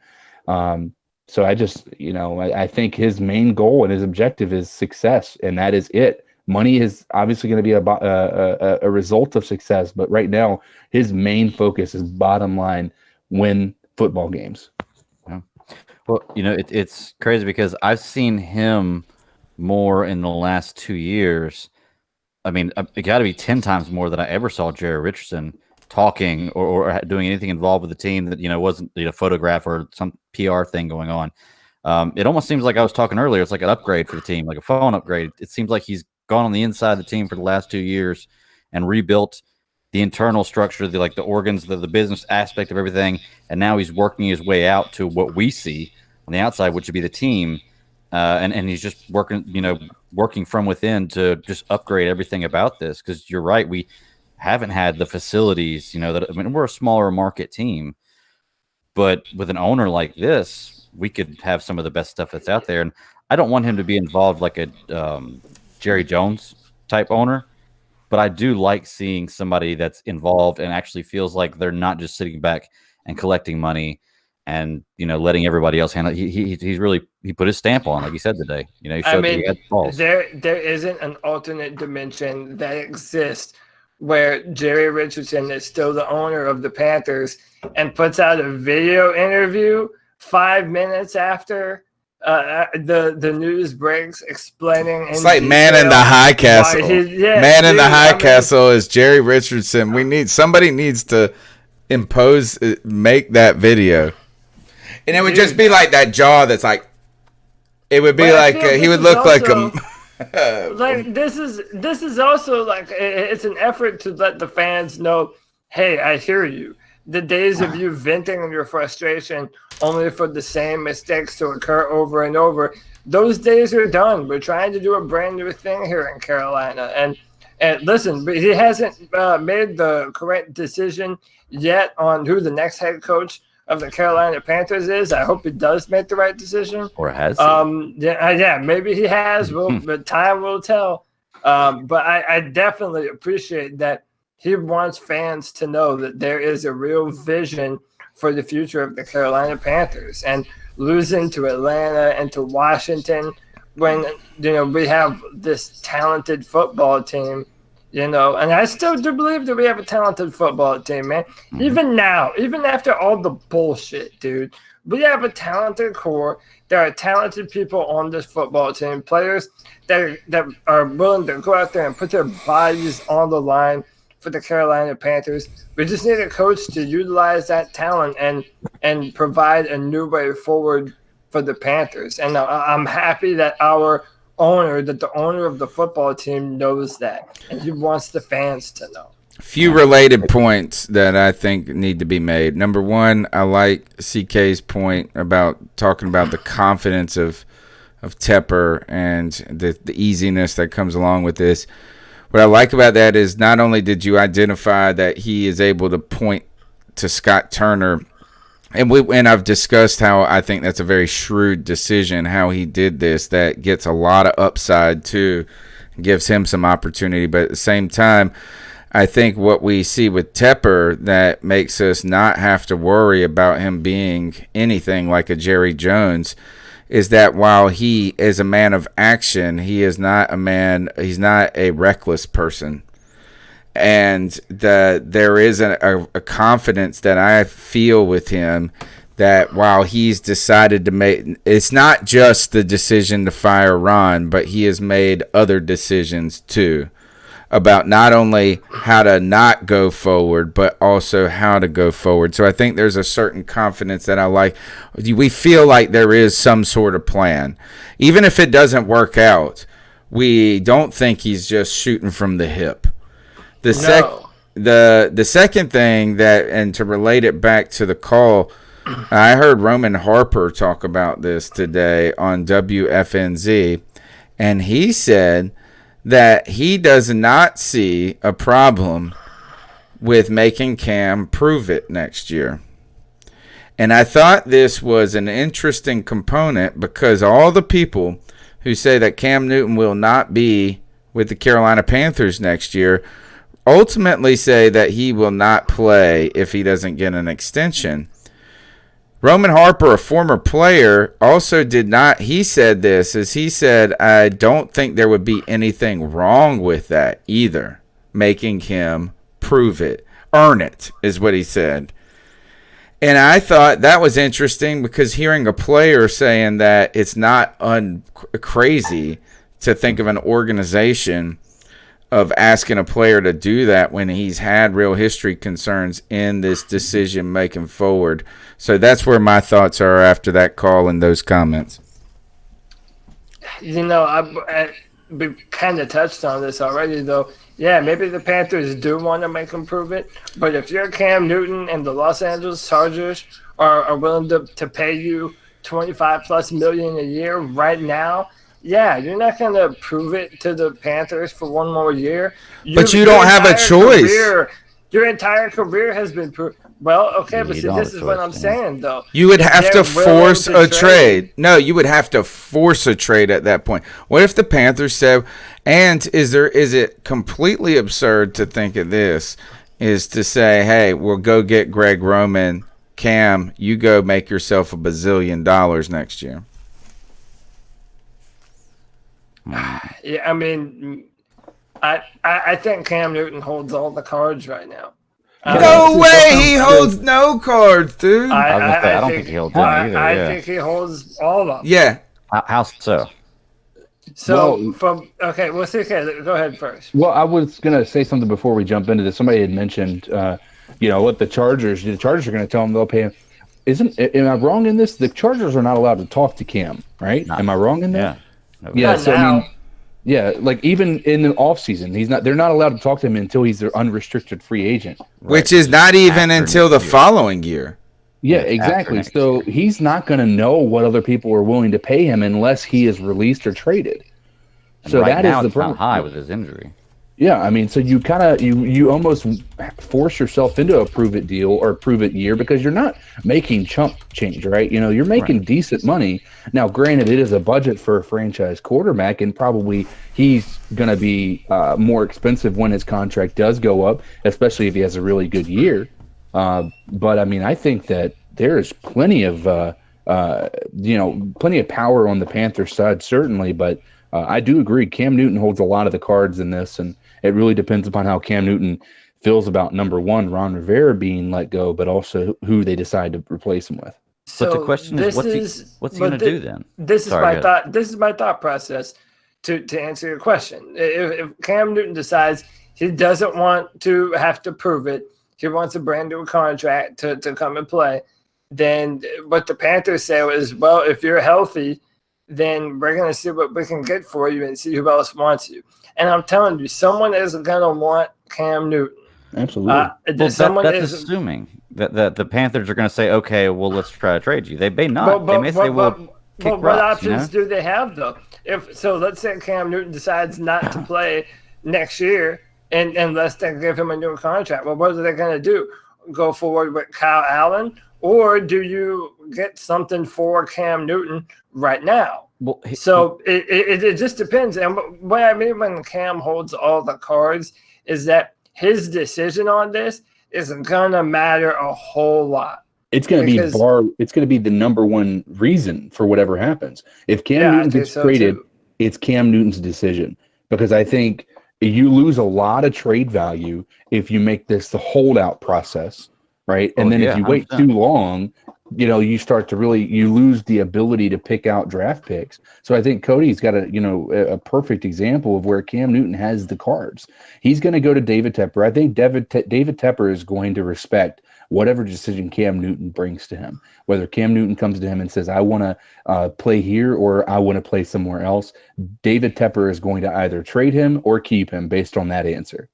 So I just, I think his main goal and his objective is success, and that is it. Money is obviously going to be a result of success, but right now his main focus is bottom line, win football games. Yeah. Well, it's crazy because I've seen him more in the last 2 years. I mean, it got to be 10 times more than I ever saw Jerry Richardson talking or doing anything involved with the team that, wasn't a photograph or some PR thing going on. It almost seems like I was talking earlier. It's like an upgrade for the team, like a phone upgrade. It seems like he's gone on the inside of the team for the last 2 years and rebuilt the internal structure, the organs, the business aspect of everything. And now he's working his way out to what we see on the outside, which would be the team. And he's just working from within to just upgrade everything about this. Because you're right, we haven't had the facilities, we're a smaller market team, but with an owner like this, we could have some of the best stuff that's out there. And I don't want him to be involved like a Jerry Jones type owner, but I do like seeing somebody that's involved and actually feels like they're not just sitting back and collecting money and letting everybody else handle it. He put his stamp on, like he said today. He showed that he had balls. There isn't an alternate dimension that exists where Jerry Richardson is still the owner of the Panthers and puts out a video interview 5 minutes after the news breaks, explaining. It's like man in the high castle. Man in the high castle is Jerry Richardson. Somebody needs to make that video, and it would just be like that jaw. That's like, it would be he would look like a. Like this is also like it's an effort to let the fans know, hey, I hear you. The days of you venting your frustration only for the same mistakes to occur over and over, those days are done. We're trying to do a brand new thing here in Carolina. And listen, but he hasn't made the correct decision yet on who the next head coach of the Carolina Panthers is. I hope he does make the right decision. Or has he? Yeah, maybe he has. But time will tell. But I definitely appreciate that he wants fans to know that there is a real vision for the future of the Carolina Panthers. And losing to Atlanta and to Washington when, we have this talented football team, and I still do believe that we have a talented football team, man. Mm-hmm. Even now, even after all the bullshit, dude, we have a talented core. There are talented people on this football team, players that are willing to go out there and put their bodies on the line for the Carolina Panthers. We just need a coach to utilize that talent and provide a new way forward for the Panthers. And I'm happy that the owner of the football team knows that, and he wants the fans to know. Few related points that I think need to be made. Number one, I like CK's point about talking about the confidence of Tepper and the easiness that comes along with this. what I like about that is not only did you identify that he is able to point to Scott Turner, and I've discussed how I think that's a very shrewd decision, how he did this, that gets a lot of upside too, gives him some opportunity. But at the same time, I think what we see with Tepper that makes us not have to worry about him being anything like a Jerry Jones is that while he is a man of action, he's not a reckless person. And there is a confidence that I feel with him that while he's decided to make, it's not just the decision to fire Ron, but he has made other decisions too about not only how to not go forward, but also how to go forward. So I think there's a certain confidence that I like. We feel like there is some sort of plan. Even if it doesn't work out, we don't think he's just shooting from the hip. The second thing that, and to relate it back to the call, I heard Roman Harper talk about this today on WFNZ, and he said that he does not see a problem with making Cam prove it next year. And I thought this was an interesting component because all the people who say that Cam Newton will not be with the Carolina Panthers next year ultimately say that he will not play if he doesn't get an extension. Roman Harper, a former player, also did not, he said this, as he said, I don't think there would be anything wrong with that either, making him prove it, earn it, is what he said. And I thought that was interesting because hearing a player saying that it's not crazy to think of an organization of asking a player to do that when he's had real history concerns in this decision making forward. So that's where my thoughts are after that call and those comments. You know, we kind of touched on this already, though. Yeah, maybe the Panthers do want to make him prove it, but if you're Cam Newton and the Los Angeles Chargers are willing to pay you $25+ million a year right now, yeah, you're not going to prove it to the Panthers for one more year. But you don't have a choice. Your entire career has been proved. Well, okay, but see, this is what I'm saying, though. You would have to force a trade. No, you would have to force a trade at that point. What if the Panthers said, and is it completely absurd to think of this, is to say, hey, we'll go get Greg Roman, Cam, you go make yourself $1 bazillion next year. Yeah, I mean, I think Cam Newton holds all the cards right now. No way, he holds no cards, dude. I don't think he holds any either. I think he holds all of them. Yeah. How so? So okay, well, CK, go ahead first. Well, I was gonna say something before we jump into this. Somebody had mentioned, what the Chargers are going to tell him they'll pay him. Am I wrong in this? The Chargers are not allowed to talk to Cam, right? Am I wrong in that? Yeah. So I mean, yeah, like even in the offseason, they're not allowed to talk to him until he's their unrestricted free agent. Which is not even until the following year. Yeah, exactly. So he's not going to know what other people are willing to pay him unless he is released or traded. And so right that now is the it's not problem. high with his injury. Yeah, I mean, so you kind of you almost force yourself into a prove it deal or a prove it year because you're not making chump change, right? You're making decent money. Now, granted, it is a budget for a franchise quarterback, and probably he's going to be more expensive when his contract does go up, especially if he has a really good year. But I mean, I think that there is plenty of plenty of power on the Panthers side, certainly, but. I do agree. Cam Newton holds a lot of the cards in this, and it really depends upon how Cam Newton feels about, number one, Ron Rivera being let go, but also who they decide to replace him with. So but the question is, what's he going to do then? This is my thought. This is my thought process to answer your question. If Cam Newton decides he doesn't want to have to prove it, he wants a brand new contract to come and play, then what the Panthers say is, well, if you're healthy, then we're going to see what we can get for you and see who else wants you. And I'm telling you, someone is going to want Cam Newton. Absolutely. That's assuming that the Panthers are going to say, okay, well, let's try to trade you. They may not. They may say, well, kick what rocks, options do they have, though? Let's say Cam Newton decides not to play next year, and unless they give him a new contract. Well, what are they going to do? Go forward with Kyle Allen, or do you get something for Cam Newton right now? Well, it just depends. And what I mean when Cam holds all the cards is that his decision on this is going to matter a whole lot. It's going to be the number one reason for whatever happens. If Cam Newton gets traded, it's Cam Newton's decision, because I think you lose a lot of trade value if you make this the holdout process, right? And then if you wait too long, you start to you lose the ability to pick out draft picks. So I think Cody's got a perfect example of where Cam Newton has the cards. He's going to go to David Tepper. I think David Tepper is going to respect whatever decision Cam Newton brings to him, whether Cam Newton comes to him and says, I want to play here or I want to play somewhere else. David Tepper is going to either trade him or keep him based on that answer.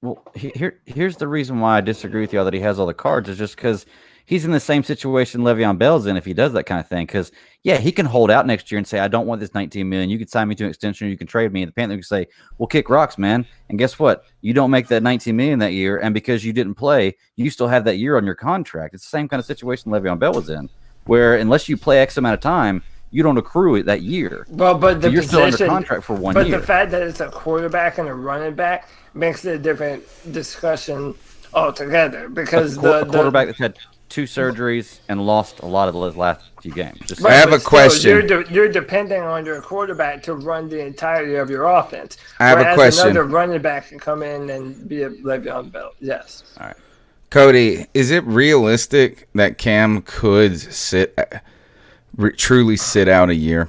Well, here's the reason why I disagree with y'all that he has all the cards is just because he's in the same situation Le'Veon Bell's in if he does that kind of thing. Because, he can hold out next year and say, I don't want this $19 million. You can sign me to an extension or you can trade me. And the Panthers can say, well, kick rocks, man. And guess what? You don't make that $19 million that year. And because you didn't play, you still have that year on your contract. It's the same kind of situation Le'Veon Bell was in, where unless you play X amount of time, you don't accrue it that year. Well, but you're still under contract for 1 year. But the fact that it's a quarterback and a running back makes it a different discussion altogether, because the quarterback that's had 2 surgeries and lost a lot of the last few games. I have a question. You're depending on your quarterback to run the entirety of your offense. I have a question. Another running back can come in and be a Le'Veon Bell. Yes. All right. Cody, is it realistic that Cam could truly sit out a year?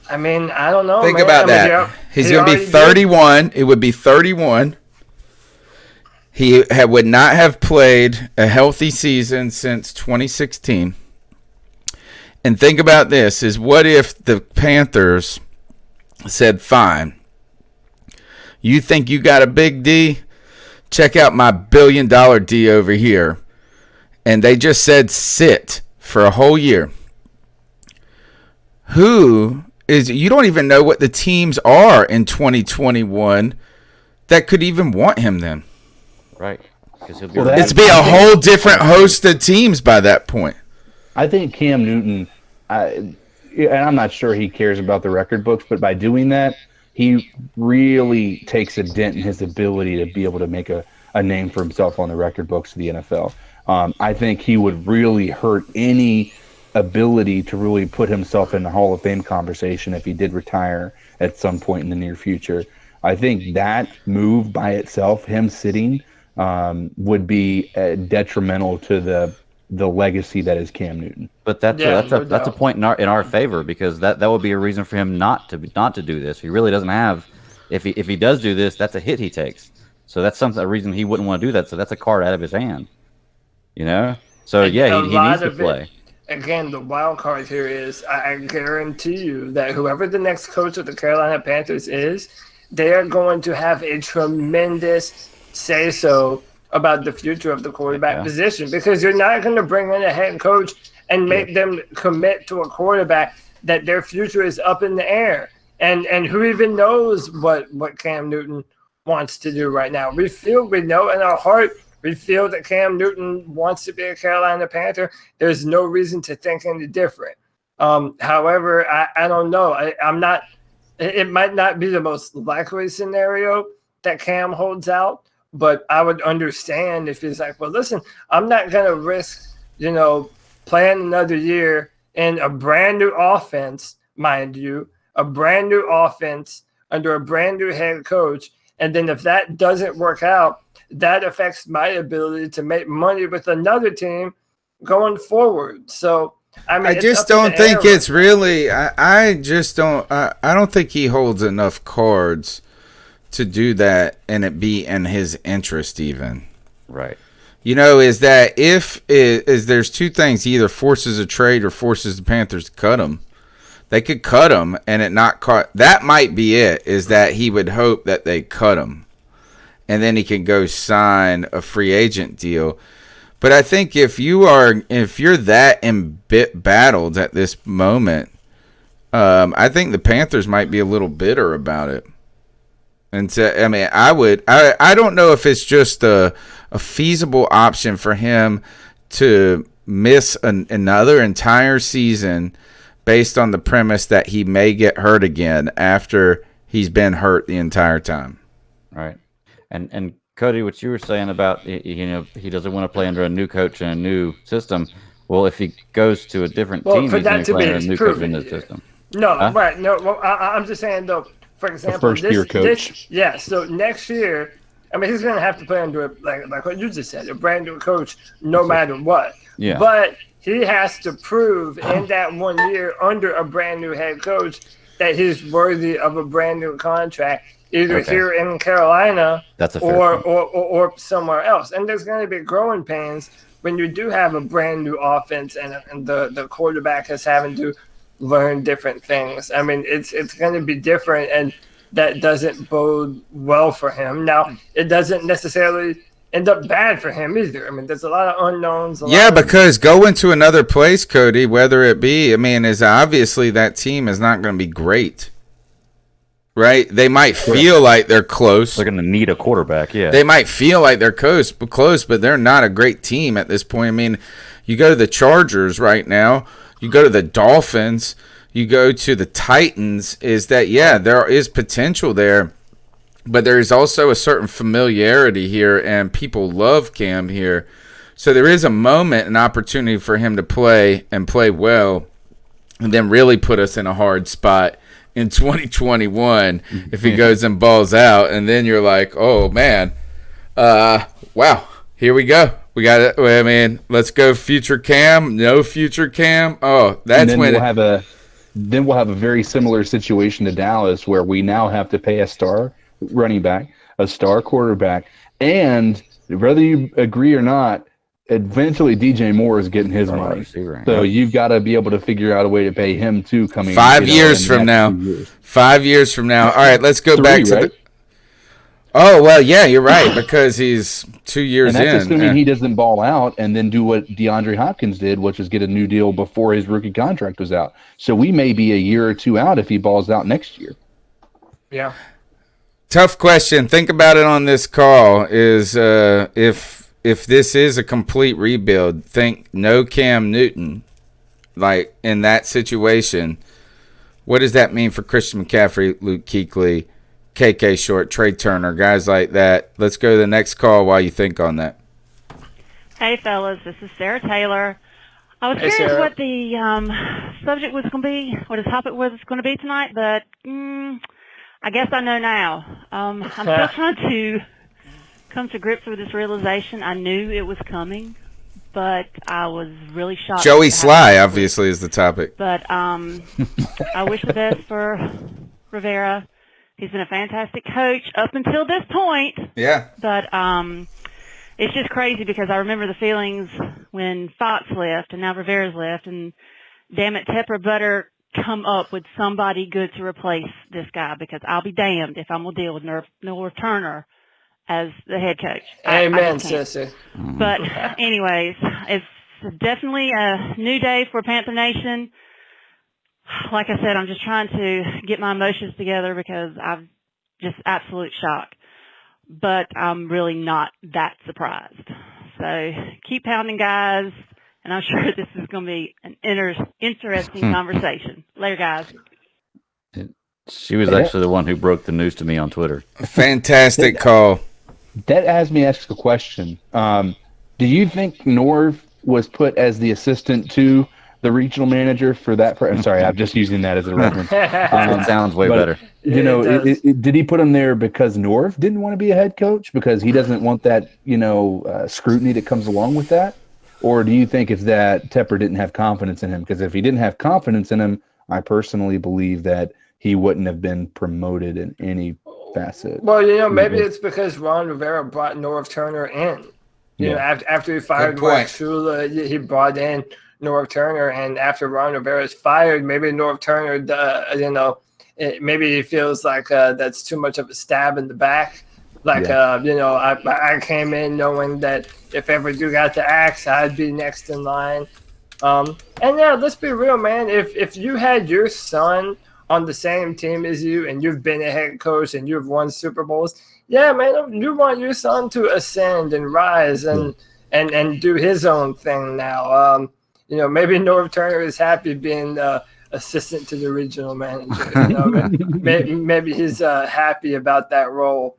I mean, I don't know. Think about that. He's going to be 31. It would be 31. He would not have played a healthy season since 2016. And think about this, is what if the Panthers said, fine, you think you got a big D? Check out my $1 billion D over here. And they just said sit for a whole year. You don't even know what the teams are in 2021 that could even want him then. Right. It'd be a whole different host of teams by that point. I think Cam Newton, and I'm not sure he cares about the record books, but by doing that, he really takes a dent in his ability to be able to make a name for himself on the record books of the NFL. I think he would really hurt any ability to really put himself in the Hall of Fame conversation if he did retire at some point in the near future. I think that move by itself, him sitting, would be detrimental to the legacy that is Cam Newton. But that's a point in our favor, because that would be a reason for him not to do this. He really doesn't have. If he does do this, that's a hit he takes. So that's a reason he wouldn't want to do that. So that's a card out of his hand. So he needs to play. Again, the wild card here is I guarantee you that whoever the next coach of the Carolina Panthers is, they are going to have a tremendous say-so about the future of the quarterback position, because you're not going to bring in a head coach and make them commit to a quarterback that their future is up in the air. And who even knows what Cam Newton wants to do right now? We know in our heart, we feel that Cam Newton wants to be a Carolina Panther. There's no reason to think any different. However, I don't know. I'm not. It might not be the most likely scenario that Cam holds out, but I would understand if he's like, well, listen, I'm not going to risk, playing another year in a brand new offense, mind you, a brand new offense under a brand new head coach. And then if that doesn't work out, that affects my ability to make money with another team going forward. So, I just don't think it's really. I just don't. I don't think he holds enough cards to do that and it be in his interest even. Right. Is that there's two things. He either forces a trade or forces the Panthers to cut him. They could cut him and it not cut. That might be it, is that he would hope that they cut him. And then he can go sign a free agent deal. But I think if you're that embattled at this moment, I think the Panthers might be a little bitter about it. And I mean, I don't know if it's just a feasible option for him to miss another entire season based on the premise that he may get hurt again after he's been hurt the entire time. Right. And Cody, what you were saying about, he doesn't want to play under a new coach and a new system. Well, if he goes to a different team, he's going to play under a new coach and a new system. No, right. No, well, I'm just saying, though, for example, first-year coach. So next year, I mean, he's going to have to play under, like what you just said, a brand new coach, no matter what. Yeah. But he has to prove in that 1 year under a brand new head coach that he's worthy of a brand new contract, either here in Carolina or somewhere else. And there's going to be growing pains when you do have a brand new offense and the quarterback is having to learn different things. I mean, it's going to be different, and that doesn't bode well for him. Now, it doesn't necessarily end up bad for him either. I mean, there's a lot of unknowns. Because going to another place, Cody, whether it be, I mean, is obviously that team is not going to be great. Right? They might feel like they're close. They're going to need a quarterback, yeah. They might feel like they're close, but they're not a great team at this point. I mean, you go to the Chargers right now, you go to the Dolphins, you go to the Titans, there is potential there, but there is also a certain familiarity here, and people love Cam here. So there is a moment, an opportunity for him to play and play well, and then really put us in a hard spot in 2021 if he goes and balls out, and then you're like, oh man, wow, here we go. We got it. I mean, let's go future Cam, no future Cam. Oh, that's when we'll have a very similar situation to Dallas, where we now have to pay a star running back, a star quarterback, and whether you agree or not, eventually DJ Moore is getting his money. So you've got to be able to figure out a way to pay him too. Coming 5 years from now. 5 years from now. All right, let's go back to the. Oh well, yeah, you're right, because he's 2 years in. And that's assuming he doesn't ball out and then do what DeAndre Hopkins did, which is get a new deal before his rookie contract was out. So we may be a year or two out if he balls out next year. Yeah. Tough question. Think about it on this call. Is if this is a complete rebuild, think no Cam Newton, like in that situation, what does that mean for Christian McCaffrey, Luke Kuechly, KK Short, Trey Turner, guys like that? Let's go to the next call while you think on that. Hey, fellas, this is Sarah Taylor. I was curious Sarah. what the subject was going to be, what the topic was going to be tonight, but I guess I know now. I'm still trying to come to grips with this realization. I knew it was coming, but I was really shocked. Joey Sly, obviously, is the topic. But I wish the best for Rivera. He's been a fantastic coach up until this point. Yeah. But it's just crazy because I remember the feelings when Fox left and now Rivera's left, and damn it, Tepper better come up with somebody good to replace this guy, because I'll be damned if I'm going to deal with Norv Turner as the head coach. Amen, sister. But anyways, it's definitely a new day for Panther Nation. Like I said, I'm just trying to get my emotions together because I'm just absolute shock. But I'm really not that surprised. So keep pounding, guys, and I'm sure this is going to be an interesting conversation. Later, guys. She was actually the one who broke the news to me on Twitter. Fantastic call. That has me ask a question. Do you think Norv was put as the assistant to the regional manager for that? I'm sorry, I'm just using that as a reference. It sounds way better. You know, did he put him there because Norv didn't want to be a head coach, because he doesn't want that, scrutiny that comes along with that? Or do you think it's that Tepper didn't have confidence in him? Because if he didn't have confidence in him, I personally believe that he wouldn't have been promoted in any facet. Well, maybe it's because Ron Rivera brought Norv Turner in. You know, after he fired Mike Shula, he brought in Norv Turner, and after Ron Rivera is fired, maybe Norv Turner, maybe he feels like that's too much of a stab in the back. Like, I came in knowing that if ever you got the axe, I'd be next in line. And yeah, let's be real, man. If you had your son on the same team as you and you've been a head coach and you've won Super Bowls, yeah, man, you want your son to ascend and rise and do his own thing now. Maybe Norv Turner is happy being assistant to the regional manager. Maybe he's happy about that role.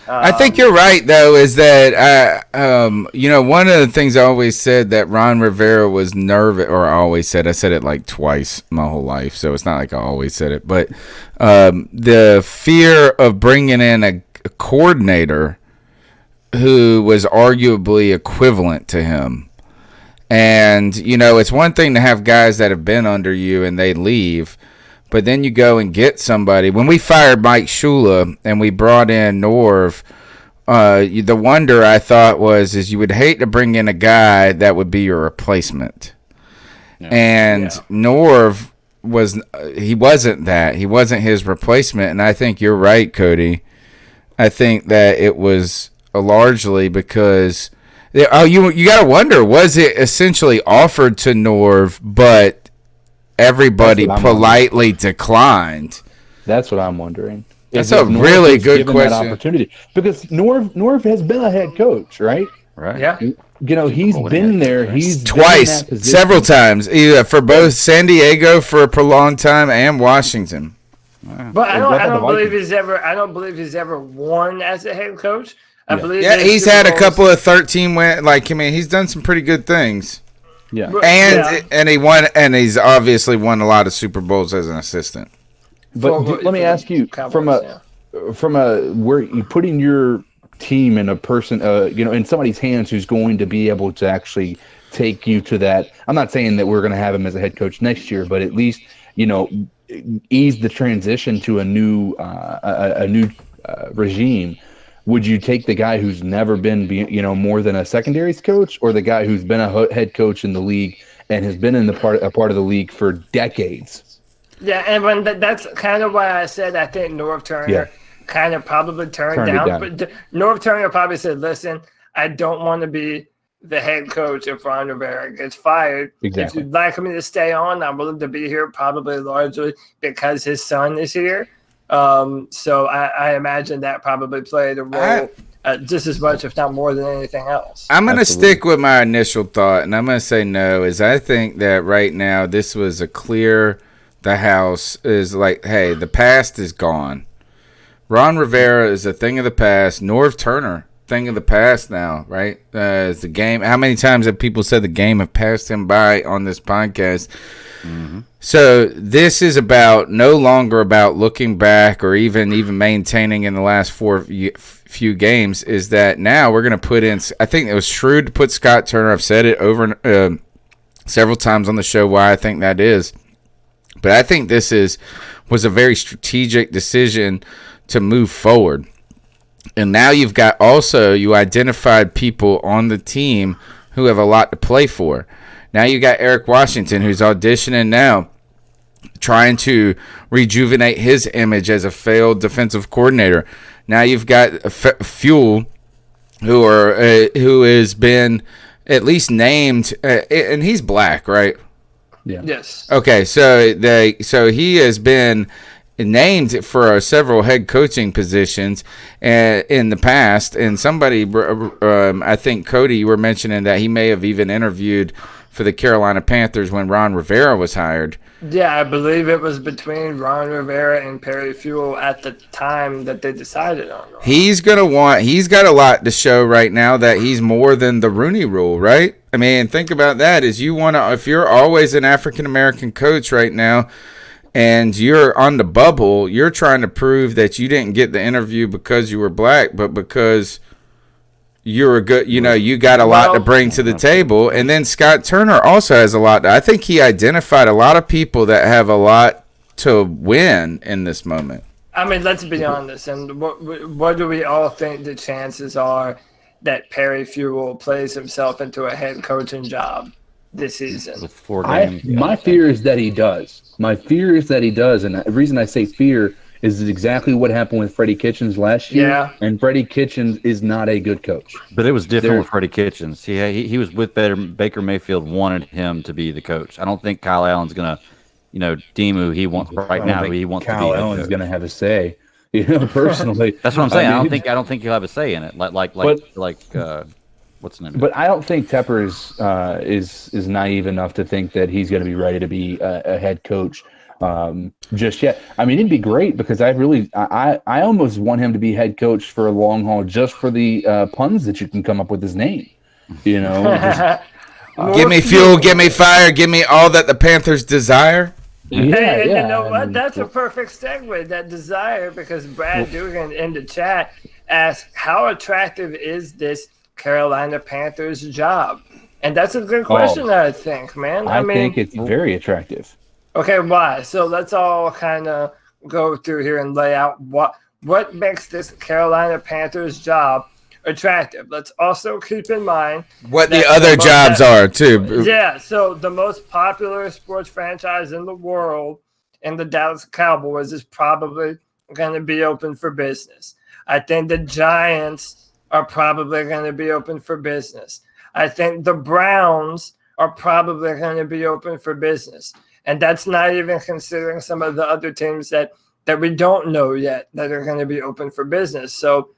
I think you're right, though, is that, one of the things I always said that Ron Rivera was nervous, or I said it like twice my whole life, so it's not like I always said it, but the fear of bringing in a coordinator who was arguably equivalent to him. And, it's one thing to have guys that have been under you and they leave, but then you go and get somebody. When we fired Mike Shula and we brought in Norv, the wonder I thought is you would hate to bring in a guy that would be your replacement. No. And Norv wasn't that. He wasn't his replacement. And I think you're right, Cody. I think that it was largely because you got to wonder, was it essentially offered to Norv, but everybody politely declined? That's what I'm wondering. That's a really good question. That opportunity, because Norv has been a head coach, right? Right. Yeah. He's been there. He's twice, several times, either for both San Diego for a prolonged time and Washington. Wow. But I don't believe he's ever won as a head coach. I believe. Yeah, he's had a couple of 13 win. He's done some pretty good things. Yeah, and he won, and he's obviously won a lot of Super Bowls as an assistant. But let me ask you, from a where you putting your team in a person, in somebody's hands who's going to be able to actually take you to that. I'm not saying that we're going to have him as a head coach next year, but at least ease the transition to a new regime. Would you take the guy who's never been, more than a secondaries coach, or the guy who's been a head coach in the league and has been in a part of the league for decades? Yeah, and that's kind of why I said I think Norv Turner kind of probably turned down. But Norv Turner probably said, "Listen, I don't want to be the head coach if Ron Rivera gets fired. Exactly. If you'd like me to stay on, I'm willing to be here, probably largely because his son is here." So I imagine that probably played a role just as much, if not more than anything else. I'm going to stick with my initial thought, and I'm going to say no, is I think that right now this was a clear, the house is like, hey, the past is gone. Ron Rivera is a thing of the past. Norv Turner, thing of the past now, right? Is the game. How many times have people said the game have passed him by on this podcast? Mm-hmm. So this is no longer about looking back or even maintaining in the last few games. Is that now we're going to put in? I think it was shrewd to put Scott Turner. I've said it over several times on the show why I think that is, but I think this was a very strategic decision to move forward. And now you identified people on the team who have a lot to play for. Now you got Eric Washington, who's auditioning now, trying to rejuvenate his image as a failed defensive coordinator. Now you've got Fuel, who has been at least named, and he's black, right? Yeah. Yes. Okay, so he has been named for several head coaching positions in the past, and somebody, I think Cody, you were mentioning that he may have even interviewed for the Carolina Panthers when Ron Rivera was hired. Yeah, I believe it was between Ron Rivera and Perry Fuel at the time that they decided on. He's got a lot to show right now that he's more than the Rooney Rule, right? I mean, think about that. If you're always an African American coach right now, and you're on the bubble, you're trying to prove that you didn't get the interview because you were black, but because you're a good, you got a lot to bring to the table. And then Scott Turner also has a lot. I think he identified a lot of people that have a lot to win in this moment. I mean, let's be honest. And what do we all think the chances are that Perry Fuel plays himself into a head coaching job this season? With 4 games. My fear is that he does. My fear is that he does. And the reason I say fear is exactly what happened with Freddie Kitchens last year. Yeah. And Freddie Kitchens is not a good coach. But it was different with Freddie Kitchens. He was with Baker Mayfield, wanted him to be the coach. I don't think Kyle Allen's going to deem who he wants right now. Who he wants to be. Kyle Allen's going to have a say. Personally, that's what I'm saying. I don't think he'll have a say in it. What's the name? But I don't think Tepper is naive enough to think that he's going to be ready to be a head coach just yet. I mean, it'd be great because I almost want him to be head coach for a long haul, just for the puns that you can come up with his name. Give me fuel, give me fire, give me all that the Panthers desire. And you know what? That's a perfect segue, that desire, because Brad Dugan in the chat asked, how attractive is this Carolina Panthers job? And that's a good question, I think, man. I think it's very attractive. Okay, why? So let's all kind of go through here and lay out what makes this Carolina Panthers job attractive. Let's also keep in mind what the other jobs are too. Yeah, so the most popular sports franchise in the world, and the Dallas Cowboys, is probably going to be open for business. I think the Giants are probably going to be open for business. I think the Browns are probably going to be open for business. And that's not even considering some of the other teams that we don't know yet that are going to be open for business. So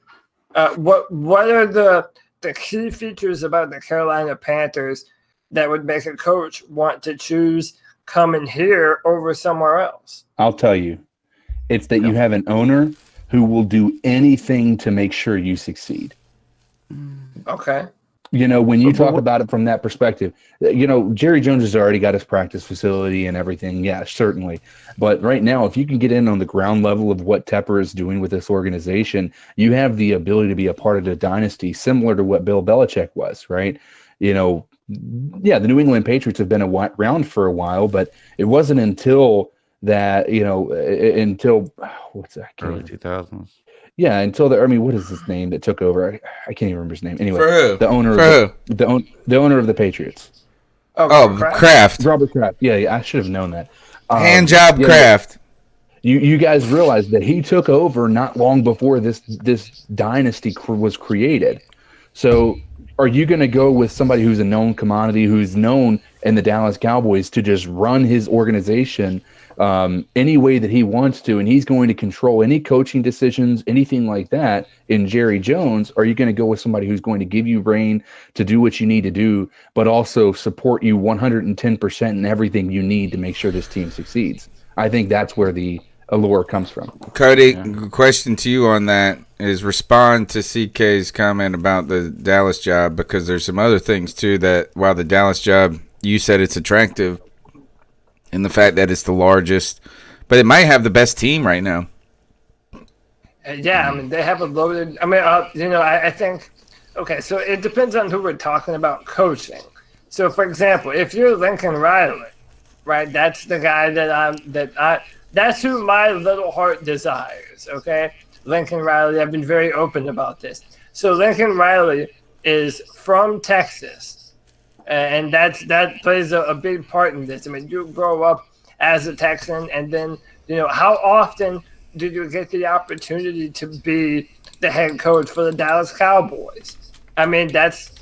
what are the key features about the Carolina Panthers that would make a coach want to choose coming here over somewhere else? I'll tell you. It's that you have an owner who will do anything to make sure you succeed. Okay. When you talk about it from that perspective, Jerry Jones has already got his practice facility and everything. Yeah, certainly. But right now, if you can get in on the ground level of what Tepper is doing with this organization, you have the ability to be a part of the dynasty, similar to what Bill Belichick was, right? The New England Patriots have been around for a while, but it wasn't until that, what's that? Early 2000s. Yeah, until what is his name that took over? I can't even remember his name. Anyway, the owner of the Patriots. Kraft. Robert Kraft. Yeah, I should have known that. Hand job Kraft. You guys realize that he took over not long before this dynasty was created. So, are you going to go with somebody who's a known commodity, who's known in the Dallas Cowboys to just run his organization any way that he wants to, and he's going to control any coaching decisions, anything like that, in Jerry Jones? Or are you going to go with somebody who's going to give you reign to do what you need to do, but also support you 110% in everything you need to make sure this team succeeds? I think that's where the allure comes from. Cody, question to you on that is respond to CK's comment about the Dallas job, because there's some other things too that while the Dallas job, you said it's attractive in the fact that it's the largest, but it might have the best team right now. Yeah, I mean, they have a loaded. I mean, I think. Okay, so it depends on who we're talking about coaching. So, for example, if you're Lincoln Riley, right? That's the guy that's who my little heart desires. Okay, Lincoln Riley. I've been very open about this. So Lincoln Riley is from Texas. And that plays a big part in this. I mean, you grow up as a Texan, and then, how often do you get the opportunity to be the head coach for the Dallas Cowboys? I mean, that's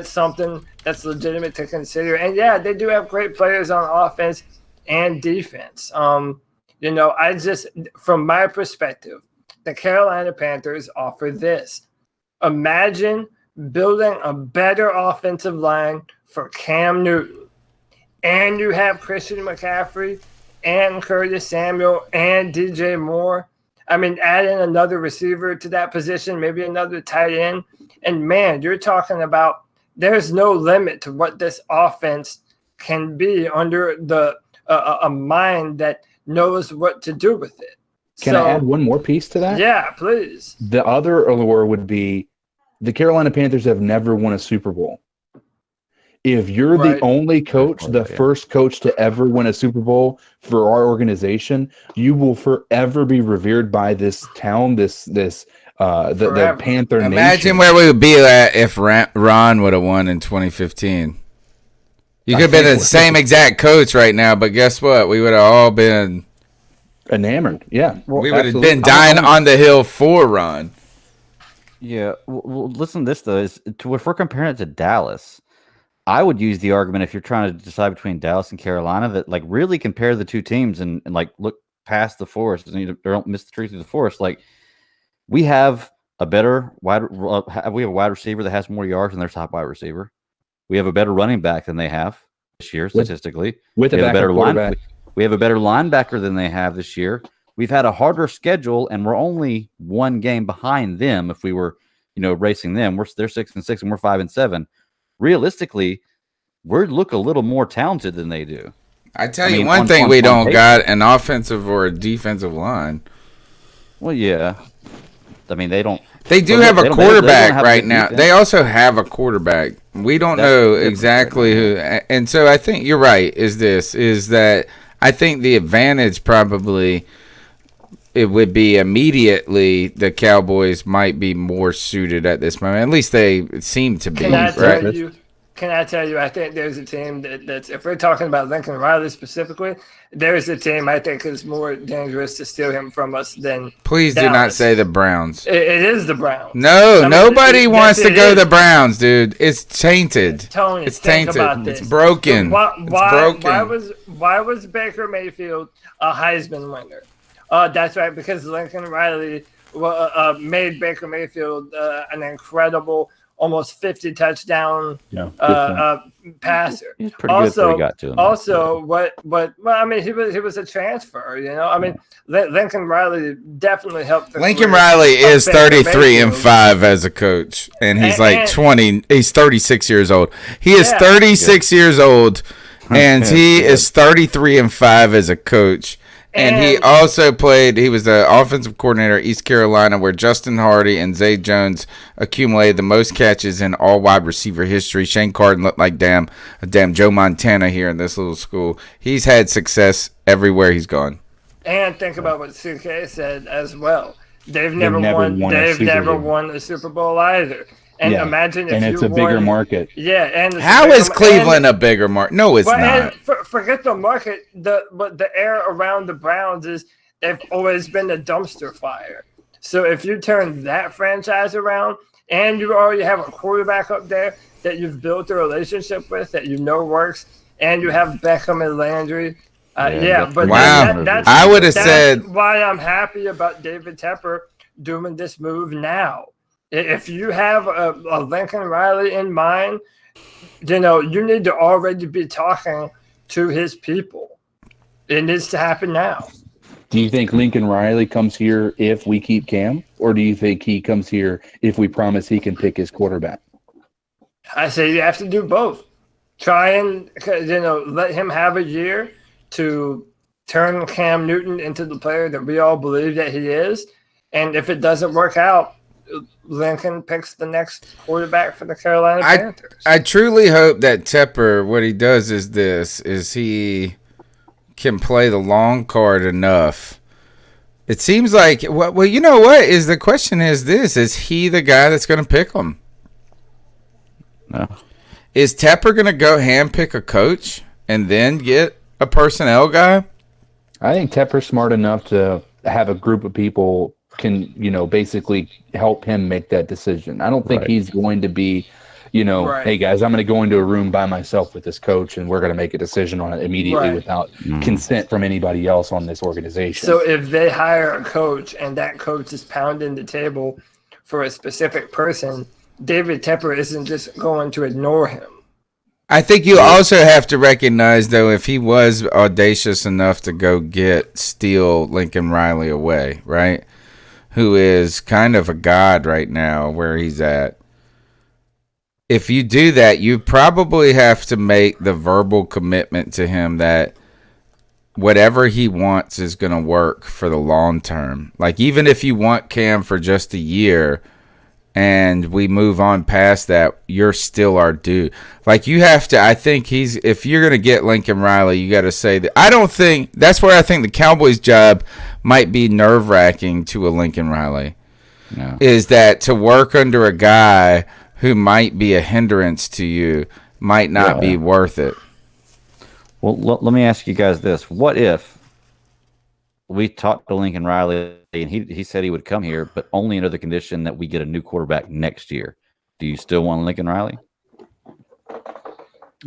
something that's legitimate to consider. And, yeah, they do have great players on offense and defense. From my perspective, the Carolina Panthers offer this. Imagine building a better offensive line for Cam Newton, and you have Christian McCaffrey and Curtis Samuel and DJ Moore. I mean, add in another receiver to that position, maybe another tight end, and man, you're talking about there's no limit to what this offense can be under a mind that knows what to do with it. Can I add one more piece to that? Yeah, please. The other allure would be the Carolina Panthers have never won a Super Bowl. If you're the only coach, the first coach to ever win a Super Bowl for our organization, you will forever be revered by this town, the Panther Nation. Imagine where we would be at if Ron would have won in 2015. You could have been the same exact coach right now, but guess what? We would have all been enamored. Yeah, we would have been dying on the hill for Ron. Yeah. Well, listen to this though. If we're comparing it to Dallas, I would use the argument if you're trying to decide between Dallas and Carolina that like really compare the two teams and like look past the forest and don't miss the tree through the forest. Like we have a better we have a wide receiver that has more yards than their top wide receiver. We have a better running back than they have this year statistically. With we a have better quarterback. We have a better linebacker than they have this year. We've had a harder schedule, and we're only one game behind them. If we were, racing them, they're 6-6 and we're 5-7. Realistically, we look a little more talented than they do. I tell you one thing, we don't got an offensive or a defensive line. Well, yeah. I mean, they don't. They do have a quarterback right now. They also have a quarterback. We don't know exactly who. And so I think you're right, is that I think the advantage probably it would be immediately the Cowboys might be more suited at this moment. At least they seem to be. Can I tell you, I think there's a team that's, if we're talking about Lincoln Riley specifically, there's a team I think is more dangerous to steal him from us than Please Dallas. do not say the Browns. It is the Browns. No, nobody wants to go the Browns, dude. It's tainted. Tony, it's think tainted. about this. It's broken. Why was Baker Mayfield a Heisman winner? That's right, because Lincoln Riley made Baker Mayfield an incredible, almost 50 touchdown passer. He's pretty good before he got to him. Also, he was a transfer. I mean, Lincoln Riley definitely helped. Lincoln Riley is 33-5 as a coach, and he's like 20. He's 36 years old. He is 36 years old, and he is 33-5 as a coach. And he also he was the offensive coordinator at East Carolina, where Justin Hardy and Zay Jones accumulated the most catches in all wide receiver history. Shane Carden looked like a damn Joe Montana here in this little school. He's had success everywhere he's gone. And think about what CK said as well. They've never won a Super Bowl either. And imagine if it's a bigger market. Yeah, and how is Cleveland a bigger market? No, it's not. Forget the market. The air around the Browns is they've always been a dumpster fire. So if you turn that franchise around, and you already have a quarterback up there that you've built a relationship with that works, and you have Beckham and Landry. I would have said why I'm happy about David Tepper doing this move now. If you have a Lincoln Riley in mind, you need to already be talking to his people. It needs to happen now. Do you think Lincoln Riley comes here if we keep Cam, or do you think he comes here if we promise he can pick his quarterback? I say you have to do both. Try and let him have a year to turn Cam Newton into the player that we all believe that he is, and if it doesn't work out, Lincoln picks the next quarterback for the Carolina Panthers. I truly hope that Tepper, what he does is he can play the long card enough. It seems like, well, you know what? The question is this: is he the guy that's going to pick him? No. Is Tepper going to go handpick a coach and then get a personnel guy? I think Tepper's smart enough to have a group of people can basically help him make that decision. I don't think he's going to be hey guys, I'm going to go into a room by myself with this coach and we're going to make a decision on it immediately without consent from anybody else on this organization. So if they hire a coach and that coach is pounding the table for a specific person, David Tepper isn't just going to ignore him. I think you also have to recognize, though, if he was audacious enough to steal Lincoln Riley away, right? Who is kind of a god right now where he's at. If you do that, you probably have to make the verbal commitment to him that whatever he wants is going to work for the long term. Like, even if you want Cam for just a year and we move on past that, you're still our dude. Like, you have to, I think if you're going to get Lincoln Riley, you got to say that. That's where I think the Cowboys' job might be nerve-wracking to a Lincoln Riley. No. Is that to work under a guy who might be a hindrance to you might not be worth it. Well, let me ask you guys this. What if we talked to Lincoln Riley and he said he would come here, but only under the condition that we get a new quarterback next year? Do you still want Lincoln Riley?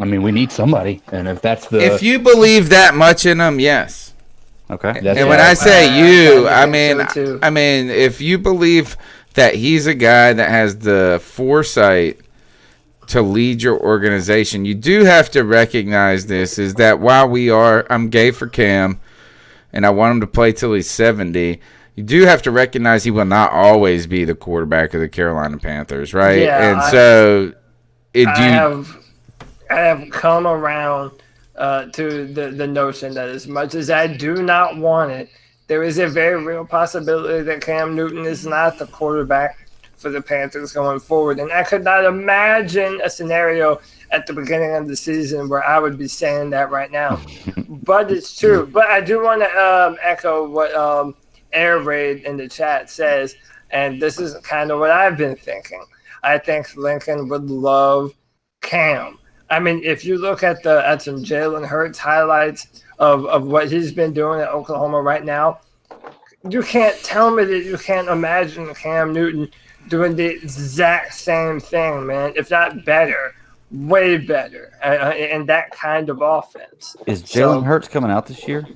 I mean, we need somebody, and if that's the If you believe that much in him, yes. Okay. And when I say you, I mean if you believe that he's a guy that has the foresight to lead your organization, you do have to recognize this, is that while I'm gay for Cam, and I want him to play till he's 70, you do have to recognize he will not always be the quarterback of the Carolina Panthers, right? Yeah, I have come around to the notion that as much as I do not want it, there is a very real possibility that Cam Newton is not the quarterback for the Panthers going forward. And I could not imagine a scenario at the beginning of the season where I would be saying that right now. But it's true. But I do want to echo what Air Raid in the chat says, and this is kind of what I've been thinking. I think Lincoln would love Cam. I mean, if you look at some Jalen Hurts highlights of what he's been doing at Oklahoma right now, you can't tell me that you can't imagine Cam Newton doing the exact same thing, man, if not better, way better, in that kind of offense. Is Jalen Hurts coming out this year?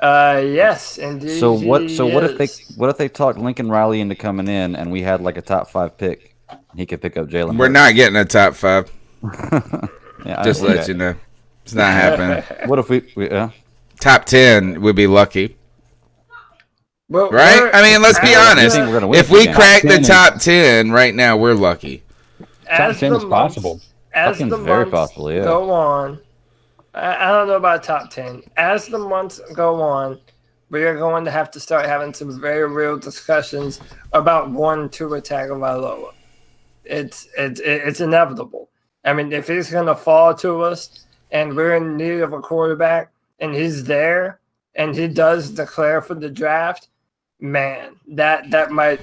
Yes, indeed. So what if they talked Lincoln Riley into coming in, and we had like a top 5 pick? He could pick up Jalen. We're not getting a top 5. Yeah, just let you know, it's not happening. What if we top 10 would be lucky? Well, right? I mean, let's be honest. If we crack the top 10 right now, we're lucky. Top 10 is possible. As the very months possible, yeah. go on, I don't know about top 10. As the months go on, we are going to have to start having some very real discussions about 1-2 Tagovailoa. It's inevitable. I mean, if he's going to fall to us and we're in need of a quarterback and he's there and he does declare for the draft, man, that might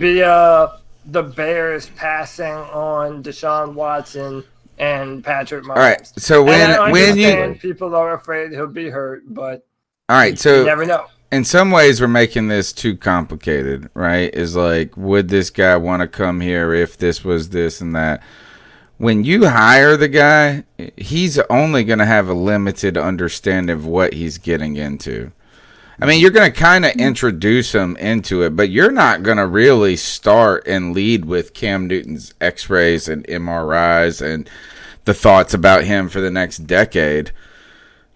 be the Bears passing on Deshaun Watson and Patrick Mahomes. All right, so when people are afraid he'll be hurt, but all right, so you never know. In some ways, we're making this too complicated, right? Is like, would this guy want to come here if this was this and that? When you hire the guy, he's only going to have a limited understanding of what he's getting into. I mean, you're going to kind of introduce him into it, but you're not going to really start and lead with Cam Newton's x-rays and MRIs and the thoughts about him for the next decade.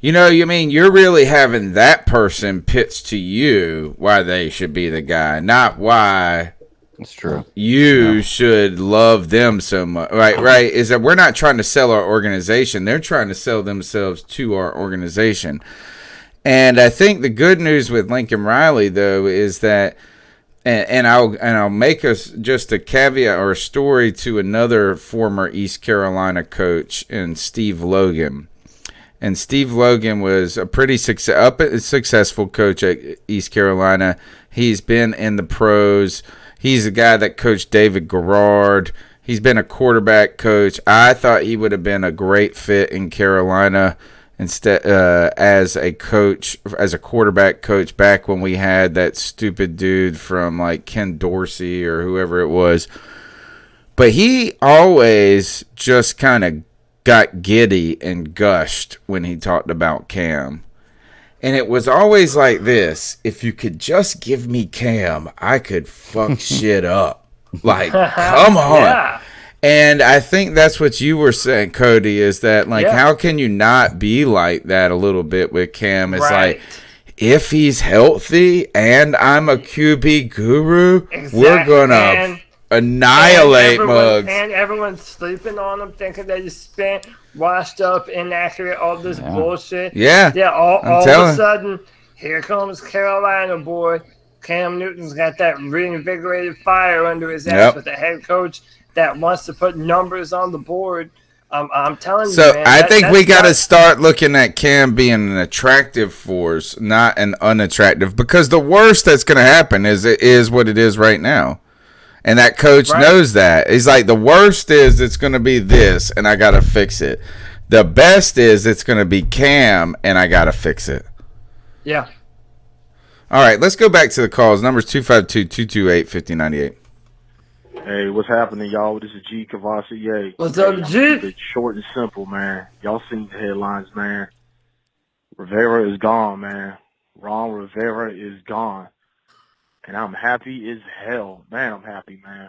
You know, you mean you're really having that person pitch to you why they should be the guy, not why That's true. you should love them so much. Right, is that we're not trying to sell our organization. They're trying to sell themselves to our organization. And I think the good news with Lincoln Riley, though, is that, and I'll make us just a caveat or a story to another former East Carolina coach, and Steve Logan. And Steve Logan was a pretty successful coach at East Carolina. He's been in the pros. He's a guy that coached David Garrard. He's been a quarterback coach. I thought he would have been a great fit in Carolina instead as a coach, as a quarterback coach back when we had that stupid dude from like Ken Dorsey or whoever it was. But he always just kind of got giddy and gushed when he talked about Cam. And it was always like this: if you could just give me Cam, I could fuck shit up. Like, come on. Yeah. And I think that's what you were saying, Cody, is that, like, how can you not be like that a little bit with Cam? It's like, if he's healthy and I'm a QB guru, we're going to annihilate Muggs. And everyone's sleeping on him, thinking that he's spent, washed up, inaccurate, all this bullshit. Yeah. All of a sudden, here comes Carolina, boy. Cam Newton's got that reinvigorated fire under his ass with a head coach that wants to put numbers on the board. I'm telling you, man. So I think we got to start looking at Cam being an attractive force, not an unattractive, because the worst that's going to happen is what it is right now. And that coach knows that. He's like, the worst is it's going to be this, and I got to fix it. The best is it's going to be Cam, and I got to fix it. Yeah. All right, let's go back to the calls. Numbers 252-228-5098. Hey, what's happening, y'all? This is G Cavassier. What's up, G? Keep it short and simple, man. Y'all seen the headlines, man. Rivera is gone, man. Ron Rivera is gone. And I'm happy as hell. Man, I'm happy, man.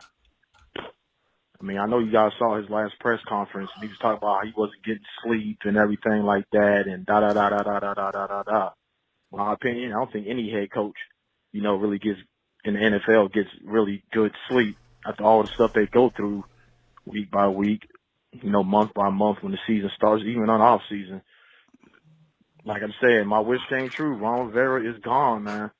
I mean, I know you guys saw his last press conference, and he was talking about how he wasn't getting sleep and everything like that, and da-da-da-da-da-da-da-da-da. In my opinion, I don't think any head coach, really gets, in the NFL, gets really good sleep after all the stuff they go through week by week, month by month when the season starts, even on off season. Like I'm saying, my wish came true. Ron Rivera is gone, man.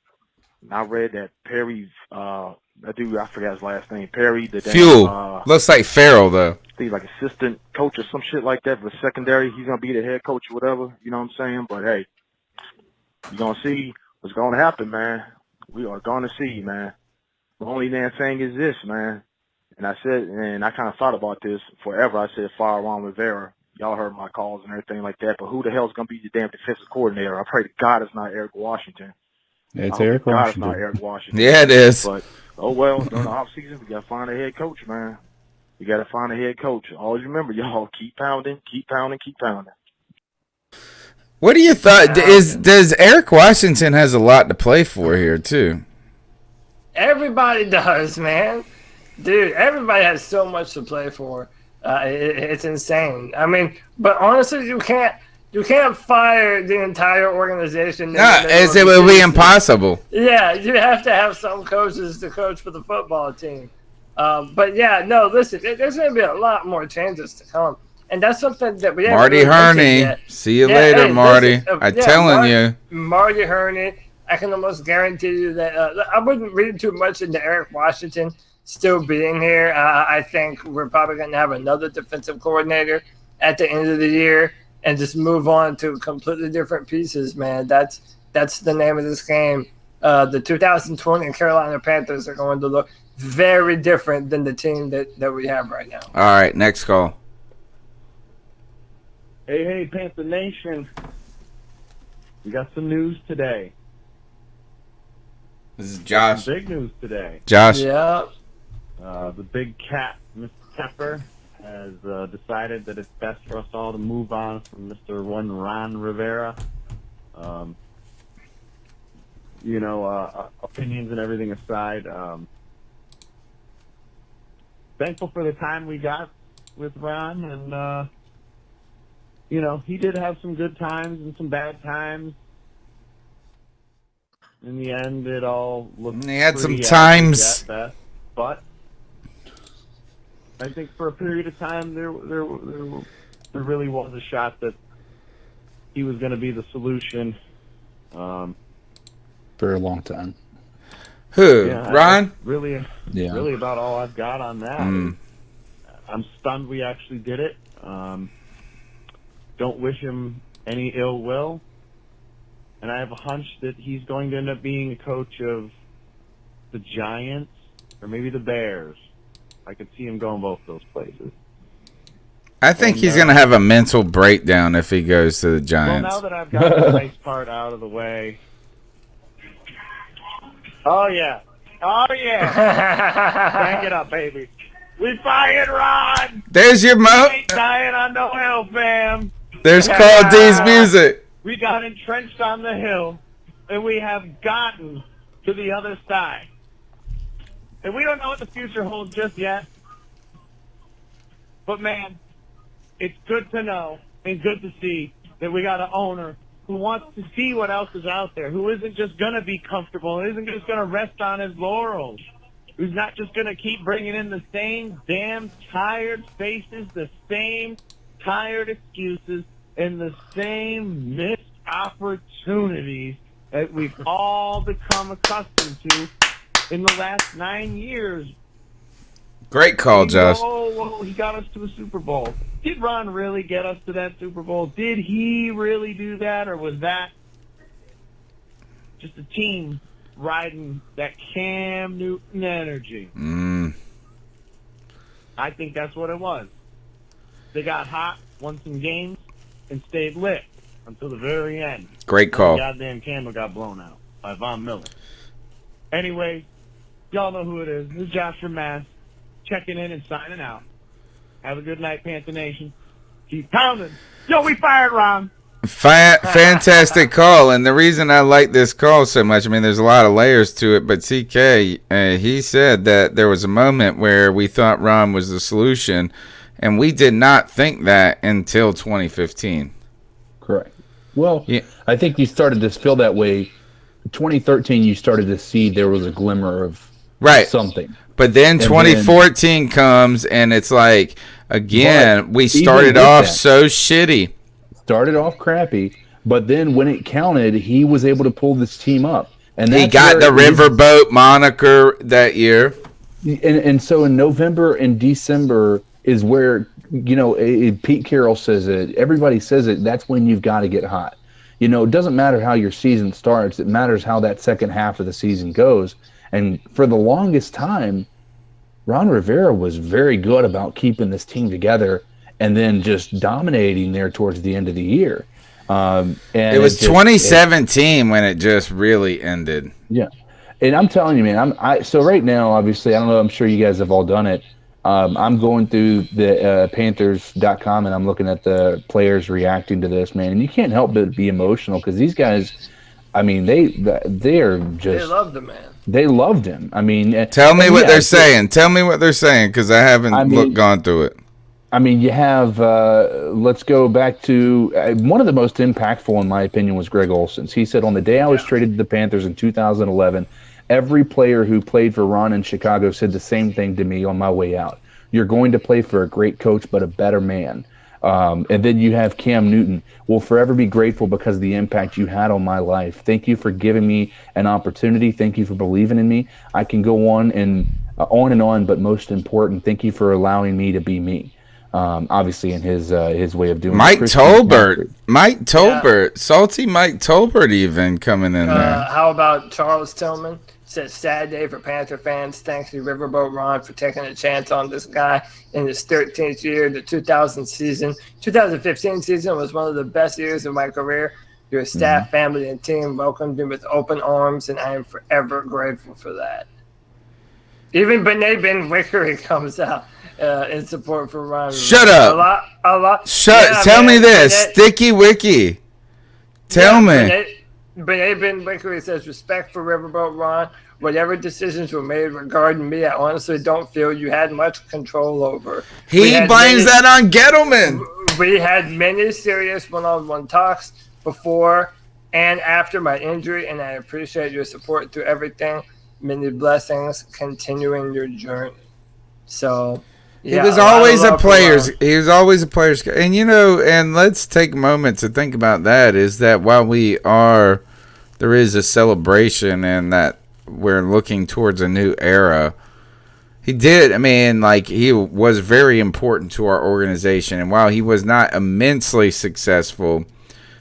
And I read that Perry, that dude, I forgot his last name, Perry. Fuel. Looks like Farrell, though. He's like assistant coach or some shit like that for secondary. He's going to be the head coach or whatever, you know what I'm saying? But, hey, you're going to see what's going to happen, man. We are going to see, man. The only damn thing is this, man. And I said, and I kind of thought about this forever. I said, fire Ron Rivera. Y'all heard my calls and everything like that. But who the hell's going to be the damn defensive coordinator? I pray to God it's not Eric Washington. It's Eric Washington. It's not Eric Washington. Yeah, it is. But, oh, well, during the offseason, we got to find a head coach, man. We got to find a head coach. Always remember, y'all, keep pounding, keep pounding, keep pounding. What do you thought? Does Eric Washington has a lot to play for here, too? Everybody does, man. Dude, everybody has so much to play for. It's insane. I mean, but honestly, you can't fire the entire organization. It would be impossible. Yeah, you have to have some coaches to coach for the football team. But yeah, no, listen, there's going to be a lot more changes to come. And that's something that we haven't Marty Hurney. See you later, Marty. I'm telling you. Marty Hurney. I can almost guarantee you that I wouldn't read too much into Eric Washington still being here. I think we're probably going to have another defensive coordinator at the end of the year and just move on to completely different pieces, man. That's the name of this game. The 2020 Carolina Panthers are going to look very different than the team that we have right now. All right, next call. Hey, Panther Nation. We got some news today. This is Josh. Some big news today. Josh. Yeah. The big cat, Mr. Tepper, has decided that it's best for us all to move on from Mr. Ron Rivera. Opinions and everything aside, thankful for the time we got with Ron, and he did have some good times and some bad times. In the end, it all looked. He had some times, at best, but I think for a period of time there really was a shot that he was going to be the solution. For a long time. Who? Yeah, Ron? Really about all I've got on that. I'm stunned we actually did it. Don't wish him any ill will. And I have a hunch that he's going to end up being a coach of the Giants or maybe the Bears. I could see him going both those places. I think he's going to have a mental breakdown if he goes to the Giants. Well, now that I've got the nice part out of the way. Oh, yeah. Crank it up, baby. We fired Ron. There's your mo. Ain't dying on no hill, fam. There's Carl D's music. We got entrenched on the hill, and we have gotten to the other side. And we don't know what the future holds just yet. But, man, it's good to know and good to see that we got an owner who wants to see what else is out there, who isn't just going to be comfortable, isn't just going to rest on his laurels, who's not just going to keep bringing in the same damn tired faces, the same tired excuses, and the same missed opportunities that we've all become accustomed to in the last 9 years. Great call, Josh. Whoa, he got us to a Super Bowl. Did Ron really get us to that Super Bowl? Did he really do that, or was that just a team riding that Cam Newton energy? I think that's what it was. They got hot, won some games, and stayed lit until the very end. Great call. The goddamn camera got blown out by Von Miller. Anyway, y'all know who it is. It's Josh from Mass. checking in and signing out. Have a good night, Panther Nation. Keep pounding. Yo, we fired, Ron. Fantastic call, and the reason I like this call so much, I mean, there's a lot of layers to it, but CK, he said that there was a moment where we thought Ron was the solution, and we did not think that until 2015. Correct. Well, yeah. I think you started to feel that way. 2013, you started to see there was a glimmer of something. But then 2014 comes, and it's like, again, we started off so shitty. Started off crappy, but then when it counted, he was able to pull this team up. And he got the Riverboat moniker that year. And so in November and December is where, Pete Carroll says it, everybody says it, that's when you've got to get hot. It doesn't matter how your season starts, it matters how that second half of the season goes. And for the longest time, Ron Rivera was very good about keeping this team together and then just dominating there towards the end of the year. And it was 2017 when it just really ended. Yeah. And I'm telling you, man, so right now, obviously, I don't know, I'm sure you guys have all done it. I'm going through the Panthers.com and I'm looking at the players reacting to this, man. And you can't help but be emotional because these guys, I mean, they are just. They loved him, man. They loved him. I mean, tell me what they're saying. Tell me what they're saying because I haven't gone through it. I mean, you have, let's go back to one of the most impactful, in my opinion, was Greg Olson's. He said, on the day I was traded to the Panthers in 2011, every player who played for Ron in Chicago said the same thing to me on my way out. You're going to play for a great coach, but a better man. And then you have Cam Newton. Will forever be grateful because of the impact you had on my life. Thank you for giving me an opportunity. Thank you for believing in me. I can go on and on, but most important, thank you for allowing me to be me. Obviously in his way of doing Mike Tolbert, salty Mike Tolbert even coming in there. How about Charles Tillman? Said, sad day for Panther fans. Thanks to Riverboat Ron for taking a chance on this guy in his 13th year. The 2015 season was one of the best years of my career. Your staff, family, and team welcomed me with open arms, and I am forever grateful for that. Even Benet Ben Wickery comes out in support for Ron. Shut up. A lot. Tell me this. Sticky Wiki. Tell me. Benet Ben Wickery says, respect for Riverboat Ron. Whatever decisions were made regarding me, I honestly don't feel you had much control over. He blames that on Gettleman. We had many serious one-on-one talks before and after my injury, and I appreciate your support through everything. Many blessings continuing your journey. So, yeah, he was always a player's. He was always a player's. And and let's take a moment to think about that. Is that while there is a celebration and that we're looking towards a new era. He did. I mean, he was very important to our organization, and while he was not immensely successful,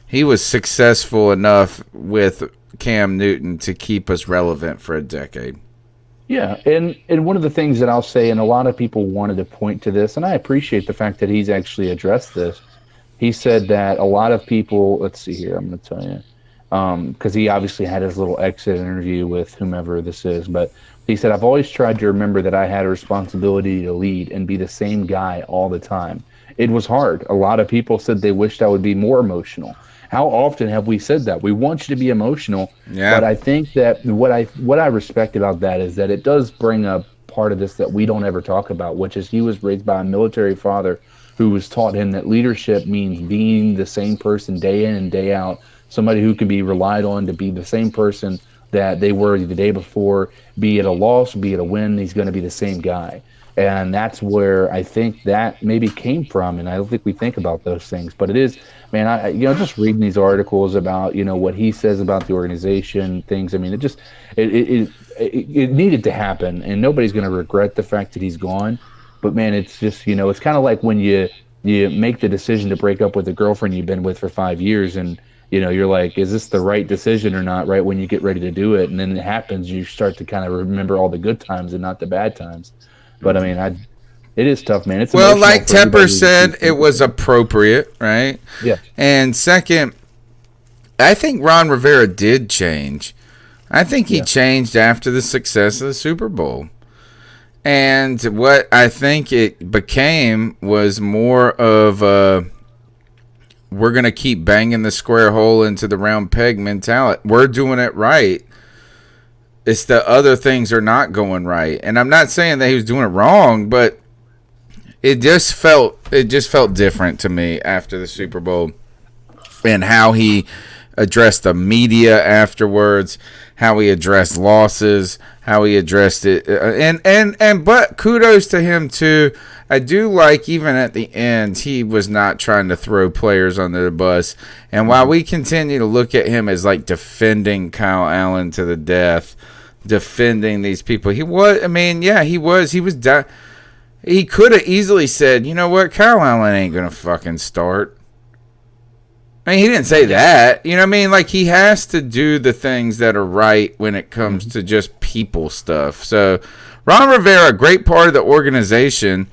he was successful enough with Cam Newton to keep us relevant for a decade. Yeah, and one of the things that I'll say, and a lot of people wanted to point to this, and I appreciate the fact that he's actually addressed this. He said that a lot of people, let's see here, I'm going to tell you, because he obviously had his little exit interview with whomever this is, but he said, I've always tried to remember that I had a responsibility to lead and be the same guy all the time. It was hard. A lot of people said they wished I would be more emotional. How often have we said that? We want you to be emotional, but I think that what I respect about that is that it does bring up part of this that we don't ever talk about, which is he was raised by a military father who was taught him that leadership means being the same person day in and day out, somebody who can be relied on to be the same person that they were the day before, be it a loss, be it a win, he's going to be the same guy. And that's where I think that maybe came from, and I don't think we think about those things. But it is, man, I just reading these articles about, what he says about the organization, things, I mean, it needed to happen, and nobody's going to regret the fact that he's gone. But, man, it's just, it's kind of like when you make the decision to break up with a girlfriend you've been with for 5 years, and you're like, is this the right decision or not, right when you get ready to do it? And then it happens, you start to kind of remember all the good times and not the bad times. But, I mean, it is tough, man. It's well, like Tepper said, it was appropriate, right? Yeah. And second, I think Ron Rivera did change. I think he changed after the success of the Super Bowl. And what I think it became was more of a we're going to keep banging the square hole into the round peg mentality. We're doing it right. It's the other things are not going right. And I'm not saying that he was doing it wrong, but it just felt different to me after the Super Bowl and how he addressed the media afterwards, how he addressed losses, how he addressed it, but kudos to him too. I do like even at the end he was not trying to throw players under the bus. And while we continue to look at him as like defending Kyle Allen to the death, defending these people, he was. I mean, yeah, he was. He could have easily said, you know what, Kyle Allen ain't gonna fucking start. I mean, he didn't say that. You know what I mean? Like, he has to do the things that are right when it comes to just people stuff. So, Ron Rivera, a great part of the organization,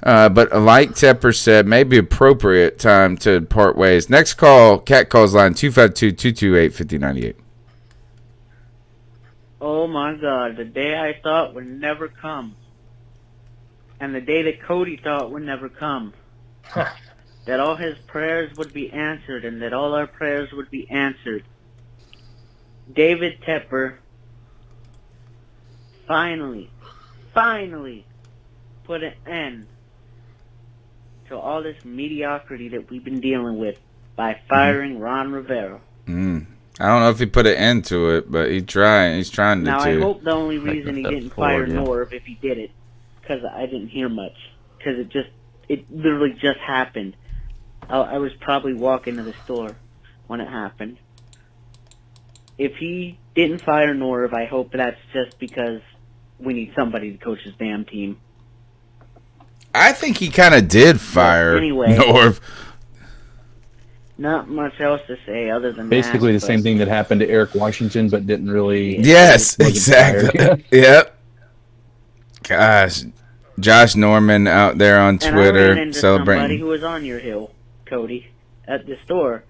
but like Tepper said, maybe appropriate time to part ways. Next call, Cat Calls line 252-228-5098. Oh, my God. The day I thought would never come. And the day that Cody thought would never come. That all his prayers would be answered and that all our prayers would be answered. David Tepper finally put an end to all this mediocrity that we've been dealing with by firing Ron Rivera. I don't know if he put an end to it, but he's trying to. Now, I hope the only reason he didn't fire Norv, if he did it, because I didn't hear much. Because it literally just happened. I was probably walking to the store when it happened. If he didn't fire Norv, I hope that's just because we need somebody to coach his damn team. I think he kind of did fire Norv. Not much else to say other than basically that, the same thing that happened to Eric Washington, but didn't really. Yes, exactly. Yep. Gosh, Josh Norman out there on Twitter and I ran into celebrating. Somebody who was on your hill, Cody, at the store,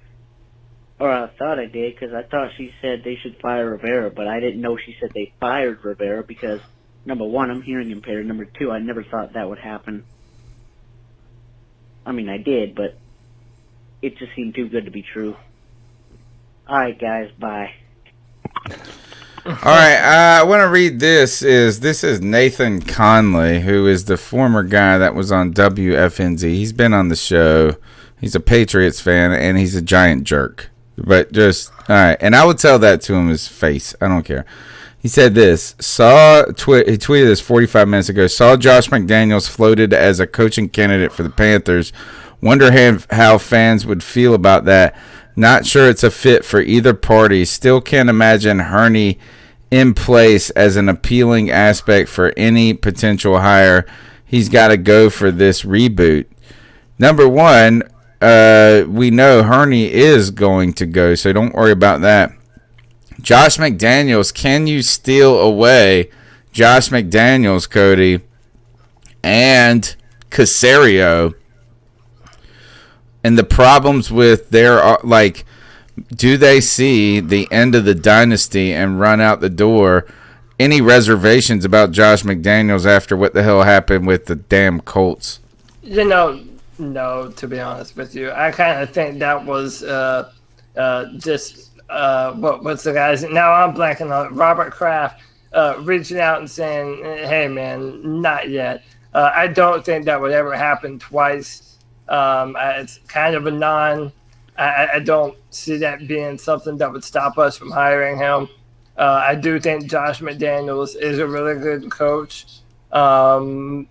or I thought I did, because I thought she said they should fire Rivera, but I didn't know she said they fired Rivera because, number one, I'm hearing impaired. Number two, I never thought that would happen. I mean, I did, but it just seemed too good to be true. All right, guys, bye. All right, I want to read this. This is Nathan Conley, who is the former guy that was on WFNZ. He's been on the show. He's a Patriots fan, and he's a giant jerk. But just, all right. And I would tell that to him his face. I don't care. He said this. He tweeted this 45 minutes ago. Saw Josh McDaniels floated as a coaching candidate for the Panthers. Wonder how fans would feel about that. Not sure it's a fit for either party. Still can't imagine Hurney in place as an appealing aspect for any potential hire. He's got to go for this reboot. Number one, we know Hurney is going to go, so don't worry about that. Josh McDaniels, can you steal away Josh McDaniels, Cody, and Caserio? And the problems with do they see the end of the dynasty and run out the door? Any reservations about Josh McDaniels after what the hell happened with the damn Colts? You know, no, to be honest with you. I kind of think that was what's the guy's name? Now I'm blanking on it. Robert Kraft reaching out and saying, hey, man, not yet. I don't think that would ever happen twice. It's kind of a I don't see that being something that would stop us from hiring him. I do think Josh McDaniels is a really good coach. I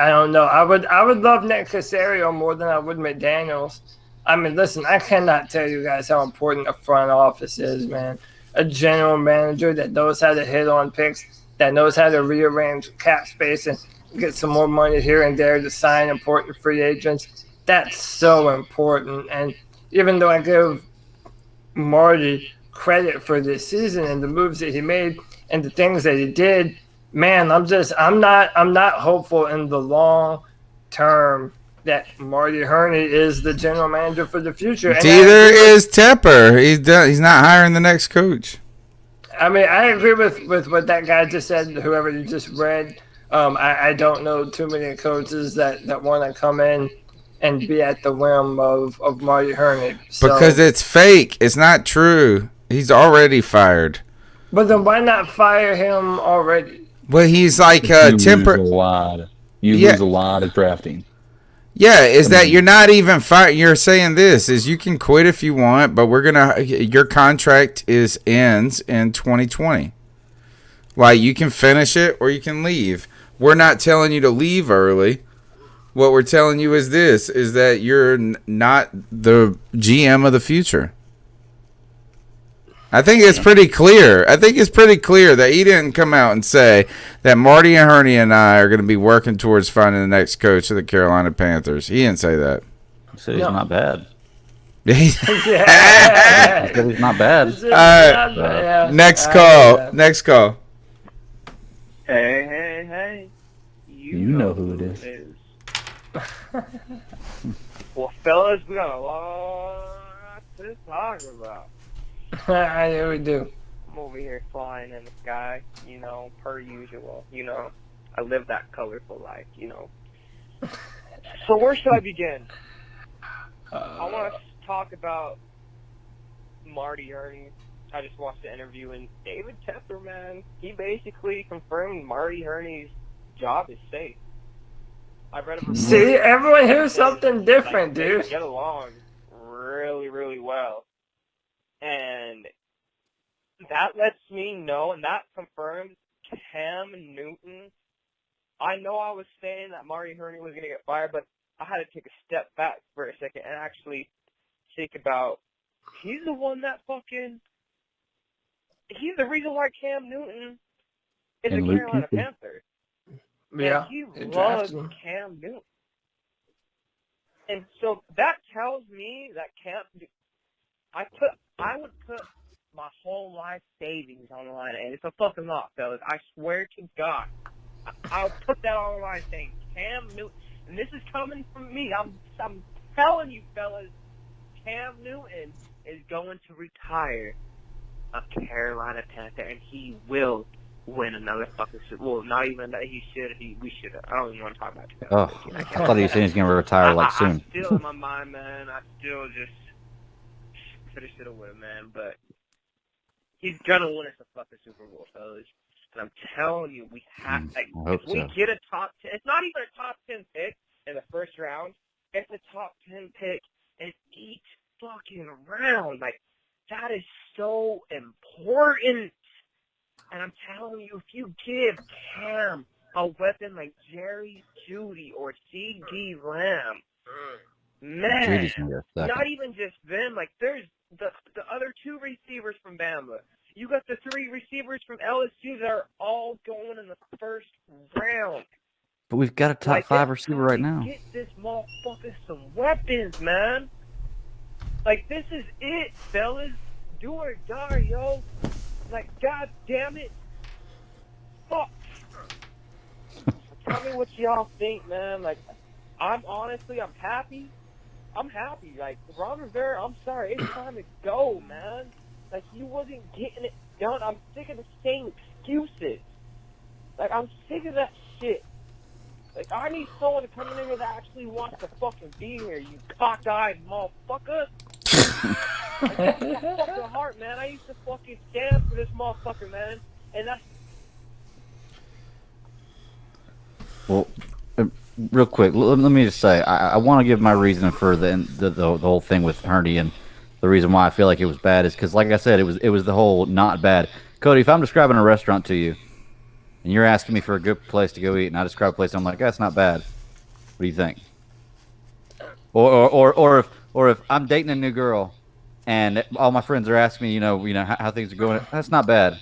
don't know. I would love Nick Caserio more than I would McDaniels. I mean, listen, I cannot tell you guys how important a front office is, man. A general manager that knows how to hit on picks, that knows how to rearrange cap space and get some more money here and there to sign important free agents. That's so important. And even though I give Marty credit for this season and the moves that he made and the things that he did, man, I'm not hopeful in the long term that Marty Hurney is the general manager for the future. And Neither is Tepper. He's not hiring the next coach. I mean, I agree with what that guy just said, whoever you just read. I don't know too many coaches that want to come in and be at the whim of Marty Hurney. So, Because it's fake. It's not true. He's already fired. But then why not fire him already? Well, he's like You lose temper. a lot. You lose a lot of drafting. Yeah, is that you're not even fired? You're saying this is you can quit if you want, but your contract ends in 2020. Like you can finish it or you can leave. We're not telling you to leave early. What we're telling you is this: is that you're not the GM of the future. I think it's pretty clear. I think it's pretty clear that he didn't come out and say that Marty Hurney and I are going to be working towards finding the next coach of the Carolina Panthers. He didn't say that. He said he's not bad. He's not bad. All right. Next call. Next call. Hey. You know who it is. Well, fellas, we got a lot to talk about. Yeah, we do. I'm over here flying in the sky, per usual. I live that colorful life, So where should I begin? I want to talk about Marty Hurney. I just watched the interview, and David Tepper, man, he basically confirmed Marty Hurney's job is safe. I've read a report. See, everyone hears something different, dude. They get along really, really well. And that lets me know, and that confirms Cam Newton. I know I was saying that Marty Hurney was going to get fired, but I had to take a step back for a second and actually think about, he's the one that he's the reason why Cam Newton is a Carolina Panther. Yeah. And he loves Cam Newton. And so that tells me that I would put my whole life savings on the line, and it's a fucking lot, fellas. I swear to God, I'll put that on the line saying Cam Newton, and this is coming from me. I'm telling you, fellas, Cam Newton is going to retire a Carolina Panther, and he will win another fucking Super Bowl. Not even that he should. We should. I don't even want to talk about it. Oh, I thought he was saying he's going to retire soon. Still in my mind, man. I still just could have, should have, would have, man. But he's gonna win us a fucking Super Bowl, fellas. And I'm telling you, we have. If we get a top 10, it's not even a top 10 pick in the first round. It's a top 10 pick in each fucking round. Like, that is so important. And I'm telling you, if you give Cam a weapon like Jerry Jeudy or C.D. Lamb, man, not even just them. Like, there's the other two receivers from Bama. You got the three receivers from LSU that are all going in the first round. But we've got a top 5 receiver right now. Get this motherfucker some weapons, man. Like, this is it, fellas. Do or die, yo. Like, god damn it. Fuck. Tell me what y'all think, man. Like, I'm happy. I'm happy. Like, Ron Rivera, I'm sorry. It's time to go, man. Like, he wasn't getting it done. I'm sick of the same excuses. Like, I'm sick of that shit. Like, I need someone to come in here that actually wants to fucking be here, you cockeyed motherfucker. Like, that's my fucking heart, man. I used to fucking stand for this motherfucker, man. And that's... Well, real quick, let me just say, I want to give my reason for the whole thing with Hurney, and the reason why I feel like it was bad is because, like I said, it was the whole not bad. Cody, if I'm describing a restaurant to you, and you're asking me for a good place to go eat, and I describe a place, and I'm like, that's not bad. What do you think? Or if I'm dating a new girl, and all my friends are asking me, you know how things are going, that's not bad.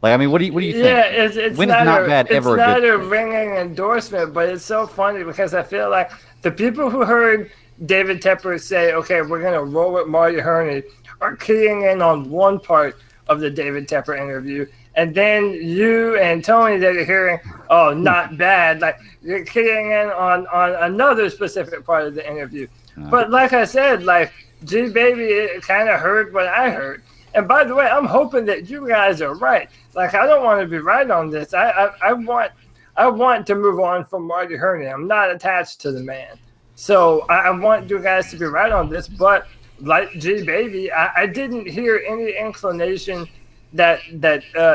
Like, I mean, what do you think? Yeah, it's when not, is not bad it's ever not a good a ringing endorsement, but it's so funny because I feel like the people who heard David Tepper say, okay, we're going to roll with Marty Hurney, are keying in on one part of the David Tepper interview. And then you and Tony that are hearing, oh, not bad. Like, you're keying in on another specific part of the interview. But like I said, like, G Baby kind of heard what I heard. And by the way, I'm hoping that you guys are right. Like, I don't want to be right on this. I want I want to move on from Marty Hurney. I'm not attached to the man. So I want you guys to be right on this. But like G Baby, I didn't hear any inclination that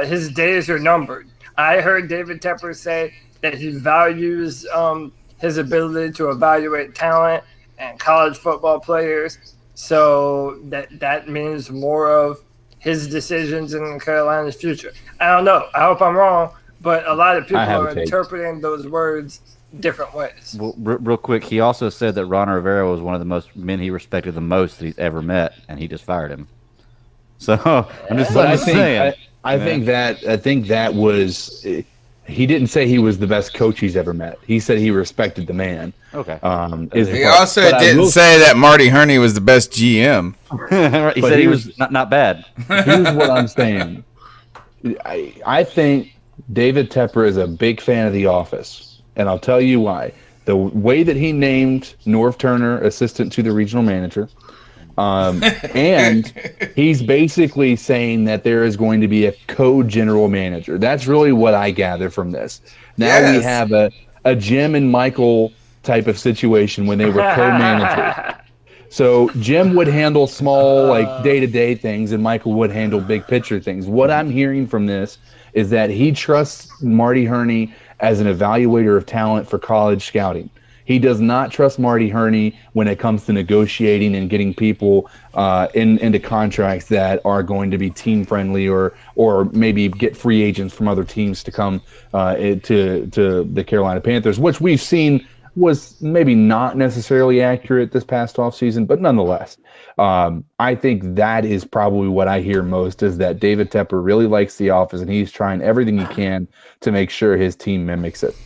his days are numbered. I heard David Tepper say that he values his ability to evaluate talent and college football players. So that means more of his decisions in Carolina's future. I don't know. I hope I'm wrong, but a lot of people are interpreting those words different ways. Well, real quick, he also said that Ron Rivera was one of the most men he respected the most that he's ever met, and he just fired him. So I'm just saying. I think that was. He didn't say he was the best coach he's ever met. He said he respected the man. Okay. He also didn't say that Marty Hurney was the best GM. He said he was not bad. Here's what I'm saying. I think David Tepper is a big fan of The Office, and I'll tell you why. The way that he named Norv Turner assistant to the regional manager, and he's basically saying that there is going to be a co-general manager. That's really what I gather from this. Now we have a Jim and Michael type of situation when they were co-managers. So Jim would handle small, like day-to-day things, and Michael would handle big picture things. What I'm hearing from this is that he trusts Marty Hurney as an evaluator of talent for college scouting. He does not trust Marty Hurney when it comes to negotiating and getting people into contracts that are going to be team friendly, or maybe get free agents from other teams to come to the Carolina Panthers, which we've seen was maybe not necessarily accurate this past offseason, but nonetheless, I think that is probably what I hear most, is that David Tepper really likes The Office, and he's trying everything he can to make sure his team mimics it.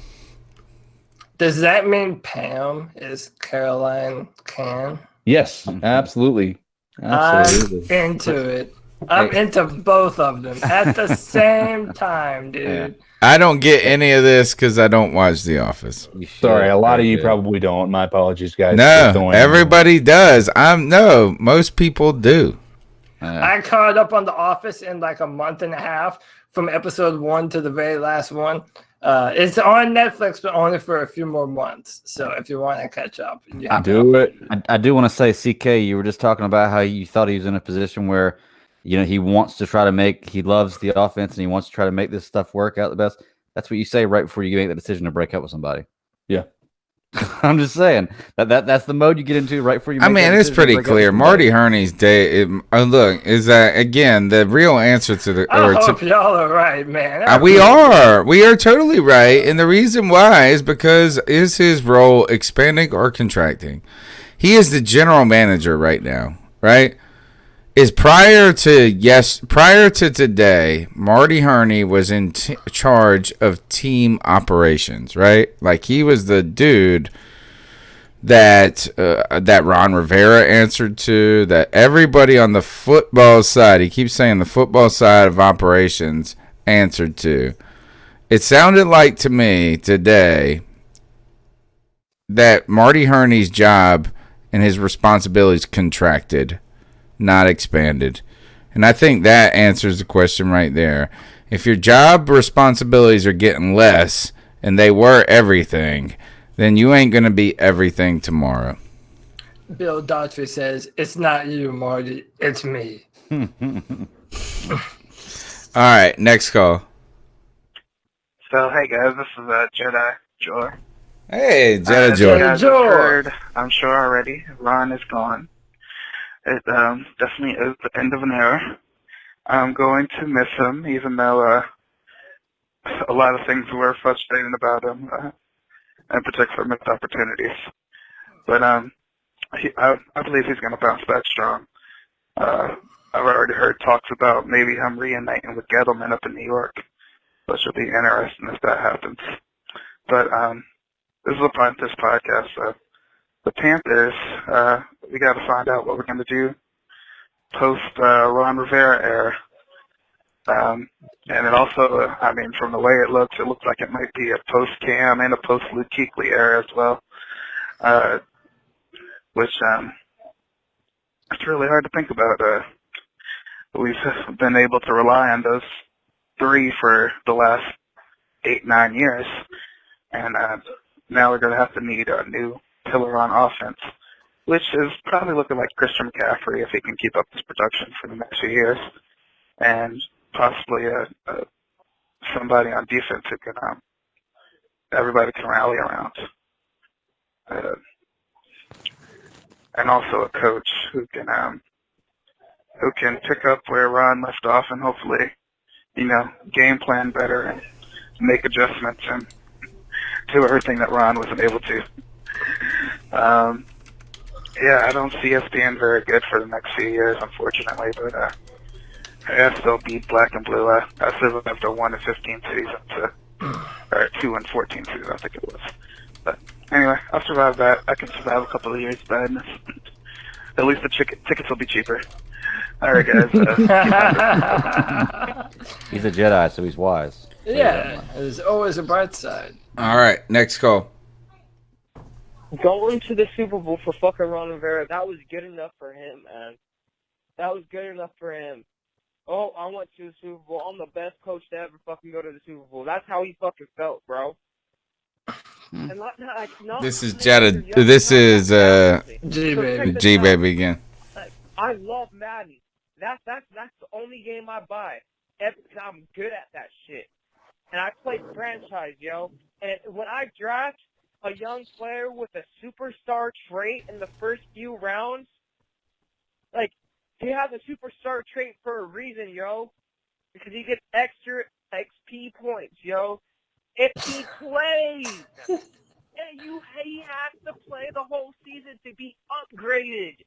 Does that mean Pam is Caroline Can? Yes, absolutely. I'm into it. I'm into both of them at the same time, dude. Yeah. I don't get any of this because I don't watch The Office. Sorry, a lot of you probably don't. My apologies, guys. No, everybody does. Most people do. I caught up on The Office in like a month and a half from episode 1 to the very last one. It's on Netflix, but only for a few more months. So if you want to catch up, do it. I do want to say, CK, you were just talking about how you thought he was in a position where, he wants to try to he loves the offense and he wants to try to make this stuff work out the best. That's what you say right before you make the decision to break up with somebody. Yeah. I'm just saying that's the mode you get into right before you. It's pretty clear. Marty Hurney's day. Look, is that again the real answer to the? I hope y'all are right, man. We are totally right, and the reason why is because is his role expanding or contracting? He is the general manager right now, right? Prior to today, Marty Hurney was in charge of team operations, right? Like he was the dude that Ron Rivera answered to, that everybody on the football side, he keeps saying the football side of operations, answered to. It sounded like to me today that Marty Hurney's job and his responsibilities contracted, not expanded. And I think that answers the question right there. If your job responsibilities are getting less and they were everything, then you ain't going to be everything tomorrow. Bill Daughtry says, it's not you, Marty, it's me. All right, next call. So, hey guys, this is Jedi Joy. Hey, Jedi Joy. You guys have heard, I'm sure already, Ron is gone. It definitely is the end of an era. I'm going to miss him, even though a lot of things were frustrating about him, in particular missed opportunities. But I believe he's going to bounce back strong. I've already heard talks about maybe him reuniting with Gettleman up in New York, which will be interesting if that happens. But this is a Panthers podcast, so the Panthers, we got to find out what we're going to do post Ron Rivera era. And it also, from the way it looks like it might be a post-Cam and a post-Luke Kuechly era as well, which it's really hard to think about. We've been able to rely on those three for the last 8-9 years, and now we're going to have to need a new pillar on offense, which is probably looking like Christian McCaffrey if he can keep up his production for the next few years, and possibly somebody on defense who can everybody can rally around, and also a coach who can pick up where Ron left off and hopefully, game plan better and make adjustments and do everything that Ron wasn't able to. I don't see us being very good for the next few years, unfortunately, but I still beat black and blue. I survived a 1-15 season or 2-14 season, I think it was. But anyway, I'll survive that. I can survive a couple of years of badness. At least the tickets will be cheaper. All right, guys. He's a Jedi, so he's wise. Yeah, there's always a bright side. All right, next call. Going to the Super Bowl for fucking Ron Rivera, that was good enough for him, man. That was good enough for him. Oh, I went to the Super Bowl. I'm the best coach to ever fucking go to the Super Bowl. That's how he fucking felt, bro. And This is Jetta. This is G baby again. I love Madden. That's the only game I buy. I'm good at that shit. And I play franchise, yo. And when I draft a young player with a superstar trait in the first few rounds, like, he has a superstar trait for a reason, yo. Because he gets extra XP points, yo. If he plays, and he has to play the whole season to be upgraded.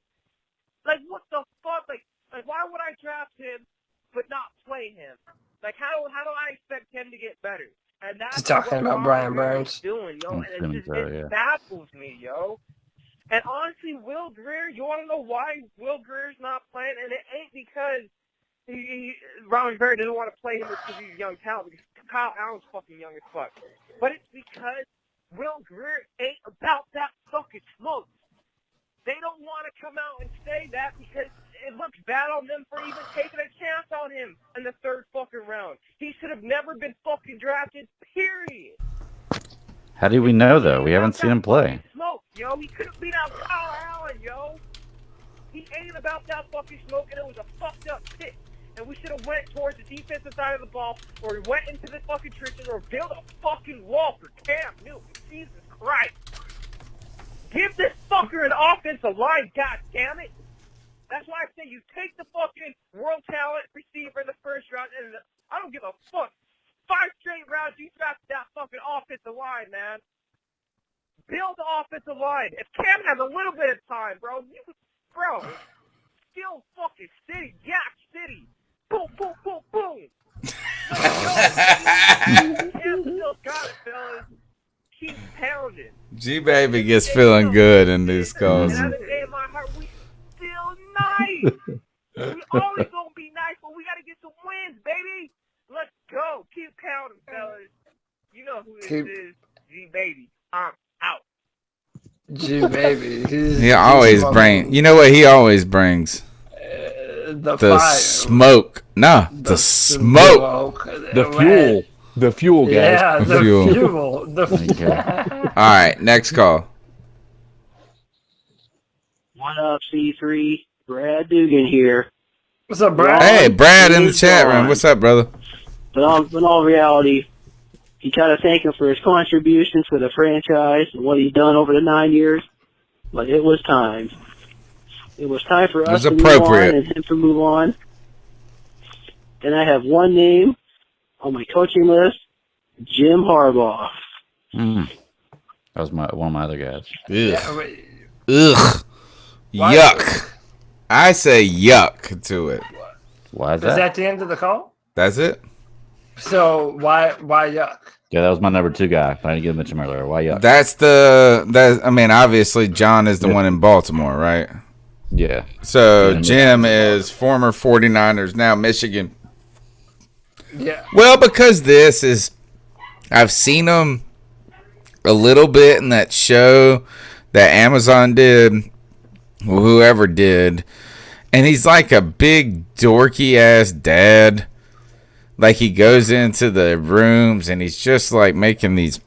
Like, what the fuck? Like why would I draft him but not play him? Like, how do I expect him to get better? And that's He's talking about Brian Burns. Doing, yo. And it baffles me, yo. And honestly, Will Greer, you want to know why Will Greer's not playing? And it ain't because Ron Rivera didn't want to play him because he's a young talent, because Kyle Allen's fucking young as fuck. But it's because Will Greer ain't about that fucking smoke. They don't want to come out and say that because it looks bad on them for even taking a chance on him in the third fucking round. He should have never been fucking drafted, period. How do we know, though? We haven't seen him play. Smoke, yo. He could have beat out Kyle Allen, yo. He ain't about that fucking smoke, and it was a fucked up pick. And we should have went towards the defensive side of the ball, or went into the fucking trenches, or built a fucking wall for Cam Newton. Jesus Christ. Give this fucker an offensive line, god damn it. That's why I say you take the fucking world talent receiver in the first round, and I don't give a fuck. 5 straight rounds, you drafted that fucking offensive line, man. Build the offensive line. If Cam has a little bit of time, bro, still fucking city, Yak City. Boom, boom, boom, boom. Cam still got it, fellas. Keep pounding. G-Baby gets feeling good in these calls. And at the day of my heart, we still nice. We always gonna be nice, but we gotta get some wins, baby. Let's go. Keep pounding, fellas. You know who this is. G-Baby. I'm out. G-Baby. He always brings. You know what he always brings? The fire. Smoke. No, the smoke. The fuel. The fuel, guys. Yeah, the fuel. All right, next call. What up, C3? Brad Dugan here. What's up, Brad? Hey, Brad in the chat room. What's up, brother? But in all reality, you gotta thank him for his contributions for the franchise and what he's done over the 9 years. But it was time. It was time for us to move on and him to move on. And I have one name on my coaching list, Jim Harbaugh. That was one of my other guys. Ugh. Yuck. I say yuck to it. Why is Is that the end of the call? That's it? So why yuck? Yeah, that was my number 2 guy. I didn't get to mention him earlier. Why yuck? I mean, obviously John is the one in Baltimore, right? Yeah. So Jim is former 49ers, now Michigan. Yeah. Well, because I've seen him a little bit in that show that Amazon did, or whoever did, and he's like a big dorky ass dad Like he goes into the rooms and he's just like making these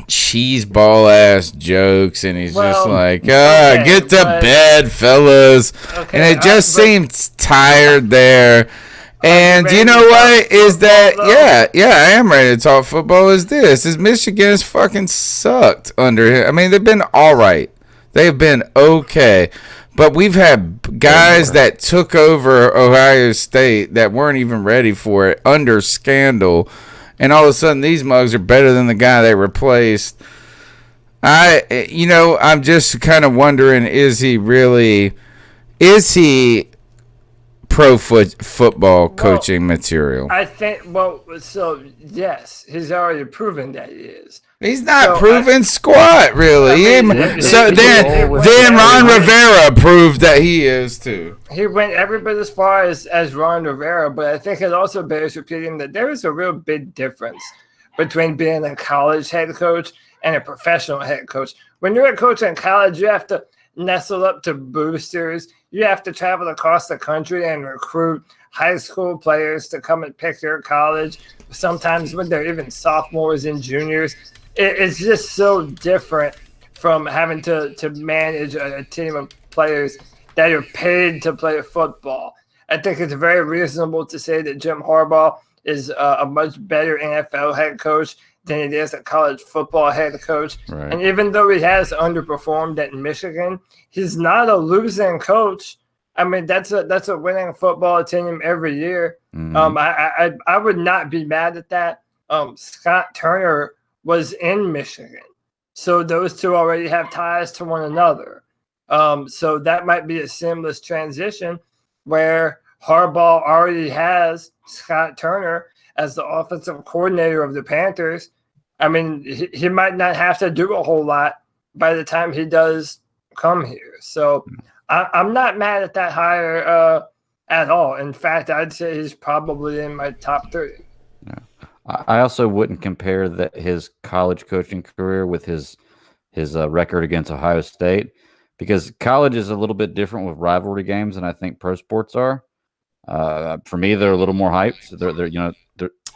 cheese ball ass jokes, and he's just like, get to bed, fellas. And it just seems tired there. And you know what is that? Yeah, I am ready to talk football. Is Michigan's fucking sucked under him. I mean, they've been all right. They've been okay. But we've had guys that took over Ohio State that weren't even ready for it under scandal. And all of a sudden, these mugs are better than the guy they replaced. I'm just kind of wondering, is he pro football coaching material? I think, yes, he's already proven that he is. He's not proven squat, really. Then Ron Rivera proved that he is, too. He went every bit as far as Ron Rivera, but I think it also bears repeating that there is a real big difference between being a college head coach and a professional head coach. When you're a coach in college, you have to nestle up to boosters. You have to travel across the country and recruit high school players to come and pick your college, sometimes when they're even sophomores and juniors. It's just so different from having to manage a team of players that are paid to play football. I think it's very reasonable to say that Jim Harbaugh is a much better NFL head coach than it is a college football head coach. Right. And even though he has underperformed at Michigan, he's not a losing coach. I mean, that's a winning football team every year. Mm-hmm. I would not be mad at that. Scott Turner was in Michigan, so those two already have ties to one another. So that might be a seamless transition where Harbaugh already has Scott Turner as the offensive coordinator of the Panthers. I mean, he might not have to do a whole lot by the time he does come here. So I'm not mad at that hire at all. In fact, I'd say he's probably in my top 3. I also wouldn't compare his college coaching career with his record against Ohio State, because college is a little bit different with rivalry games than I think pro sports are. For me, they're a little more hyped.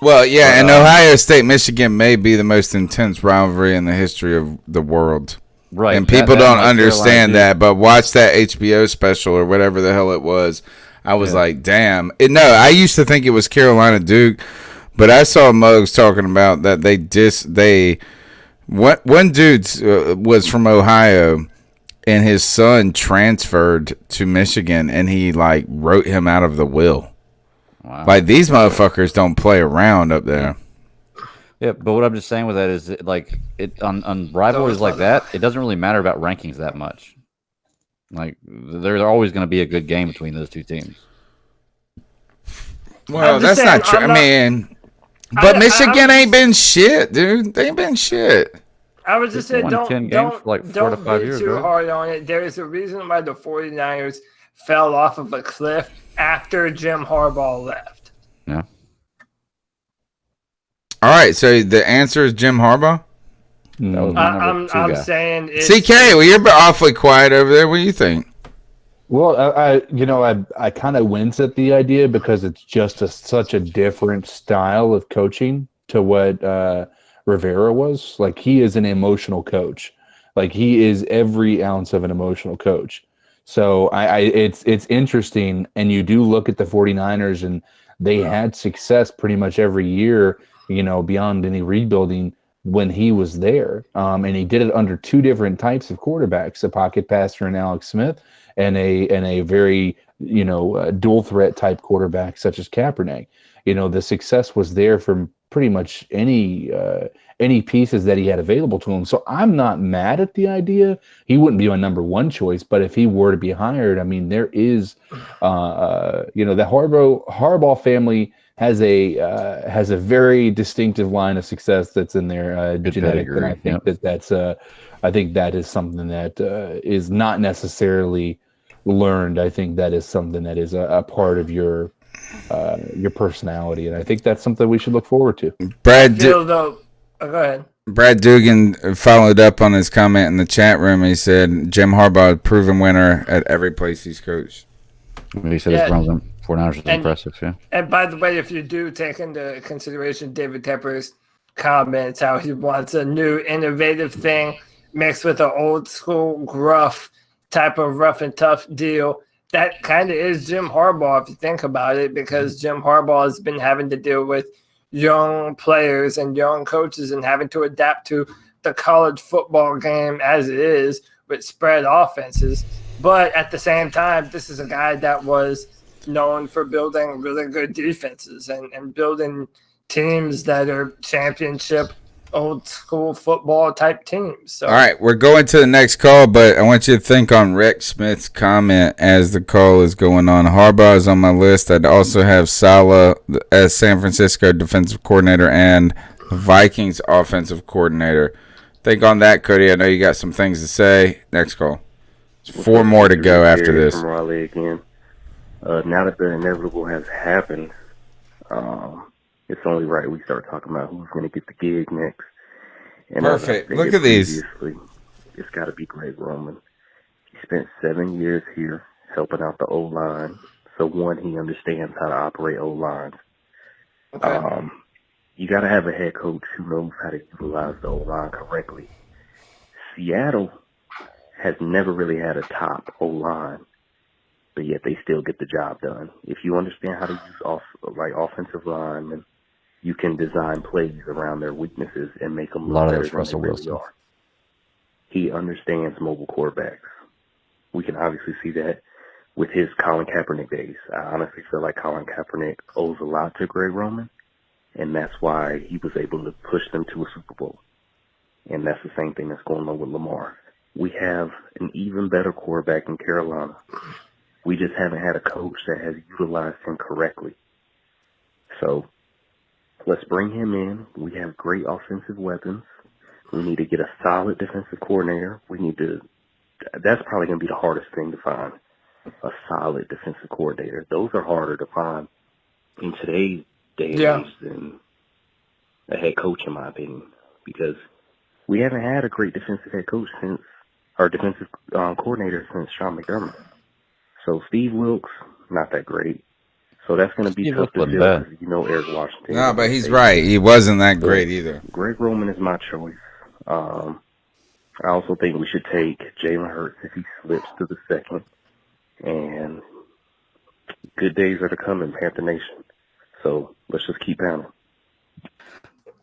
And Ohio State, Michigan may be the most intense rivalry in the history of the world. Right. And people don't understand that, but watch that HBO special or whatever the hell it was. I was like, damn. I used to think it was Carolina Duke. But I saw Muggs talking about that one dude was from Ohio, and his son transferred to Michigan, and he like wrote him out of the will. Wow. Like, these motherfuckers don't play around up there. Yeah, but what I'm just saying with that is on rivalries like that, it doesn't really matter about rankings that much. Like, there's always going to be a good game between those two teams. Well, that's not true. I mean. But Michigan ain't been shit, dude. They ain't been shit. I was just saying, don't be years, too right? hard on it. There is a reason why the 49ers fell off of a cliff after Jim Harbaugh left. Yeah. All right, so the answer is Jim Harbaugh? I'm saying it's... CK, well, you're awfully quiet over there. What do you think? Well, I kind of wince at the idea because it's just such a different style of coaching to what Rivera was. Like, he is an emotional coach. Like, he is every ounce of an emotional coach. So it's interesting, and you do look at the 49ers, and they had success pretty much every year, beyond any rebuilding when he was there. And he did it under 2 different types of quarterbacks, a pocket passer and Alex Smith, and a very, dual threat type quarterback such as Kaepernick. The success was there from pretty much any pieces that he had available to him. So I'm not mad at the idea. He wouldn't be my number 1 choice, but if he were to be hired, I mean, there is, the Harbaugh family has a very distinctive line of success that's in their genetics, and I think I think that is something that is not necessarily learned. I think that is something that is a part of your personality, and I think that's something we should look forward to. Go ahead. Brad Dugan followed up on his comment in the chat room. He said Jim Harbaugh, proven winner at every place he's coached. He said it's one of them 49ers is impressive, yeah. And by the way, if you do take into consideration David Tepper's comments, how he wants a new innovative thing mixed with an old school gruff type of rough and tough deal, that kind of is Jim Harbaugh if you think about it, because Jim Harbaugh has been having to deal with young players and young coaches and having to adapt to the college football game as it is with spread offenses. But at the same time, this is a guy that was known for building really good defenses and building teams that are championship old school football type teams. So. All right, we're going to the next call, but I want you to think on Rick Smith's comment as the call is going on. Harbaugh is on my list. I'd also have Saleh as San Francisco defensive coordinator and Vikings offensive coordinator. Think on that, Cody. I know you got some things to say. Next call. There's 4 more to go after this. From Raleigh again. Now that the inevitable has happened, it's only right we start talking about who's going to get the gig next. And perfect. Look at these. It's got to be Greg Roman. He spent 7 years here helping out the O-line. So, one, he understands how to operate O-lines. Okay. You got to have a head coach who knows how to utilize the O-line correctly. Seattle has never really had a top O-line, but yet they still get the job done. If you understand how to use offensive linemen, you can design plays around their weaknesses and make them look better than they really are. He understands mobile quarterbacks. We can obviously see that with his Colin Kaepernick days. I honestly feel like Colin Kaepernick owes a lot to Greg Roman, and that's why he was able to push them to a Super Bowl. And that's the same thing that's going on with Lamar. We have an even better quarterback in Carolina. We just haven't had a coach that has utilized him correctly. So let's bring him in. We have great offensive weapons. We need to get a solid defensive coordinator. That's probably going to be the hardest thing to find, a solid defensive coordinator. Those are harder to find in today's day and age than a head coach, in my opinion, because we haven't had a great defensive head coach defensive coordinator since Sean McDermott. So Steve Wilkes, not that great. So that's going to be tough to do. Eric Washington. No, but he's right. He wasn't that great either. Greg Roman is my choice. I also think we should take Jalen Hurts if he slips to the second. And good days are to come in Panther Nation. So let's just keep pounding.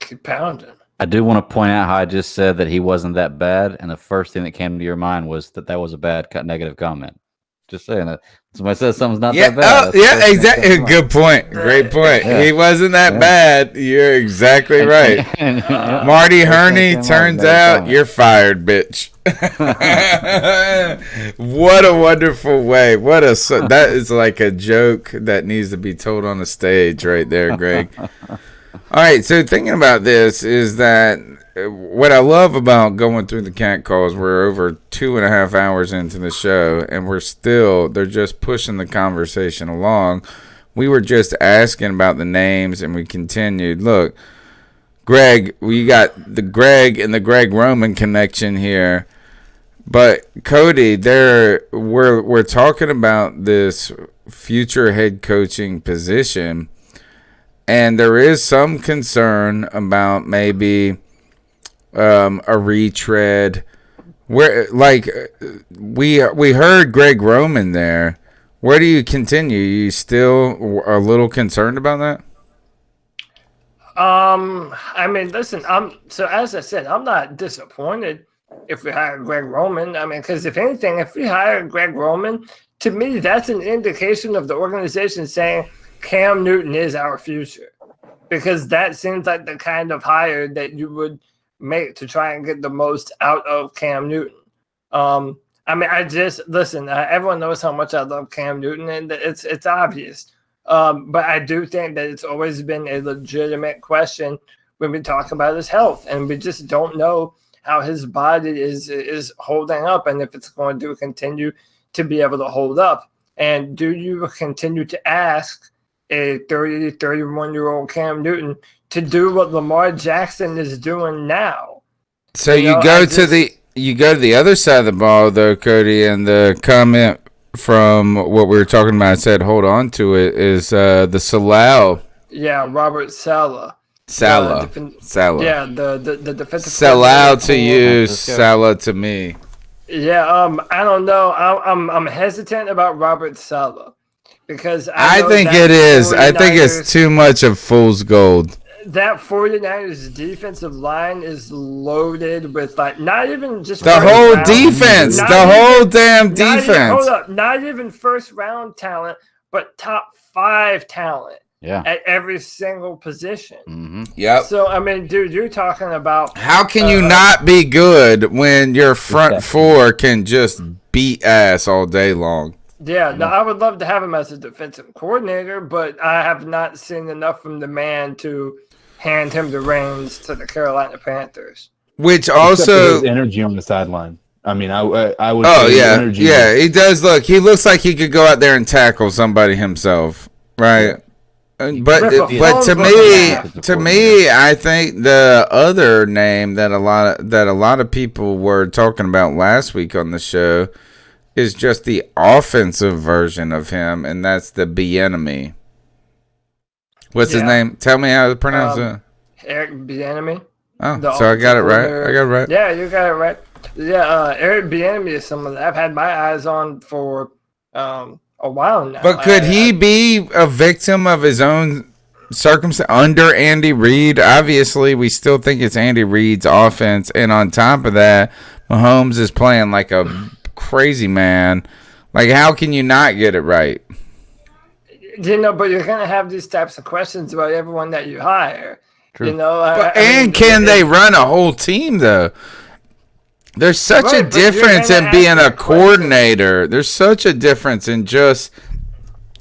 Keep pounding. I do want to point out how I just said that he wasn't that bad, and the first thing that came to your mind was that was a bad negative comment. Just saying that somebody says something's not that bad. Exactly. Good point. Great point. Yeah. He wasn't that bad. You're exactly right. Marty Hurney, turns out you're fired, bitch. What a wonderful way. That is like a joke that needs to be told on the stage right there, Greg. All right, so thinking about this is that what I love about going through the cat calls, we're over 2.5 hours into the show, and they're just pushing the conversation along. We were just asking about the names, and we continued. Look, Greg, we got the Greg and the Greg Roman connection here, but Cody, we're talking about this future head coaching position. And there is some concern about maybe a retread. Where, like, we heard Greg Roman there. Where do you continue? Are you still a little concerned about that? I mean, listen. So as I said, I'm not disappointed if we hire Greg Roman. I mean, because if anything, if we hire Greg Roman, to me, that's an indication of the organization saying Cam Newton is our future, because that seems like the kind of hire that you would make to try and get the most out of Cam Newton. I mean, everyone knows how much I love Cam Newton, and it's obvious. But I do think that it's always been a legitimate question when we talk about his health, and we just don't know how his body is holding up and if it's going to continue to be able to hold up. And do you continue to ask a 30, 31-year-old Cam Newton to do what Lamar Jackson is doing now? So you go to the other side of the ball, though, Cody, and the comment from what we were talking about, I said hold on to it, is the Salau. Yeah, Robert Saleh. Salah. Yeah, the defensive. Salau to you, Salah to me. Yeah, I don't know. I'm hesitant about Robert Saleh because I think it is. I think it's too much of fool's gold. That 49ers defensive line is loaded with like not even just the whole defense, the whole damn defense. Hold up, not even first round talent, but top 5 talent. Yeah. At every single position. Mm-hmm. Yep. So I mean, dude, you're talking about how can you not be good when your front 4 can just beat ass all day long? Yeah, no, I would love to have him as a defensive coordinator, but I have not seen enough from the man to hand him the reins to the Carolina Panthers. Which also his energy on the sideline. I mean, I would. Oh say yeah, energy yeah. He does look. He looks like he could go out there and tackle somebody himself, right? But to me, I think the other name that a lot of people were talking about last week on the show is just the offensive version of him, and that's the Bieniemy. What's his name? Tell me how to pronounce it. Eric Bieniemy. Oh, so I got it right. I got it right. Yeah, you got it right. Yeah, Eric Bieniemy is someone that I've had my eyes on for a while now. But could he be a victim of his own circumstance under Andy Reid? Obviously, we still think it's Andy Reid's offense, and on top of that, Mahomes is playing like a crazy man. Like, how can you not get it right? You know, but you're gonna have these types of questions about everyone that you hire. True. You know, can they run a whole team though? There's such a difference in being a coordinator. There's such a difference in just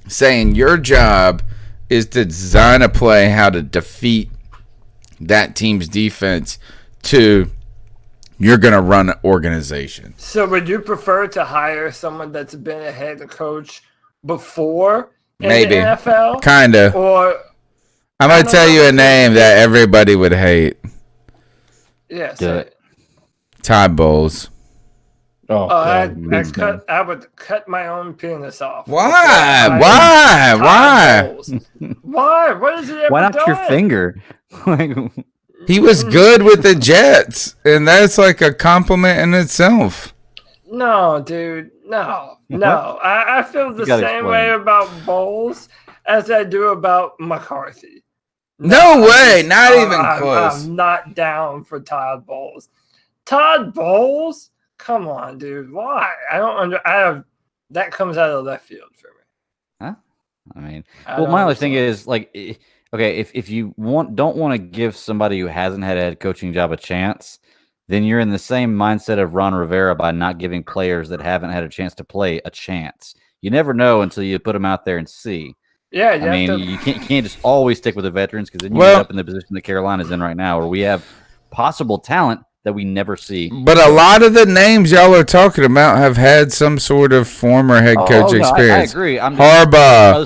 saying your job is to design a play how to defeat that team's defense to you're going to run an organization. So would you prefer to hire someone that's been a head coach before in Maybe. the NFL? Kind of. Or I'm going to tell you a name that everybody would hate. Yes. Todd Bowles. I would cut my own penis off. Why? Why? Why? What is it? Why not your finger? He was good with the Jets, and that's like a compliment in itself. No, dude. No. I feel the same way about Bowles as I do about McCarthy. No way. Not even close. I'm not down for Todd Bowles. Todd Bowles? Come on, dude. Why? That comes out of left field for me. Huh? I mean, my only thing is like, okay, if you don't want to give somebody who hasn't had a head coaching job a chance, then you're in the same mindset of Ron Rivera by not giving players that haven't had a chance to play a chance. You never know until you put them out there and see. Yeah, I mean, you can't just always stick with the veterans because then you end up in the position that Carolina's in right now, where we have possible talent that we never see. But a lot of the names y'all are talking about have had some sort of former head coach experience. I agree. Harbaugh.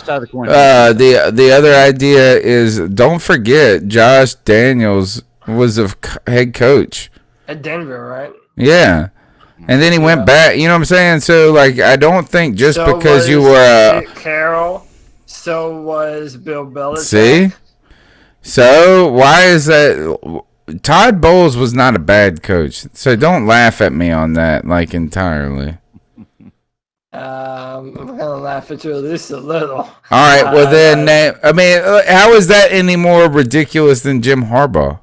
The other idea is, don't forget, Josh Daniels was a head coach at Denver, right? Yeah. And then he went back. You know what I'm saying? So, like, I don't think just because you were Pete Carroll, so was Bill Belichick. See? So, why is that? Todd Bowles was not a bad coach. So, don't laugh at me on that, like, entirely. I'm going to laugh at you at least a little. All right. Well, then, I mean, how is that any more ridiculous than Jim Harbaugh?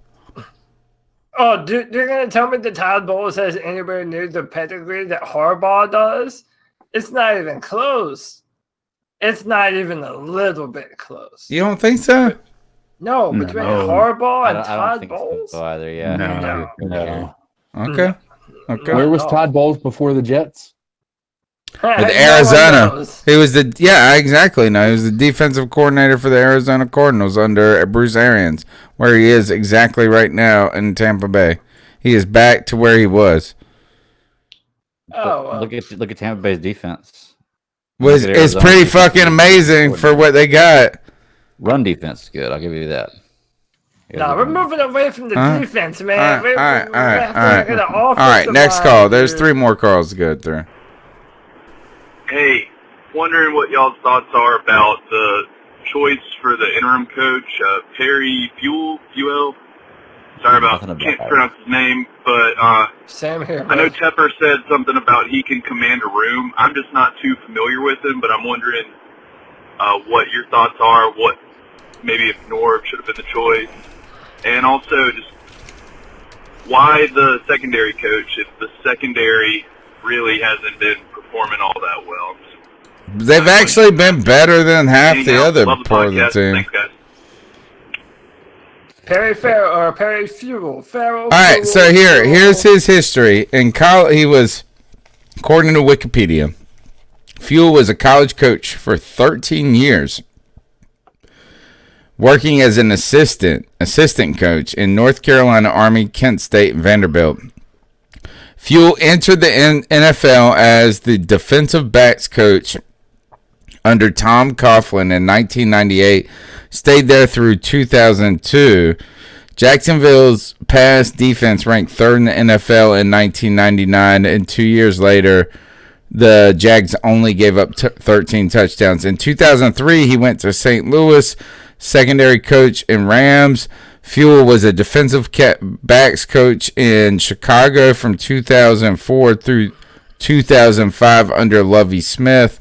Oh, dude, you're going to tell me that Todd Bowles has anywhere near the pedigree that Harbaugh does? It's not even close. It's not even a little bit close. You don't think so? No, between Harbaugh and Todd Bowles? So either, yeah. No. Okay. Where was Todd Bowles before the Jets? With Arizona. He was exactly. No, he was the defensive coordinator for the Arizona Cardinals under Bruce Arians, where he is exactly right now in Tampa Bay. He is back to where he was. Look at Tampa Bay's defense. It's pretty fucking amazing for what they got. Run defense is good. I'll give you that. No, we're moving away from the defense, man. All right. Next call. There's 3 more calls to go through. Hey, wondering what y'all's thoughts are about the choice for the interim coach, Perry Fuel. Sorry can't pronounce his name, but Same here. I know Tepper said something about he can command a room. I'm just not too familiar with him, but I'm wondering what your thoughts are, what maybe if Norv should have been the choice, and also just why the secondary coach if the secondary really hasn't been performing all that well. They've actually been better than half the other Love the part of the podcast. team. Thanks, guys. Perry Fuel. All right, so here's his history. In college, he was, according to Wikipedia, Fuel was a college coach for 13 years, working as an assistant coach in North Carolina, Army, Kent State, and Vanderbilt. Fuel entered the NFL as the defensive backs coach under Tom Coughlin in 1998, stayed there through 2002. Jacksonville's pass defense ranked third in the NFL in 1999, and 2 years later, the Jags only gave up 13 touchdowns. In 2003, he went to St. Louis, secondary coach in Rams. Fuel was a defensive backs coach in Chicago from 2004 through 2005 under Lovie Smith.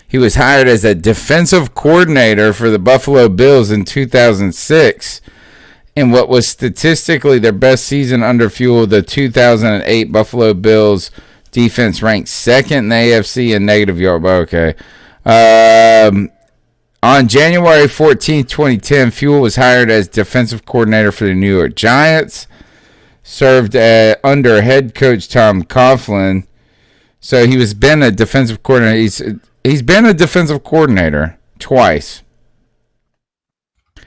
He was hired as a defensive coordinator for the Buffalo Bills in 2006. In what was statistically their best season under Fuel, the 2008 Buffalo Bills defense ranked second in the AFC in negative yard. Okay. On January 14, 2010, Fuel was hired as defensive coordinator for the New York Giants. Served under head coach Tom Coughlin. So he was been a defensive coordinator. He's been a defensive coordinator twice.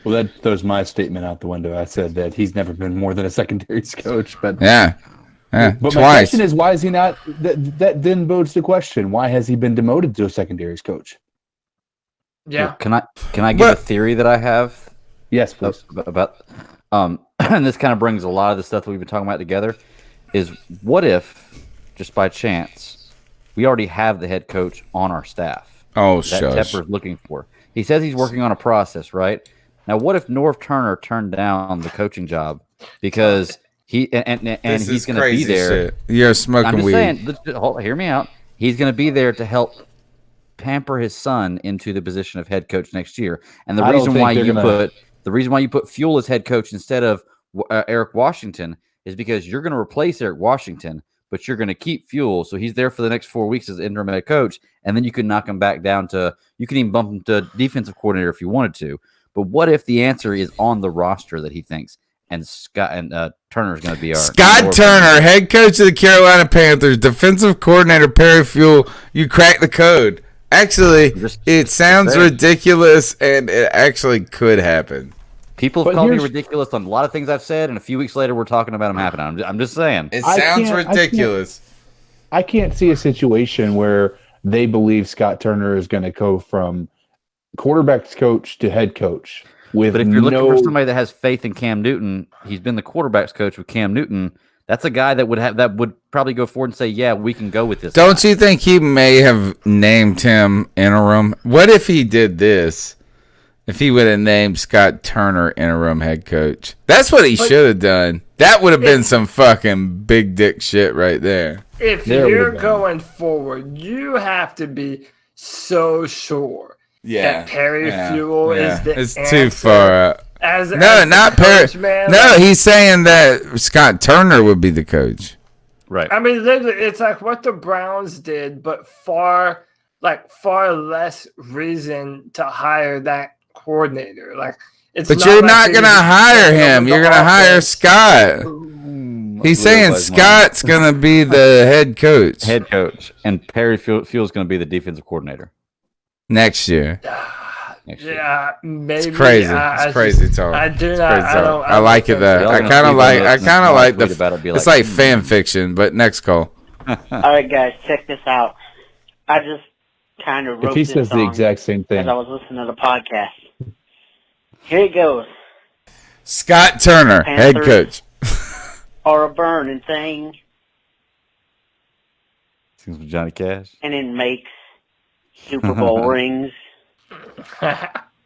Well, that throws my statement out the window. I said that he's never been more than a secondaries coach, but yeah, but twice. My question is, why is he not? That then bodes the question: why has he been demoted to a secondaries coach? Yeah. Can I give a theory that I have? Yes, please. About and this kind of brings a lot of the stuff that we've been talking about together. Is what if, just by chance, we already have the head coach on our staff? Oh, that shush. Tepper's looking for. He says he's working on a process, right? Now, what if Norv Turner turned down the coaching job because he's going to be there? Shit. You're smoking I'm just weed. saying, hear me out. He's going to be there to help pamper his son into the position of head coach next year. And the reason why you put Fuel as head coach instead of Eric Washington is because you're going to replace Eric Washington, but you're going to keep Fuel, so he's there for the next 4 weeks as interim head coach, and then you can knock him back down to. You can even bump him to defensive coordinator if you wanted to. But what if the answer is on the roster that he thinks, and Turner is going to be our Scott Turner, head coach of the Carolina Panthers, defensive coordinator, Perry Fuel. You cracked the code. Actually, it sounds ridiculous, and it actually could happen. People have called me ridiculous on a lot of things I've said, and a few weeks later, we're talking about them happening. I'm just saying. It sounds ridiculous. I can't see a situation where they believe Scott Turner is going to go from quarterback's coach to head coach. But if you're looking for somebody that has faith in Cam Newton, he's been the quarterback's coach with Cam Newton. That's a guy that would probably go forward and say, "Yeah, we can go with this." Don't you think he may have named him interim? What if he did this? If he would have named Scott Turner interim head coach, that's what he should have done. That would have been some fucking big dick shit right there. If you're going forward, you have to be so sure that Perry Fuel is the It's answer. too far out. Not Perry. Man, no, he's saying that Scott Turner would be the coach. Right. I mean, it's like what the Browns did, but far less reason to hire that coordinator. But you're not going to hire him. You're going to hire Scott. He's saying Scott's going to be the head coach. Head coach. And Perry Fuel's going to be the defensive coordinator. Next year. Yeah, maybe. It's crazy. It's crazy talk. I do it's not. crazy I talk. don't. I like it though. I kind of like the. It's like fan fiction, but next call. All right, guys, check this out. I just kind of wrote If he this says the song exact same thing, as I was listening to the podcast. Here it goes. Scott Turner, head coach. Or a burning thing, Seems with Johnny Cash. and it makes Super Bowl rings,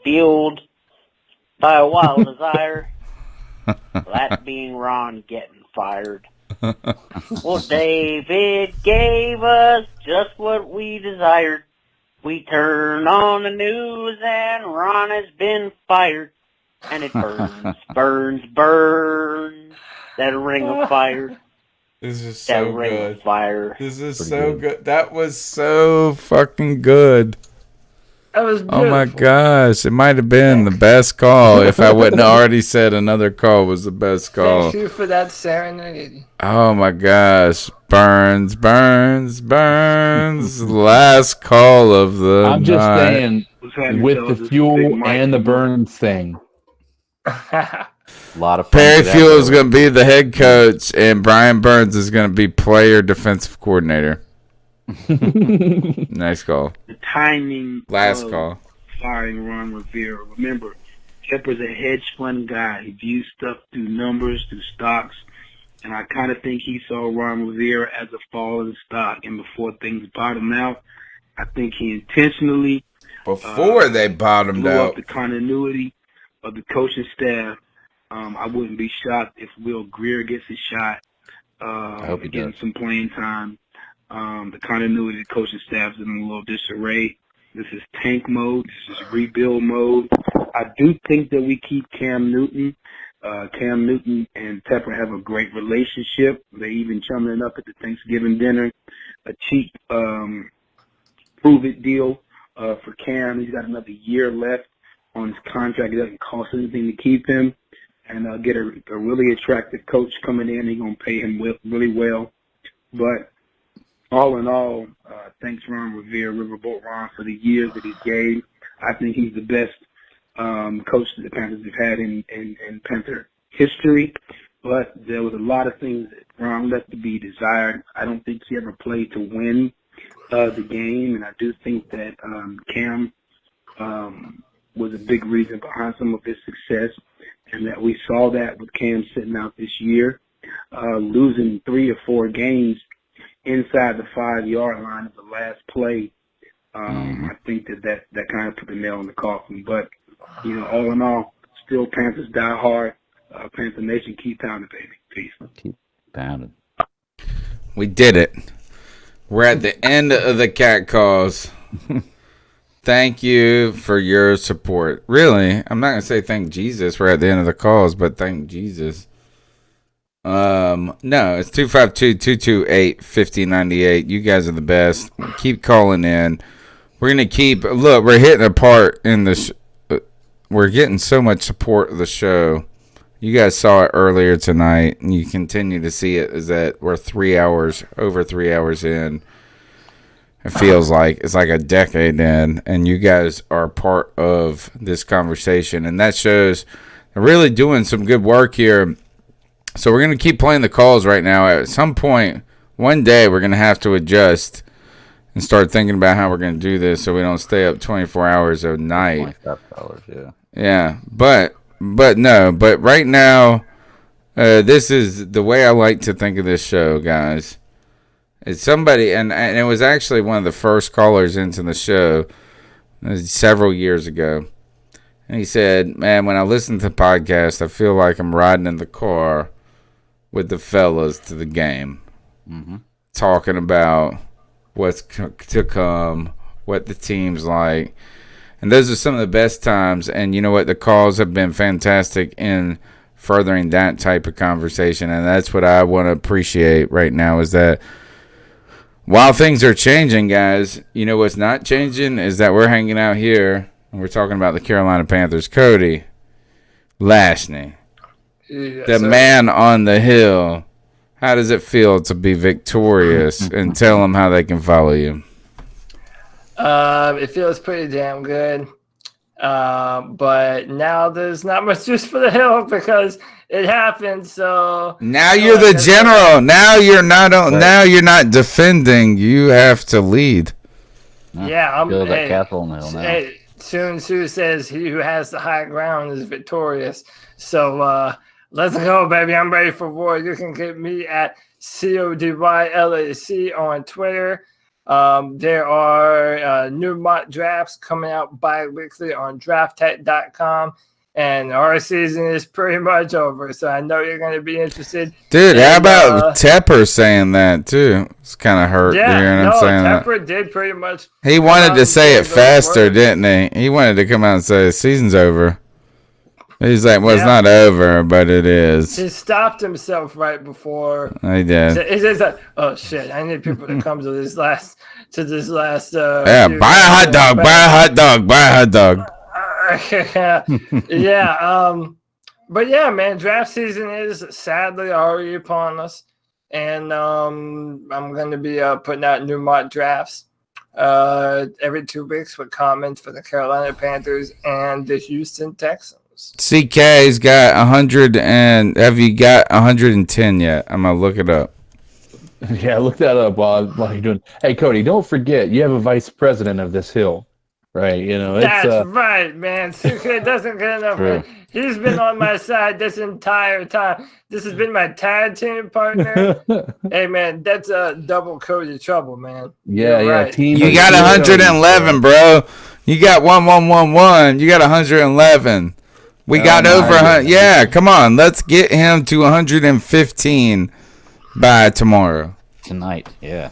fueled by a wild desire, that being Ron getting fired. Well, David gave us just what we desired. We turn on the news and Ron has been fired. And it burns, burns, burns. That ring of fire. This is that so ring good. Of fire. This is so good. That was so fucking good. That was beautiful. Oh my gosh. It might have been the best call if I wouldn't have already said another call was the best call. Thank you for that serenade. Oh my gosh. Burns, burns, burns. Last call of the I'm just night. saying, with the fuel and the Burns thing. A lot of fun. Perry Fuel is going to be the head coach, and Brian Burns is going to be player defensive coordinator. Nice call. The timing Last of call. firing Ron Rivera. Remember, Tepper's a hedge fund guy. He views stuff through numbers, through stocks, and I kind of think he saw Ron Rivera as a falling stock. And before things bottom out, I think he intentionally Before they bottomed blew out. up the continuity of the coaching staff. I wouldn't be shocked if Will Greer gets a shot. I hope he getting does. some playing time. The continuity of the coaching staff is in a little disarray. This is tank mode. This is rebuild mode. I do think that we keep Cam Newton. Cam Newton and Tepper have a great relationship. They even chumming up at the Thanksgiving dinner. A cheap prove-it deal for Cam. He's got another year left on his contract. It doesn't cost anything to keep him. And get a really attractive coach coming in. He's going to pay him really well. But all in all, thanks Ron Rivera, Riverboat Ron, for the years that he gave. I think he's the best coach that the Panthers have had in Panther history. But there was a lot of things that Ron left to be desired. I don't think he ever played to win the game, and I do think that Cam was a big reason behind some of his success, and that we saw that with Cam sitting out this year, losing 3 or 4 games inside the 5-yard line of the last play. I think that kind of put the nail in the coffin. But, all in all, still Panthers die hard. Panther Nation, keep pounding, baby. Peace. Keep pounding. We did it. We're at the end of the cat calls. Thank you for your support. Really, I'm not going to say thank Jesus. We're at the end of the calls, but thank Jesus. No, it's 252-228-5098. You guys are the best. Keep calling in. We're going to look, we're hitting a part in this. We're getting so much support of the show. You guys saw it earlier tonight, and you continue to see it, is that we're over 3 hours in. It feels like it's like a decade in, and you guys are part of this conversation, and that shows they're really doing some good work here. So we're going to keep playing the calls right now. At some point, one day, we're going to have to adjust and start thinking about how we're going to do this so we don't stay up 24 hours a night. $25, yeah. Yeah, but right now, this is the way I like to think of this show, guys. It's somebody, and it was actually one of the first callers into the show several years ago. And he said, man, when I listen to the podcast, I feel like I'm riding in the car with the fellas to the game. Mm-hmm. Talking about what's to come, what the team's like. And those are some of the best times. And you know what? The calls have been fantastic in furthering that type of conversation. And that's what I want to appreciate right now is that while things are changing, guys, you know what's not changing is that we're hanging out here and we're talking about the Carolina Panthers. Cody Lashney, the man on the hill. How does it feel to be victorious? And tell them how they can follow you. It feels pretty damn good. But now there's not much juice for the hill because it happened. So now you're the general. Now you're not. Now you're not defending. You have to lead. Yeah, I'm. Build that castle on the hill now. Hey, Sun Tzu says he who has the high ground is victorious. So let's go, baby. I'm ready for war. You can get me at CODYLAC on Twitter. There are new mock drafts coming out bi-weekly on drafttech.com. And our season is pretty much over, so I know you're going to be interested. Dude, how about Tepper saying that, too? It's kind of hurt hearing him saying Tepper did pretty much. He wanted to say it faster, didn't he? He wanted to come out and say the season's over. He's like, well, it's not over, but it is. He stopped himself right before. He did. It's just like, oh, shit, I need people to come to this last. Buy a hot dog, buy a hot dog, buy a hot dog. But yeah, man, draft season is sadly already upon us, and I'm going to be putting out new mock drafts every 2 weeks with comments for the Carolina Panthers and the Houston Texans. CK's got 100, and have you got 110 yet? I'm gonna look it up. Yeah, look that up while you're doing. Hey, Cody, don't forget you have a vice president of this hill. Right, that's right, man. CK doesn't get enough. Right. He's been on my side this entire time. This has been my tag team partner. Hey, man, that's a double Cody trouble, man. Yeah, right. Team. You got 111, bro. You got 1111. You got 111. We got over 100. Yeah, come on. Let's get him to 115 by tomorrow. Tonight, yeah.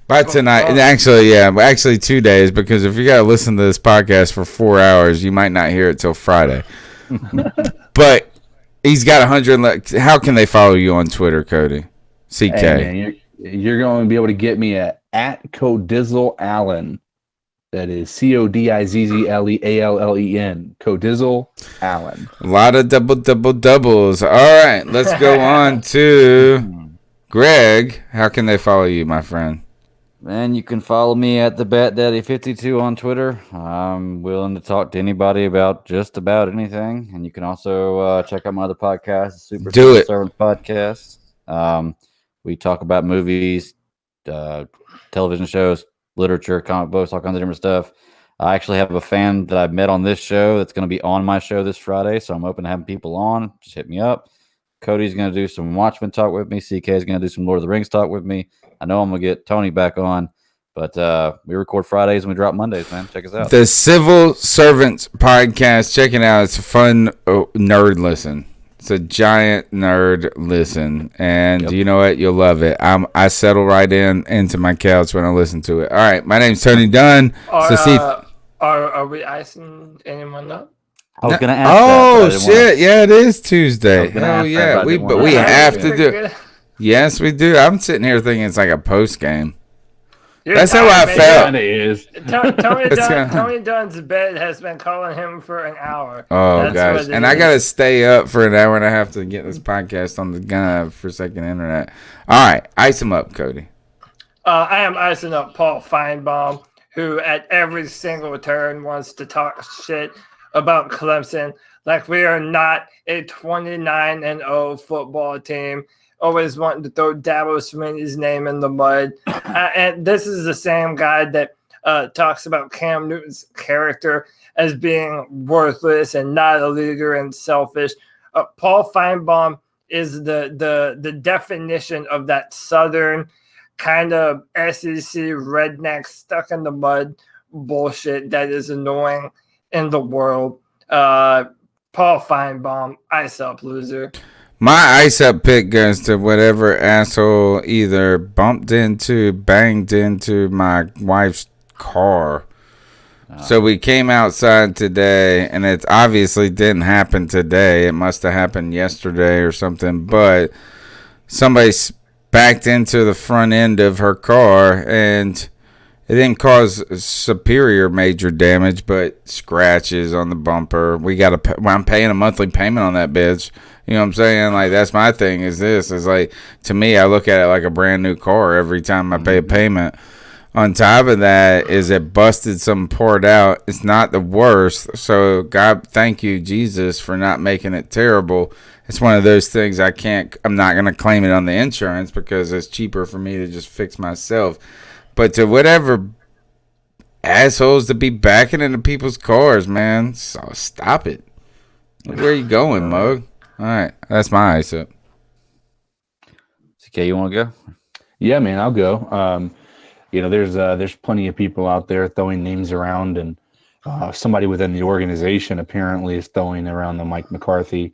By tonight, and actually 2 days, because if you got to listen to this podcast for 4 hours, you might not hear it till Friday. But he's got 100. How can they follow you on Twitter, Cody? CK. Hey, man, you're going to be able to get me at Codizzle Allen. That is CODIZZLEALLEN. Codizzle Allen. A lot of doubles. All right, let's go on to Greg. How can they follow you, my friend? Man, you can follow me at the BatDaddy52 on Twitter. I'm willing to talk to anybody about just about anything. And you can also check out my other podcast, Super Servant Podcast. We talk about movies, television shows, literature, comic books, all kinds of different stuff. I actually have a fan that I met on this show that's going to be on my show this Friday, so I'm open to having people on. Just hit me up. Cody's going to do some Watchmen talk with me. CK is going to do some Lord of the Rings talk with me. I know I'm going to get Tony back on, but we record Fridays and we drop Mondays, man. Check us out. The Civil Servants Podcast. Check it out. It's a fun nerd listen. It's a giant nerd listen, and you know what? You'll love it. I settle right into my couch when I listen to it. All right, my name's Tony Dunn. Are we icing anyone up? I was going to ask that. Shit. Yeah, it is Tuesday. Oh, yeah. But we have to do it. Yes, we do. I'm sitting here thinking it's like a post game. That's how I felt. It is. Tony Dunn's bed has been calling him for an hour. Oh, gosh. And I got to stay up for an hour and a half to get this podcast on the for second internet. All right. Ice him up, Cody. I am icing up Paul Feinbaum, who at every single turn wants to talk shit about Clemson. Like we are not a 29-0 football team. Always wanting to throw Dabo Swinney's name in the mud. And this is the same guy that talks about Cam Newton's character as being worthless and not a leader and selfish. Paul Feinbaum is the definition of that Southern kind of SEC redneck stuck in the mud bullshit that is annoying in the world. Paul Feinbaum, ice up, loser. My ice up pick goes to whatever asshole either banged into my wife's car. So we came outside today, and it obviously didn't happen today. It must have happened yesterday or something. But somebody backed into the front end of her car, and it didn't cause superior major damage, but scratches on the bumper. I'm paying a monthly payment on that bitch. You know what I'm saying? Like, that's my thing is like, to me, I look at it like a brand new car every time I pay a payment. On top of that is it busted some poured out. It's not the worst. So God, thank you, Jesus, for not making it terrible. It's one of those things I'm not going to claim it on the insurance because it's cheaper for me to just fix myself. But to whatever assholes to be backing into people's cars, man, so stop it. Where are you going, Mug? All right, that's my ice up. CK, you want to go? Yeah, man, I'll go. there's plenty of people out there throwing names around, and somebody within the organization apparently is throwing around the Mike McCarthy,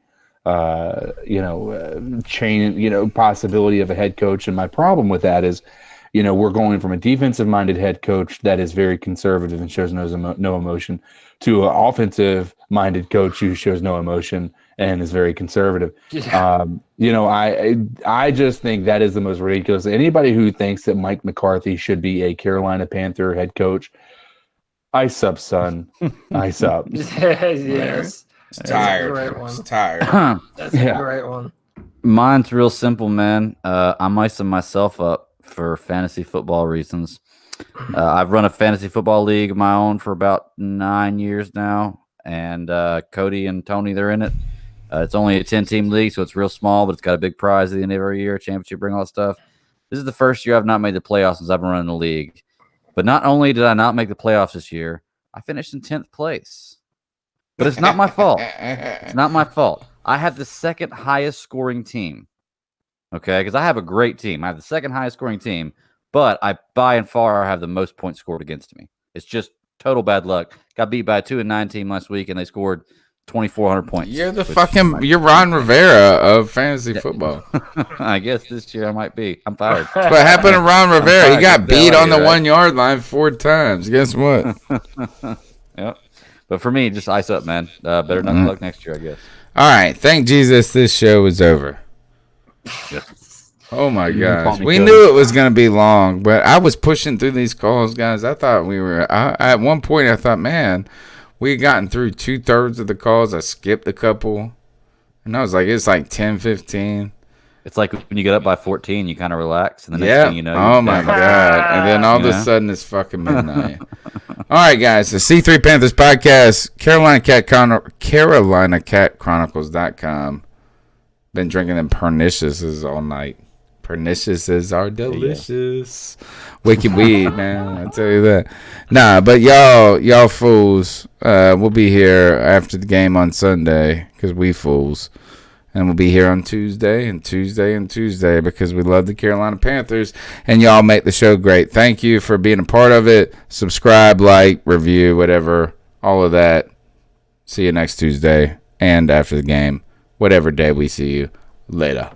chain, possibility of a head coach. And my problem with that is, we're going from a defensive-minded head coach that is very conservative and shows no emotion to an offensive-minded coach who shows no emotion and is very conservative. Yeah. I just think that is the most ridiculous. Anybody who thinks that Mike McCarthy should be a Carolina Panther head coach, ice up, son. Ice up. Yes. It's tired. That's a great one. It's tired. That's a great one. Mine's real simple, man. I'm icing myself up for fantasy football reasons. I've run a fantasy football league of my own for about 9 years now, and Cody and Tony, they're in it. It's only a 10-team league, so it's real small, but it's got a big prize at the end of every year, championship ring, all that stuff. This is the first year I've not made the playoffs since I've been running the league. But not only did I not make the playoffs this year, I finished in 10th place. But it's not my fault. It's not my fault. I have the second highest scoring team. Okay, because I have a great team. I have the second highest scoring team, but I by and far have the most points scored against me. It's just total bad luck. Got beat by a 2-9 team last week, and they scored 2,400 points. You're Ron Rivera of fantasy football. I guess this year I might be. I'm fired. That's what happened to Ron Rivera? He got beat on the 1 yard line 4 times. Guess what? Yep. But for me, just ice up, man. Better not luck next year, I guess. All right. Thank Jesus this show is over. Oh my gosh. We knew it was going to be long, but I was pushing through these calls, guys. I thought at one point I thought, man, we had gotten through 2/3 of the calls. I skipped a couple, and I was like, it's like 10, 15. It's like when you get up by 14, you kind of relax, and the next thing you know, oh my God. And then all of a sudden it's fucking midnight. All right, guys, the C3 Panthers podcast, CarolinaCatChronicles.com. Been drinking them perniciouses all night. Perniciouses are delicious. Wicked weed, man. I tell you that. Nah, but y'all fools. We'll be here after the game on Sunday because we fools. And we'll be here on Tuesday and Tuesday and Tuesday because we love the Carolina Panthers. And y'all make the show great. Thank you for being a part of it. Subscribe, like, review, whatever. All of that. See you next Tuesday and after the game. Whatever day we see you. Later.